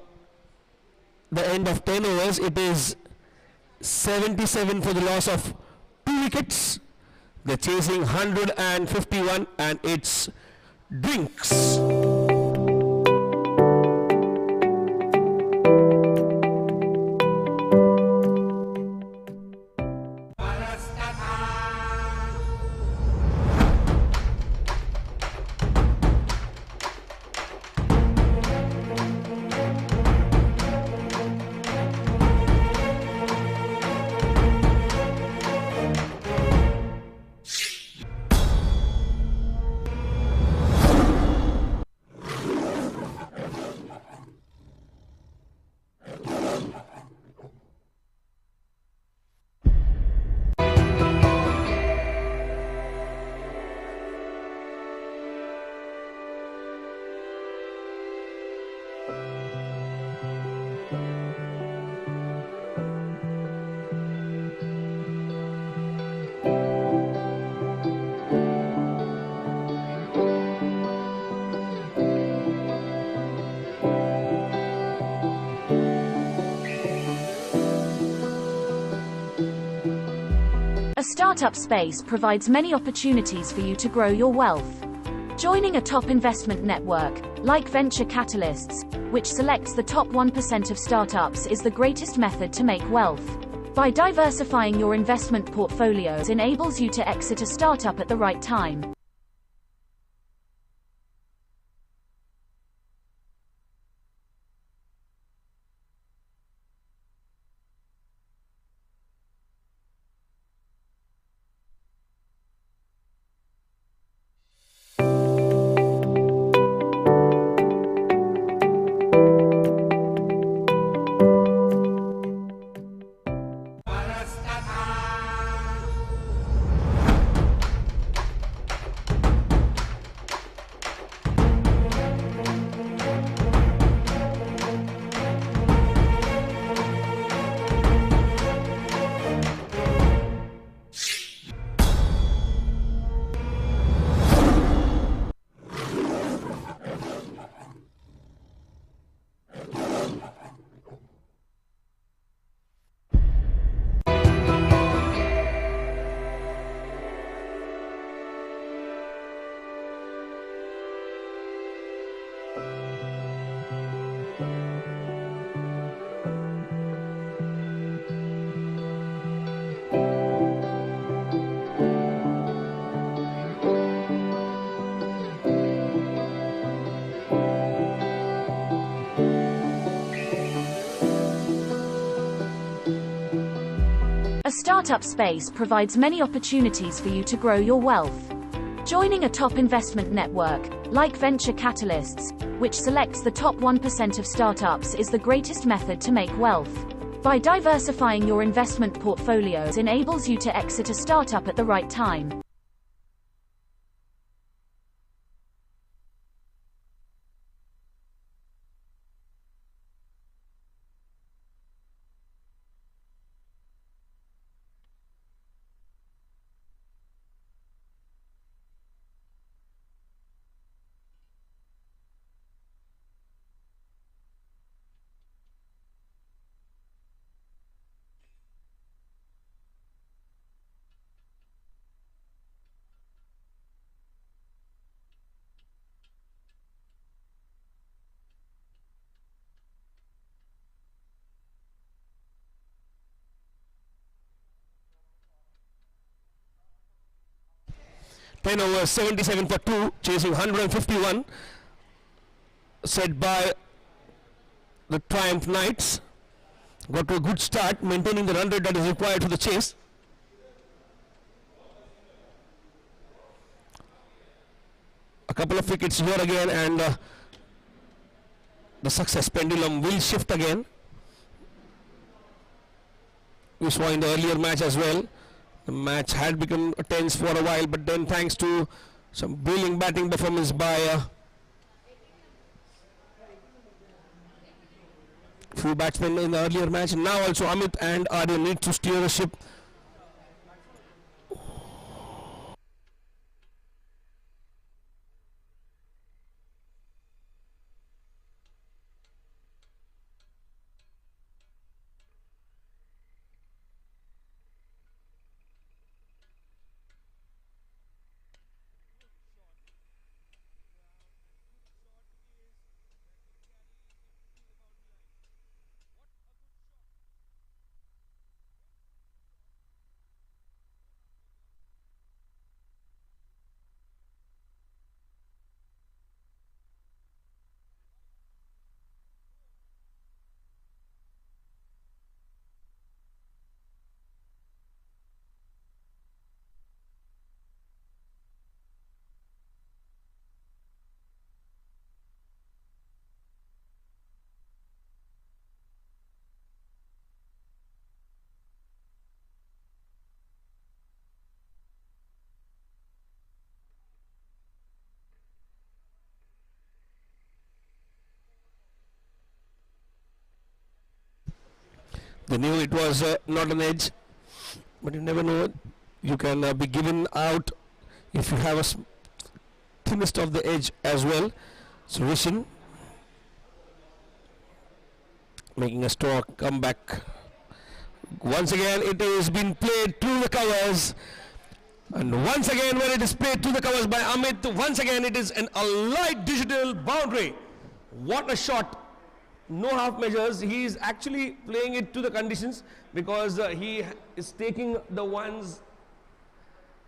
the end of 10 overs, it is 77 for the loss of 2 wickets. They're chasing 151 and it's Drinks. A startup space provides many opportunities for you to grow your wealth. Joining a top investment network, like Venture Catalysts, which selects the top 1% of startups, is the greatest method to make wealth. By diversifying your investment portfolios enables you to exit a startup at the right time. A startup space provides many opportunities for you to grow your wealth. Joining a top investment network, like Venture Catalysts, which selects the top 1% of startups, is the greatest method to make wealth. By diversifying your investment portfolios enables you to exit a startup at the right time. Ten over 77 for 2, chasing 151, set by the Triumph Knights. Got to a good start, maintaining the run rate that is required for the chase. A couple of wickets here again, and the success pendulum will shift again. We saw in the earlier match as well. The match had become tense for a while, but then thanks to some brilliant batting performance by few batsmen in the earlier match. Now also Amit and Aryan need to steer the ship. They knew it was not an edge, but you never know. You can be given out if you have a thinnest of the edge as well. So Rishan making a strong comeback. Once again it is being played through the covers, and once again when it is played through the covers by Amit, once again it is a light digital boundary. What a shot! No half measures. He is actually playing it to the conditions, because he is taking the ones,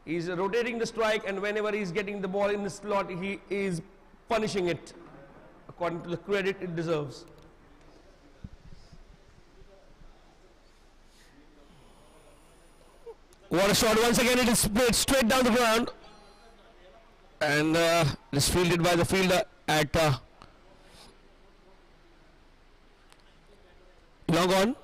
he is rotating the strike, and whenever he is getting the ball in the slot, he is punishing it according to the credit it deserves. What a shot! Once again it is played straight down the ground, and it is fielded by the fielder at long on.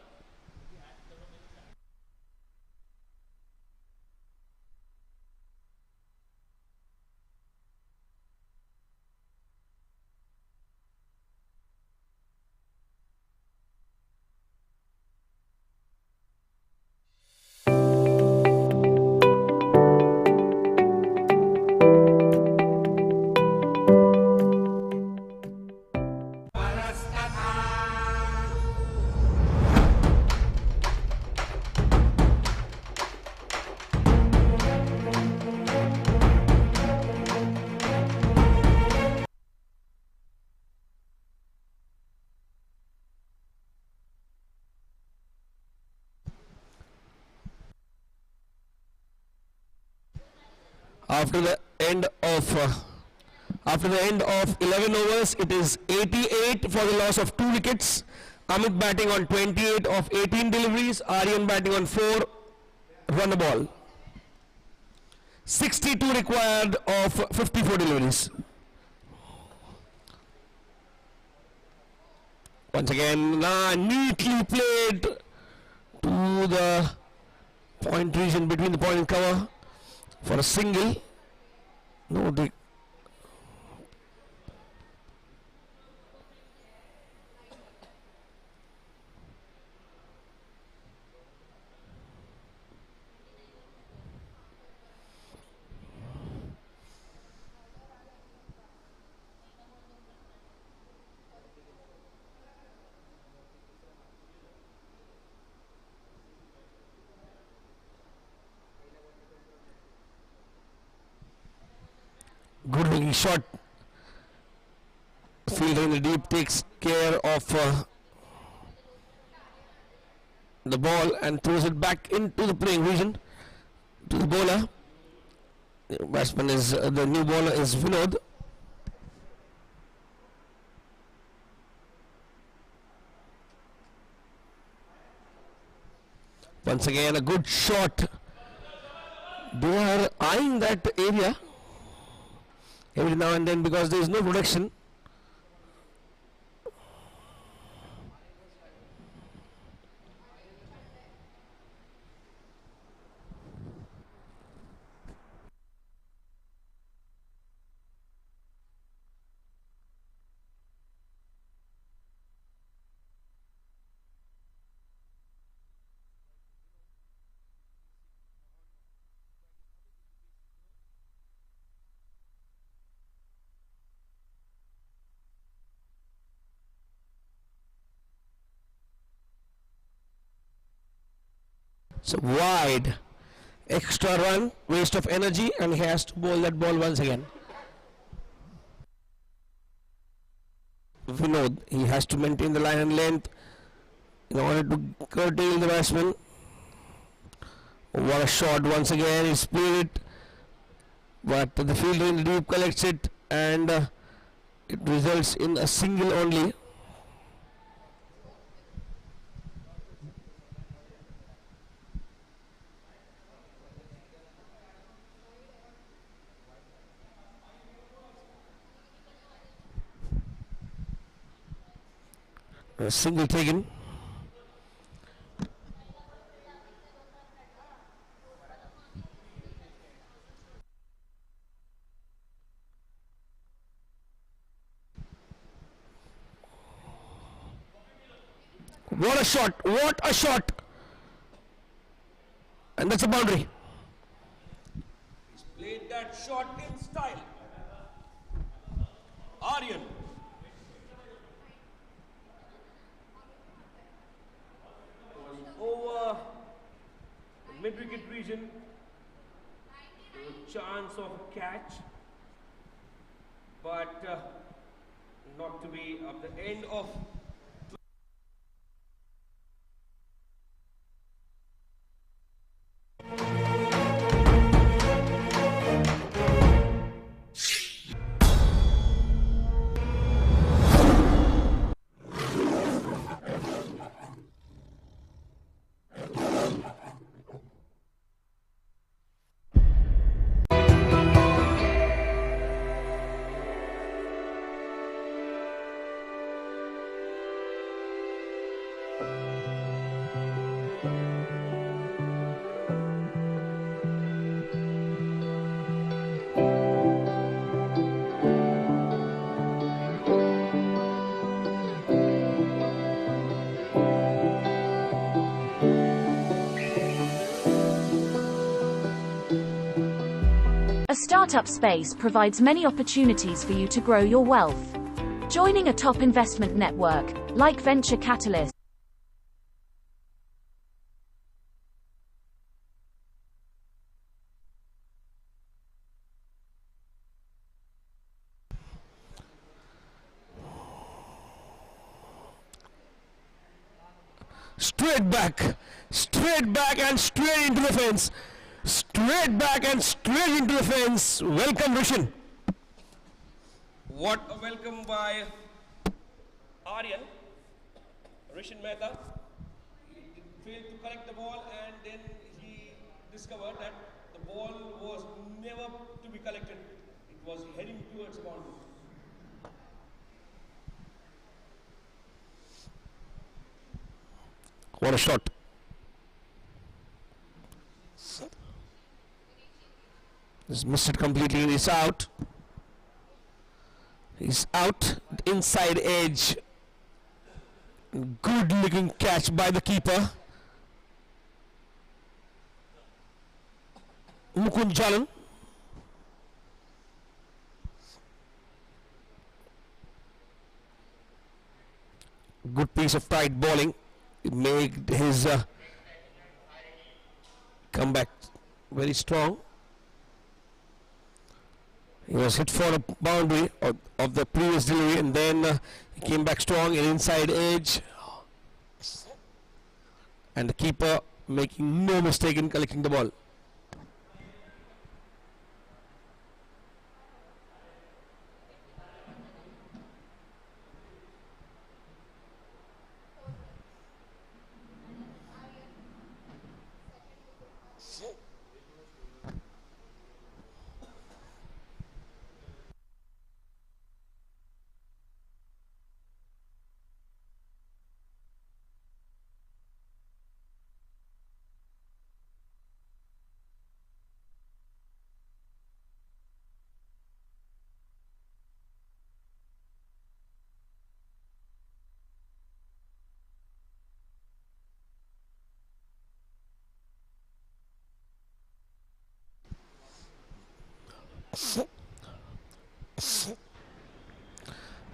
After the end of 11 overs, it is 88 for the loss of 2 wickets. Amit batting on 28 of 18 deliveries. Aryan batting on 4 run a ball. 62 required of 54 deliveries. Once again, neatly played to the point region between the point and cover for a single. No, they good looking shot. Fielder in the deep takes care of the ball and throws it back into the playing region to the bowler. The batsman is the new bowler is Vinod. Once again a good shot. They are eyeing that area every now and then because there is no protection. So wide, extra run, waste of energy, and he has to bowl that ball once again. Vinod, he has to maintain the line and length in order to curtail the batsman. What a shot once again, he split it, but the fielder in the deep collects it, and it results in a single only. A single taken. What a shot! What a shot! And that's a boundary. He's played that shot in style. Aryan. Over the mid-wicket region. A chance of a catch. But not to be at the end of A startup space provides many opportunities for you to grow your wealth. Joining a top investment network, like venture capitalists, straight back and straight into the fence. Straight back and straight into the fence. Welcome, Rishan. what a welcome by Aryan. Rishan Mehta. He failed to collect the ball, and then he discovered that the ball was never to be collected. It was heading towards the boundary. What a shot. He's missed it completely. He's out. He's out. Inside edge. Good looking catch by the keeper. Mukund Jalan. Good piece of tight bowling. It made his comeback very strong. He was hit for a boundary of the previous delivery, and then he came back strong in inside edge. And the keeper making no mistake in collecting the ball.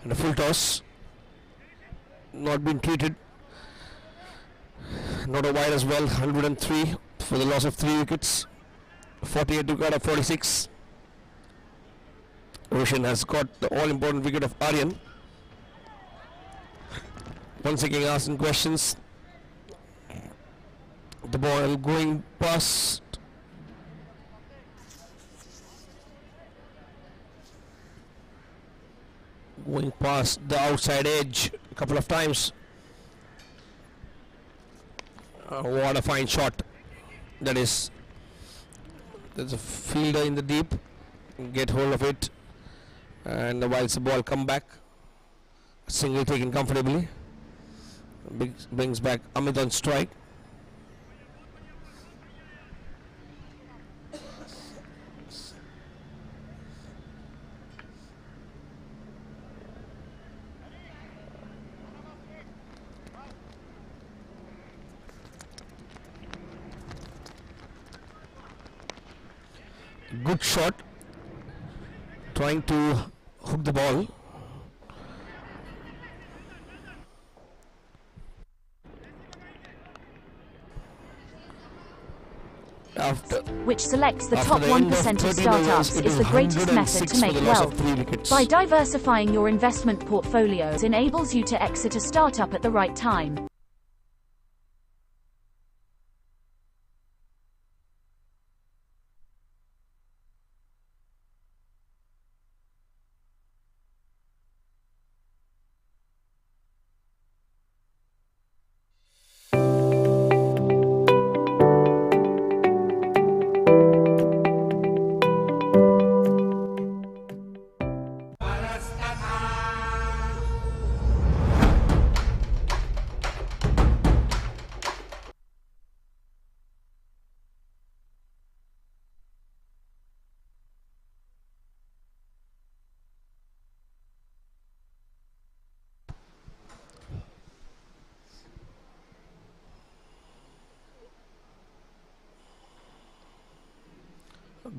And a full toss, not been treated, not a wide as well. 103 for the loss of 3 wickets. 48 to cut of 46. Roshan has got the all-important wicket of Aryan. Once again asking questions. The ball going past. Going past the outside edge a couple of times. What a fine shot. That is. There's a fielder in the deep. Get hold of it. And whilst the ball come back. Single taken comfortably. Brings back Amit on strike. Good shot, trying to hook the ball. Which selects the top 1% of startups is the greatest method to make wealth. By diversifying your investment portfolios enables you to exit a startup at the right time.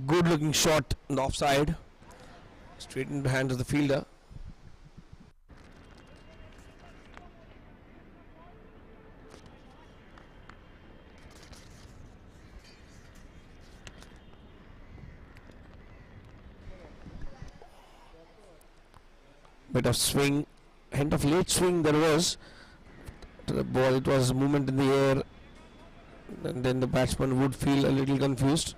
Good looking shot on the offside. Straight into the hands of the fielder. Bit of swing, hint of late swing there was to the ball. It was movement in the air, and then the batsman would feel a little confused.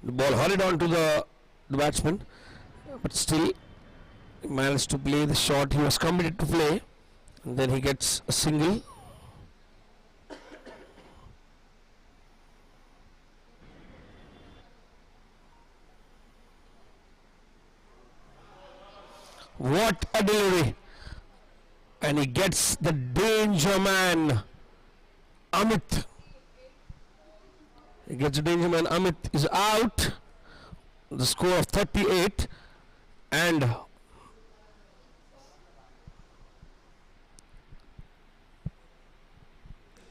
The ball hurried on to the batsman, but still managed to play the shot he was committed to play, and then he gets a single. What a delivery! And he gets the danger man, Amit. He gets a danger man. Amit is out. The score of 38, and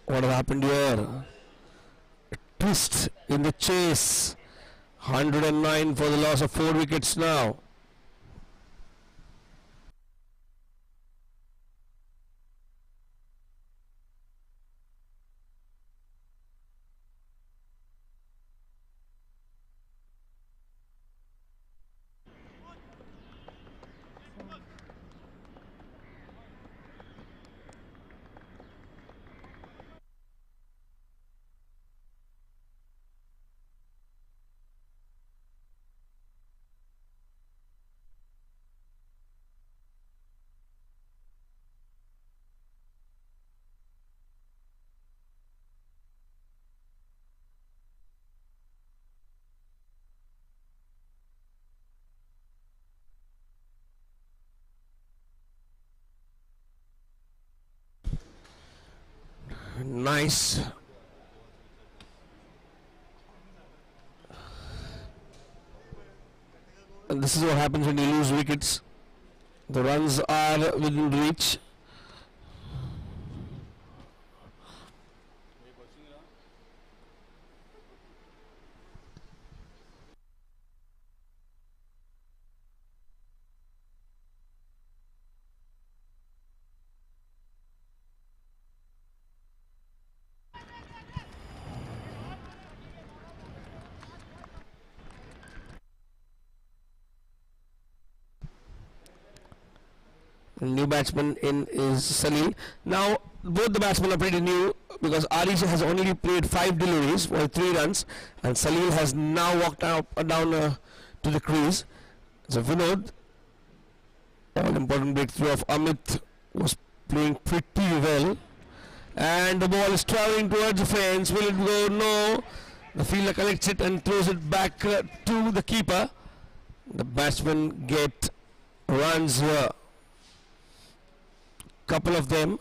what has happened here? A twist in the chase. 109 for the loss of 4 wickets now. Nice. And this is what happens when you lose wickets. The runs are within reach. New batsman in is Salil. Now both the batsmen are pretty new because Arish has only played 5 deliveries for 3 runs, and Salil has now walked down to the crease. So Vinod, all important breakthrough of Amit, was playing pretty well, and the ball is travelling towards the fence. Will it go? No. The fielder collects it and throws it back to the keeper. The batsmen get runs here, couple of them.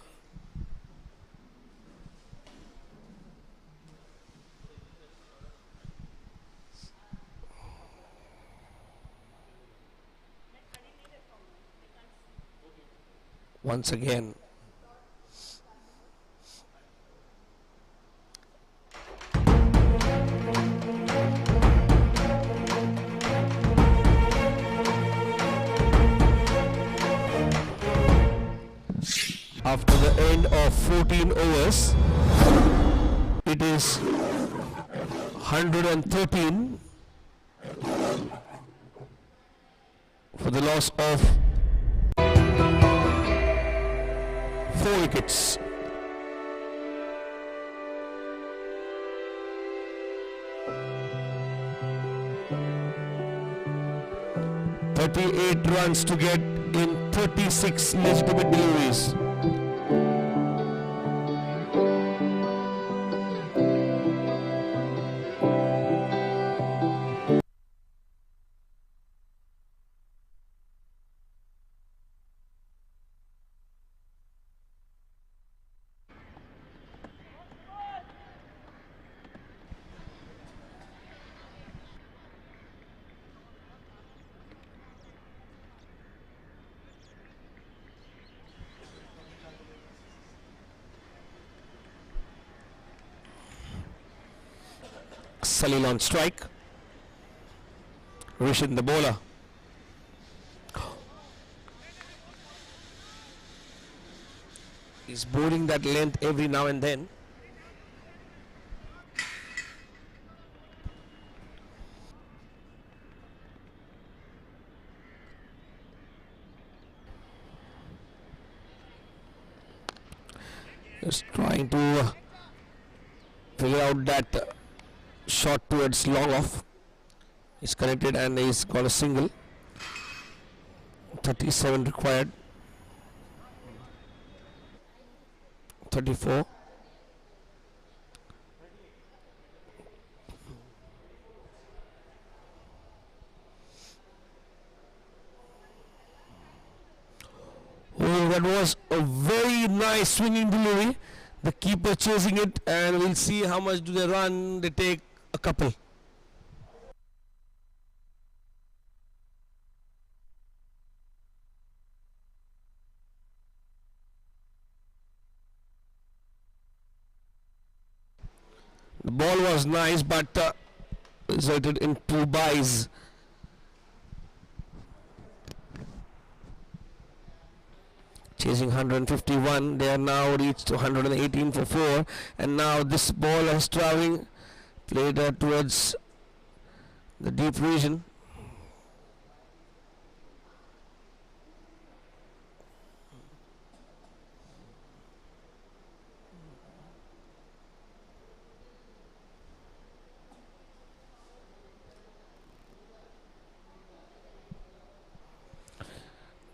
Once again, after the end of 14 overs, it is 113 for the loss of 4 wickets. (38 runs to get in 36 legitimate deliveries. Salil on strike. Rishin the bowler. He's bowling that length every now and then. Just trying to figure out that shot towards long off. He's connected and he's got a single. 37 required. 34. Oh, that was a very nice swinging delivery. The keeper chasing it, and we'll see how much do they run. They take a couple. The ball was nice, but resulted in 2 byes. Chasing 151, they are now reached to 118 for 4, and now this ball is traveling, played towards the deep region.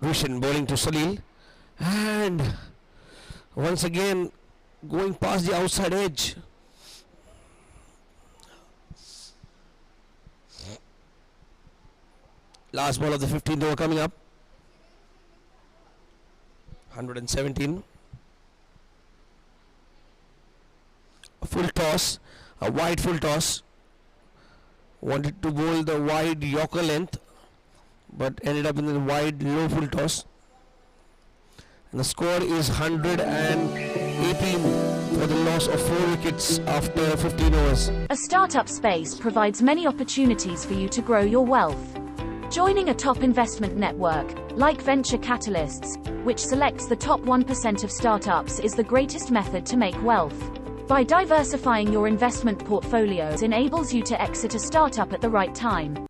Rishin bowling to Salil, and once again going past the outside edge. Last ball of the 15th over coming up. 117. A full toss, a wide full toss. Wanted to bowl the wide Yorker length, but ended up in the wide low full toss. And the score is 118 for the loss of 4 wickets after 15 overs. A startup space provides many opportunities for you to grow your wealth. Joining a top investment network, like Venture Catalysts, which selects the top 1% of startups, is the greatest method to make wealth. By diversifying your investment portfolios enables you to exit a startup at the right time.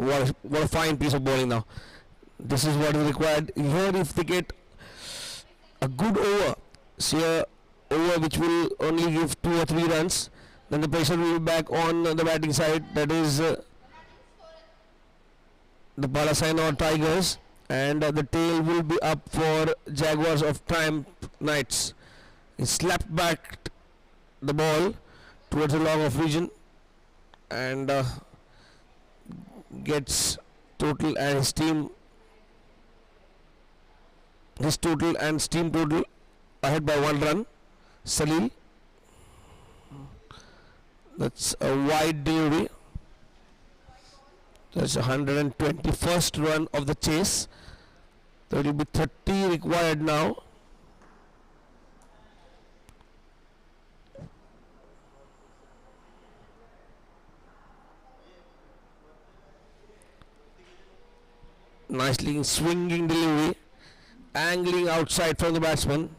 what a fine piece of bowling now. This is what is required here. If they get a good over, say a over which will only give 2 or 3 runs, then the pressure will be back on the batting side. That is the Balasinor Tigers, and the tail will be up for Jaguars of Triumph Knights. He slapped back the ball towards the long off region and gets total and his team. His total and steam total ahead by 1 run. Salil. That's a wide delivery. That's 121st run of the chase. There will be 30 required now. Nicely swinging delivery, angling outside from the batsman.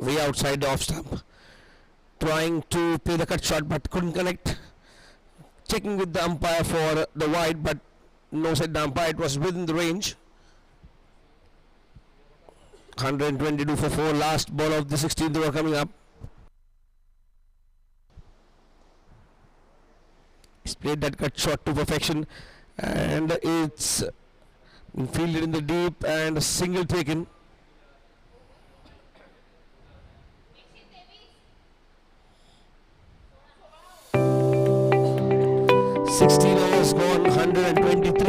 Way outside the off stump, trying to play the cut shot but couldn't connect. Checking with the umpire for the wide, but no, said the umpire, it was within the range. 122 for 4, last ball of the 16th over coming up. He's played that cut shot to perfection, and it's been fielded in the deep and a single taken. Overs gone, 123.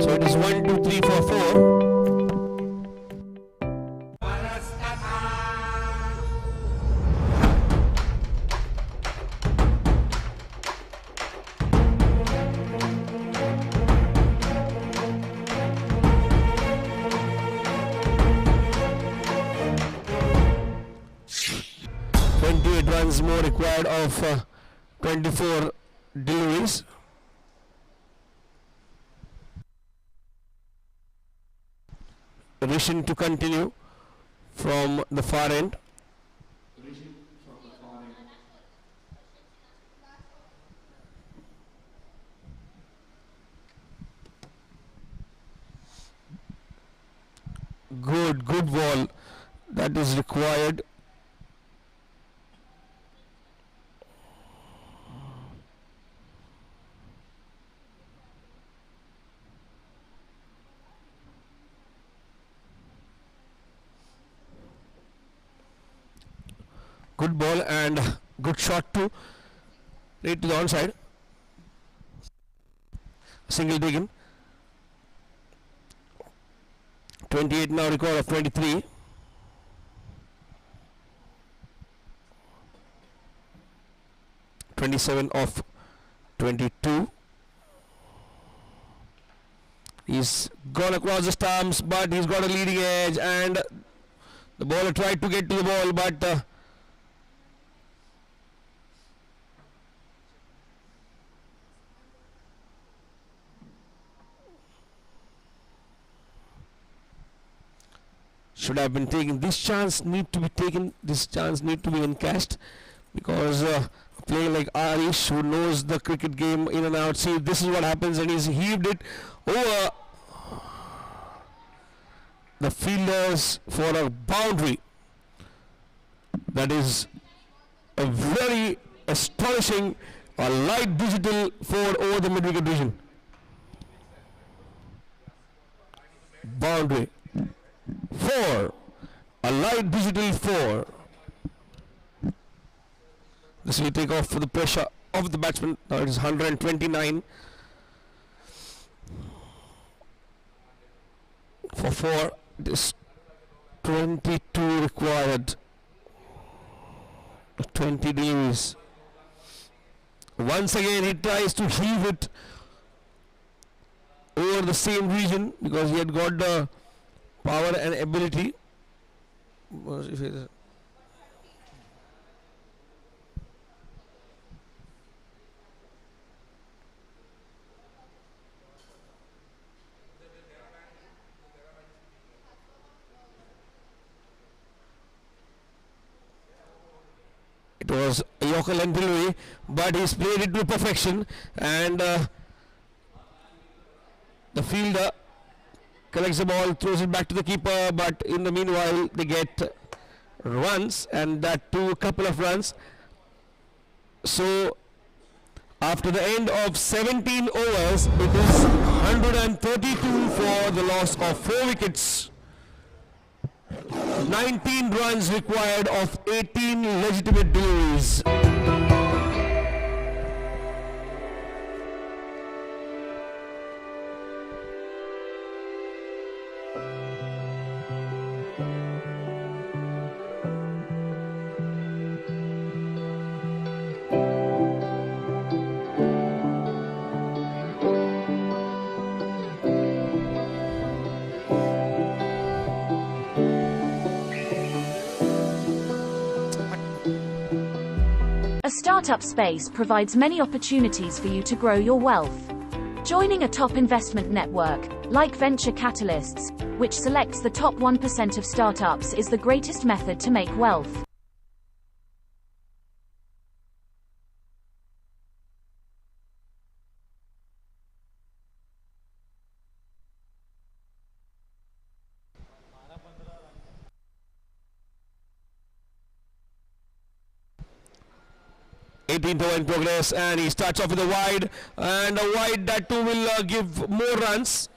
So it is 1, 2, 3, 4, 4. Runs more required of 24 deliveries. Rishin to continue from the far end. Good ball that is required. Good ball and good shot too. Right to the onside. Single taken. 28 now, record of 23. (27 of 22). He's gone across the stumps, but he's got a leading edge, and the bowler tried to get to the ball, but should have been taken. This chance need to be taken. This chance need to be encashed, because a player like Arish, who knows the cricket game in and out, see, this is what happens, and he's heaved it over the fielders for a boundary. That is a very astonishing light digital 4 over the mid-wicket region. Boundary 4, a light digital 4. This will take off for the pressure of the batsman. Now it is 129 for 4. It is 22 required. 20 degrees. Once again he tries to heave it over the same region, because he had got the power and ability. It was a Yorker length delivery, but he's played it to perfection, and the fielder collects the ball, throws it back to the keeper, but in the meanwhile they get runs, and that too a couple of runs. So after the end of 17 overs, it is 132 for the loss of 4 wickets. 19 runs required of 18 legitimate deliveries. A startup space provides many opportunities for you to grow your wealth. Joining a top investment network, like Venture Catalysts, which selects the top 1% of startups, is the greatest method to make wealth. Over in progress, and he starts off with a wide, and a wide that too will give more runs.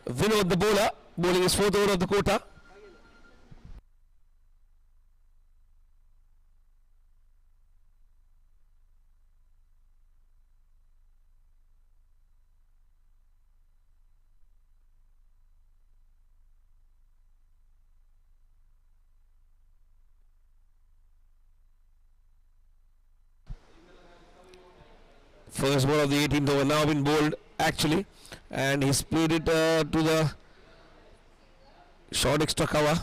Vinod, the bowler, bowling his 4th over of the quota. First ball of the 18th over now been bowled actually, and he's played it to the short extra cover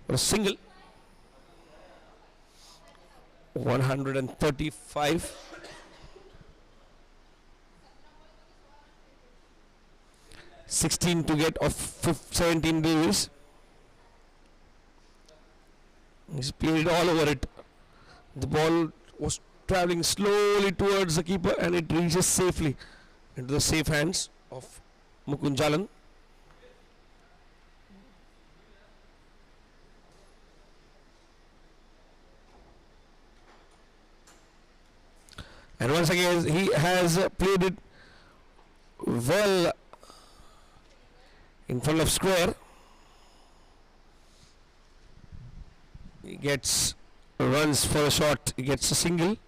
for a single. 135. (16) to get of 17 deliveries. He's played it all over it. The ball was traveling slowly towards the keeper, and it reaches safely into the safe hands of Mukund Jalan. And once again he has played it well in front of square. He gets runs for a shot, he gets a single.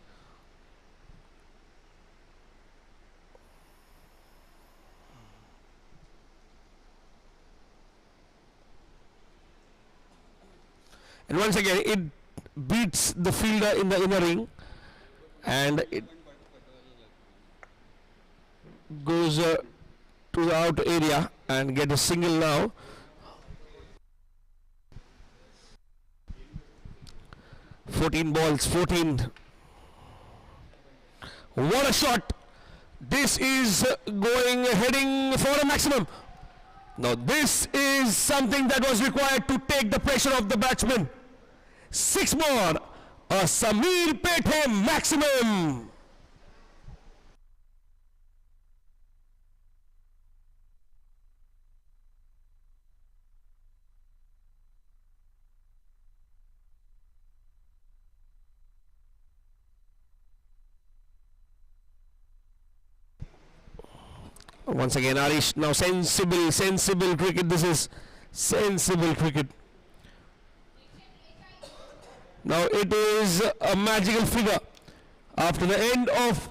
And once again it beats the fielder in the inner ring, and it goes to the outer area and get a single now. (14 balls, 14). What a shot! This is heading for a maximum. Now this is something that was required to take the pressure off the batsman. 6 more, a Samir Pethe maximum. Once again Arish, now sensible cricket. This is sensible cricket. Now it is a magical figure. After the end of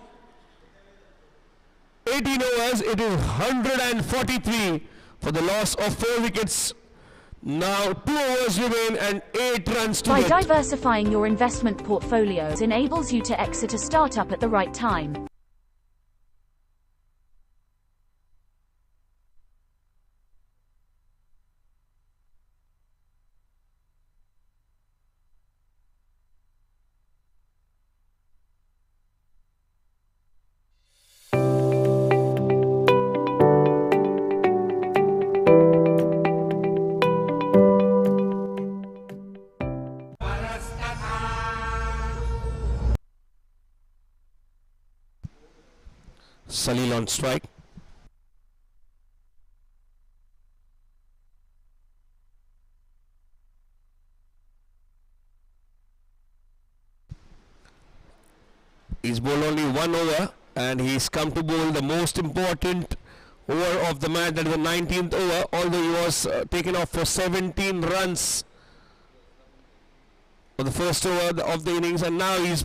18 overs, it is 143 for the loss of 4 wickets. Now 2 overs remain and 8 runs to By get. diversifying your investment portfolios enables you to exit a startup at the right time. Salil on strike. He's bowled only 1 over and he's come to bowl the most important over of the match, that is the 19th over, although he was taken off for 17 runs for the first over of the innings, and now he's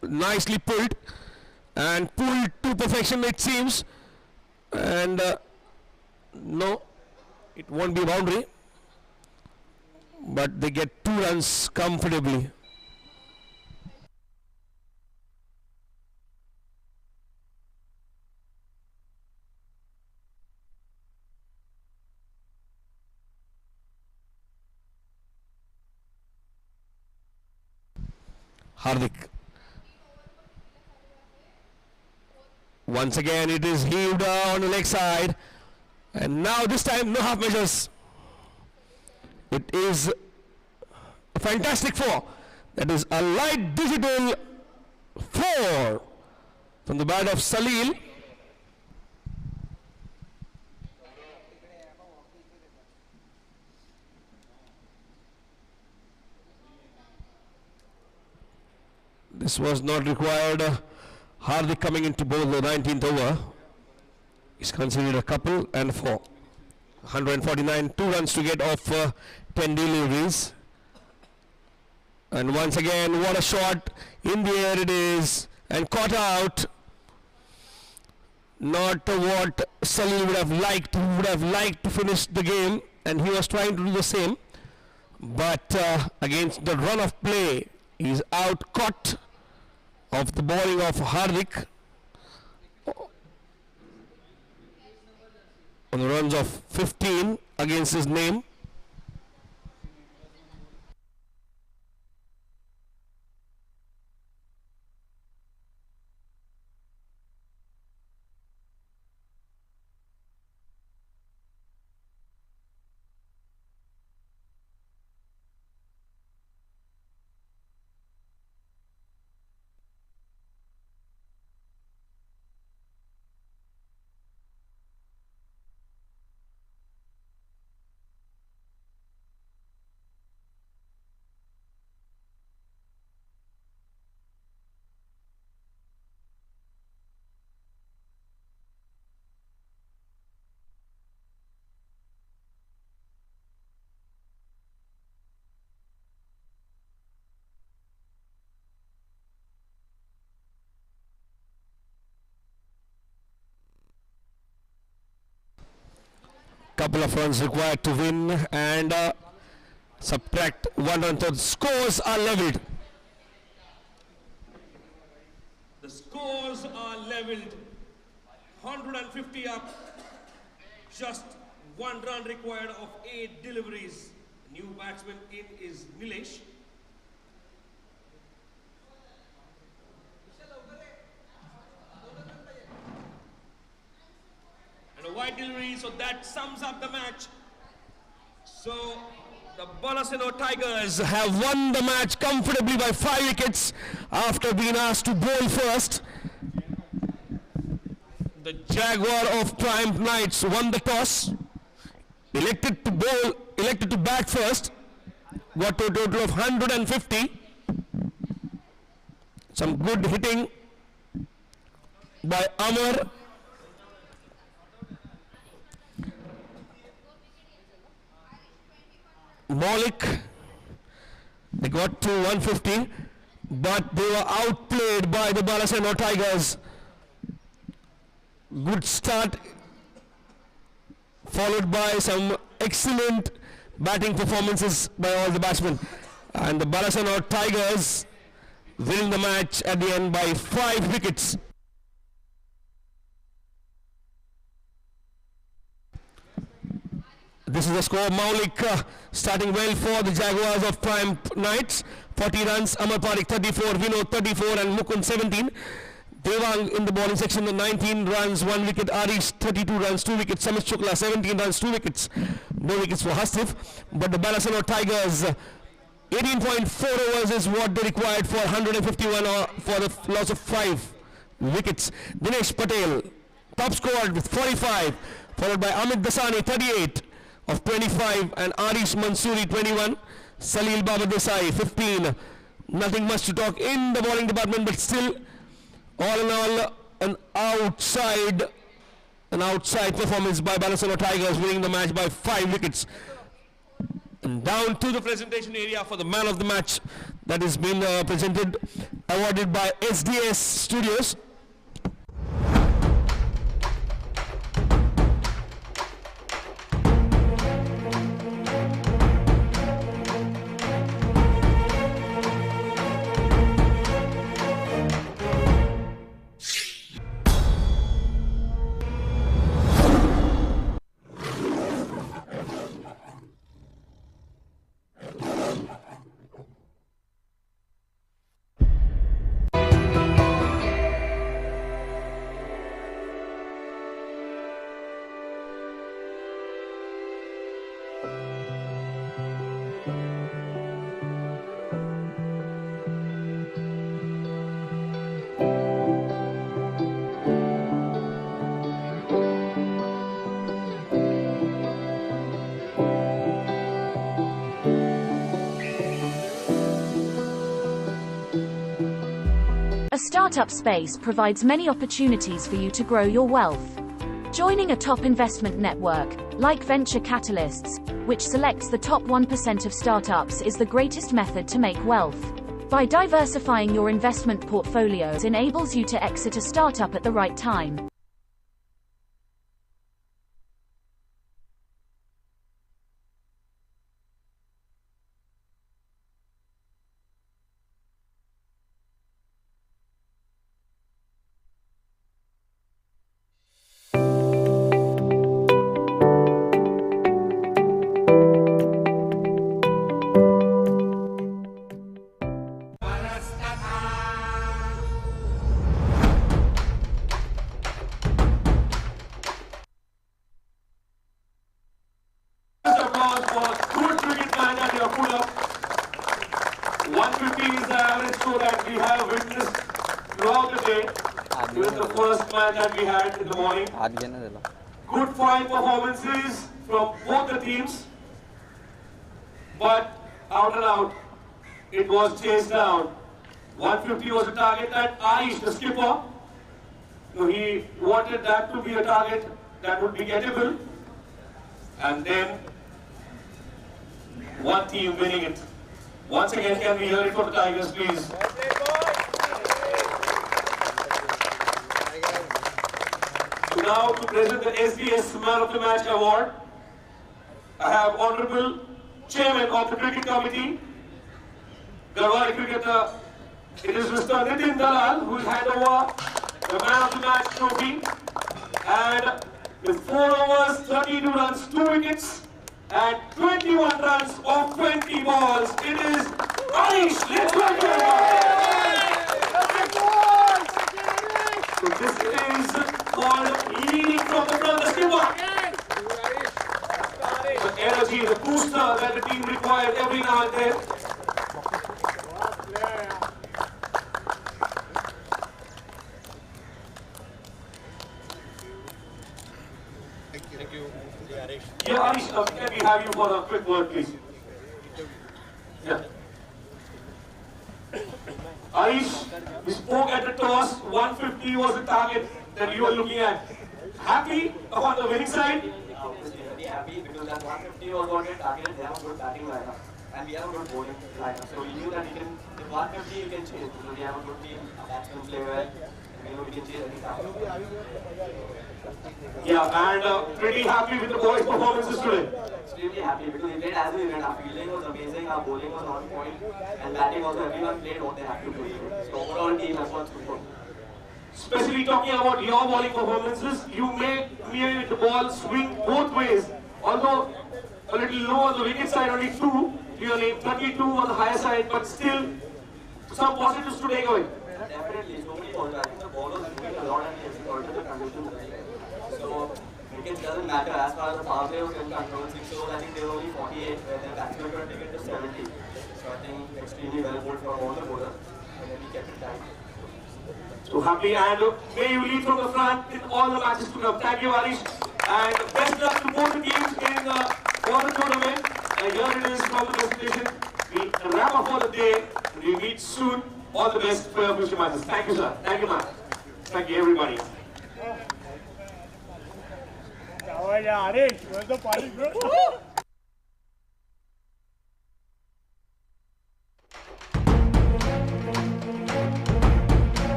nicely pulled to perfection it seems, and no, it won't be a boundary, but they get 2 runs comfortably. Hardik. Once again it is heaved on the leg side, and now this time no half measures. It is a fantastic 4. That is a light digital 4 from the bat of Salil. This was not required. Hardik coming into bowl the 19th over. He's considered a couple and 4. 149, 2 runs to get off 10 deliveries. And once again, what a shot. In the air it is. And caught out. Not what Salil would have liked. He would have liked to finish the game. And he was trying to do the same. But against the run of play, he's out caught of the bowling of Hardik on the runs of 15 against his name. Couple of runs required to win, and subtract 1 run, so the scores are leveled. The scores are leveled. 150 up. Just 1 run required of 8 deliveries. New batsman in is Leauge. And a wide delivery, so that sums up the match. So the Balasinor Tigers Have won the match comfortably by 5 wickets after being asked to bowl first. The Jaguar of Triumph Knights won the toss, elected to bat first, got to a total of 150. Some good hitting by Amar. Malik, they got to 150, but they were outplayed by the Balasinor Tigers. Good start, followed by some excellent batting performances by all the batsmen. And the Balasinor Tigers winning the match at the end by 5 wickets. This is the score. Maulik starting well for the Jaguars of Triumph Knights. 40 runs, Amar Parik 34, Vinod 34 and Mukund 17. Devang in the bowling section, 19 runs, 1 wicket. Arish 32 runs, 2 wickets. Samit Shukla 17 runs, 2 wickets. No wickets for Hastif. But the Balasinor Tigers, 18.4 overs is what they required for 151 for the loss of 5 wickets. Dinesh Patel, top scorer with 45, followed by Amit Dasani, 38 of 25, and Arish Mansoori, 21. Salil Baba Desai, 15. Nothing much to talk in the bowling department, but still, all in all, an outside performance by Balasinor Tigers, winning the match by 5 wickets. And down to the presentation area for the man of the match that has been presented, awarded by SDS Studios. A startup space provides many opportunities for you to grow your wealth. Joining a top investment network, like Venture Catalysts, which selects the top 1% of startups, is the greatest method to make wealth. By diversifying your investment portfolios enables you to exit a startup at the right time. Applause for good cricket match at your pull up. 150 is the average score that we have witnessed throughout the day. This is the first match that we had in the morning. Good fine performances from both the teams, but out and out, it was chased down. 150 was a target that Arish, the skipper, he wanted that to be a target that would be gettable, and then one team winning it. Once again, can we hear it for the Tigers, please? So now to present the SDS Man of the Match Award, I have Honorable Chairman of the Cricket Committee, Garwari cricketer. It is Mr. Nitin Dalal who will hand over the Man of the Match trophy, and with 4 overs, 32 runs, 2 wickets, and 21 runs of 20 balls, it is Arish. Let's welcome him. So this is called leading from the front, the skipper. The energy, the booster that the team required every now and then. Yeah, Arish, can we have you for a quick word, please? Yeah. Arish, we spoke at the toss. 150 was the target that you were looking at. Happy about the winning side? Very happy because that 150 was what we targeted. They have a good batting lineup and we have a good bowling lineup. So we knew that we can, with 150 you can change. So we have a good team, our batsmen play well. We know we can change any time. Yeah, and pretty happy with the boys' performances today. Extremely happy because we played as we went. Our fielding was amazing, our bowling was on point, and batting also everyone played what they had to do. So overall team effort super. Especially talking about your bowling performances, you made the ball swing both ways. Although a little low on the wicket side, only 2, clearly 32 on the higher side, but still some positives to take away. Definitely, so many positives. I think the ball was moving a lot and he exploited the conditions. So wickets doesn't matter as far as the power play was concerned. 6 overs, I think they were only 48, where their batsmen were taken to 70. So I think extremely well bowled for all the bowlers, and then we kept it tight. So happy, and may you lead from the front in all the matches to come. Thank you, Arish, and best luck to both the teams in for the tournament. And here it is from the presentation. We wrap up for the day. We meet soon. All the best for your future matches. Thank you, sir. Thank you, man. Thank you, everybody. Arish, where's the party, bro?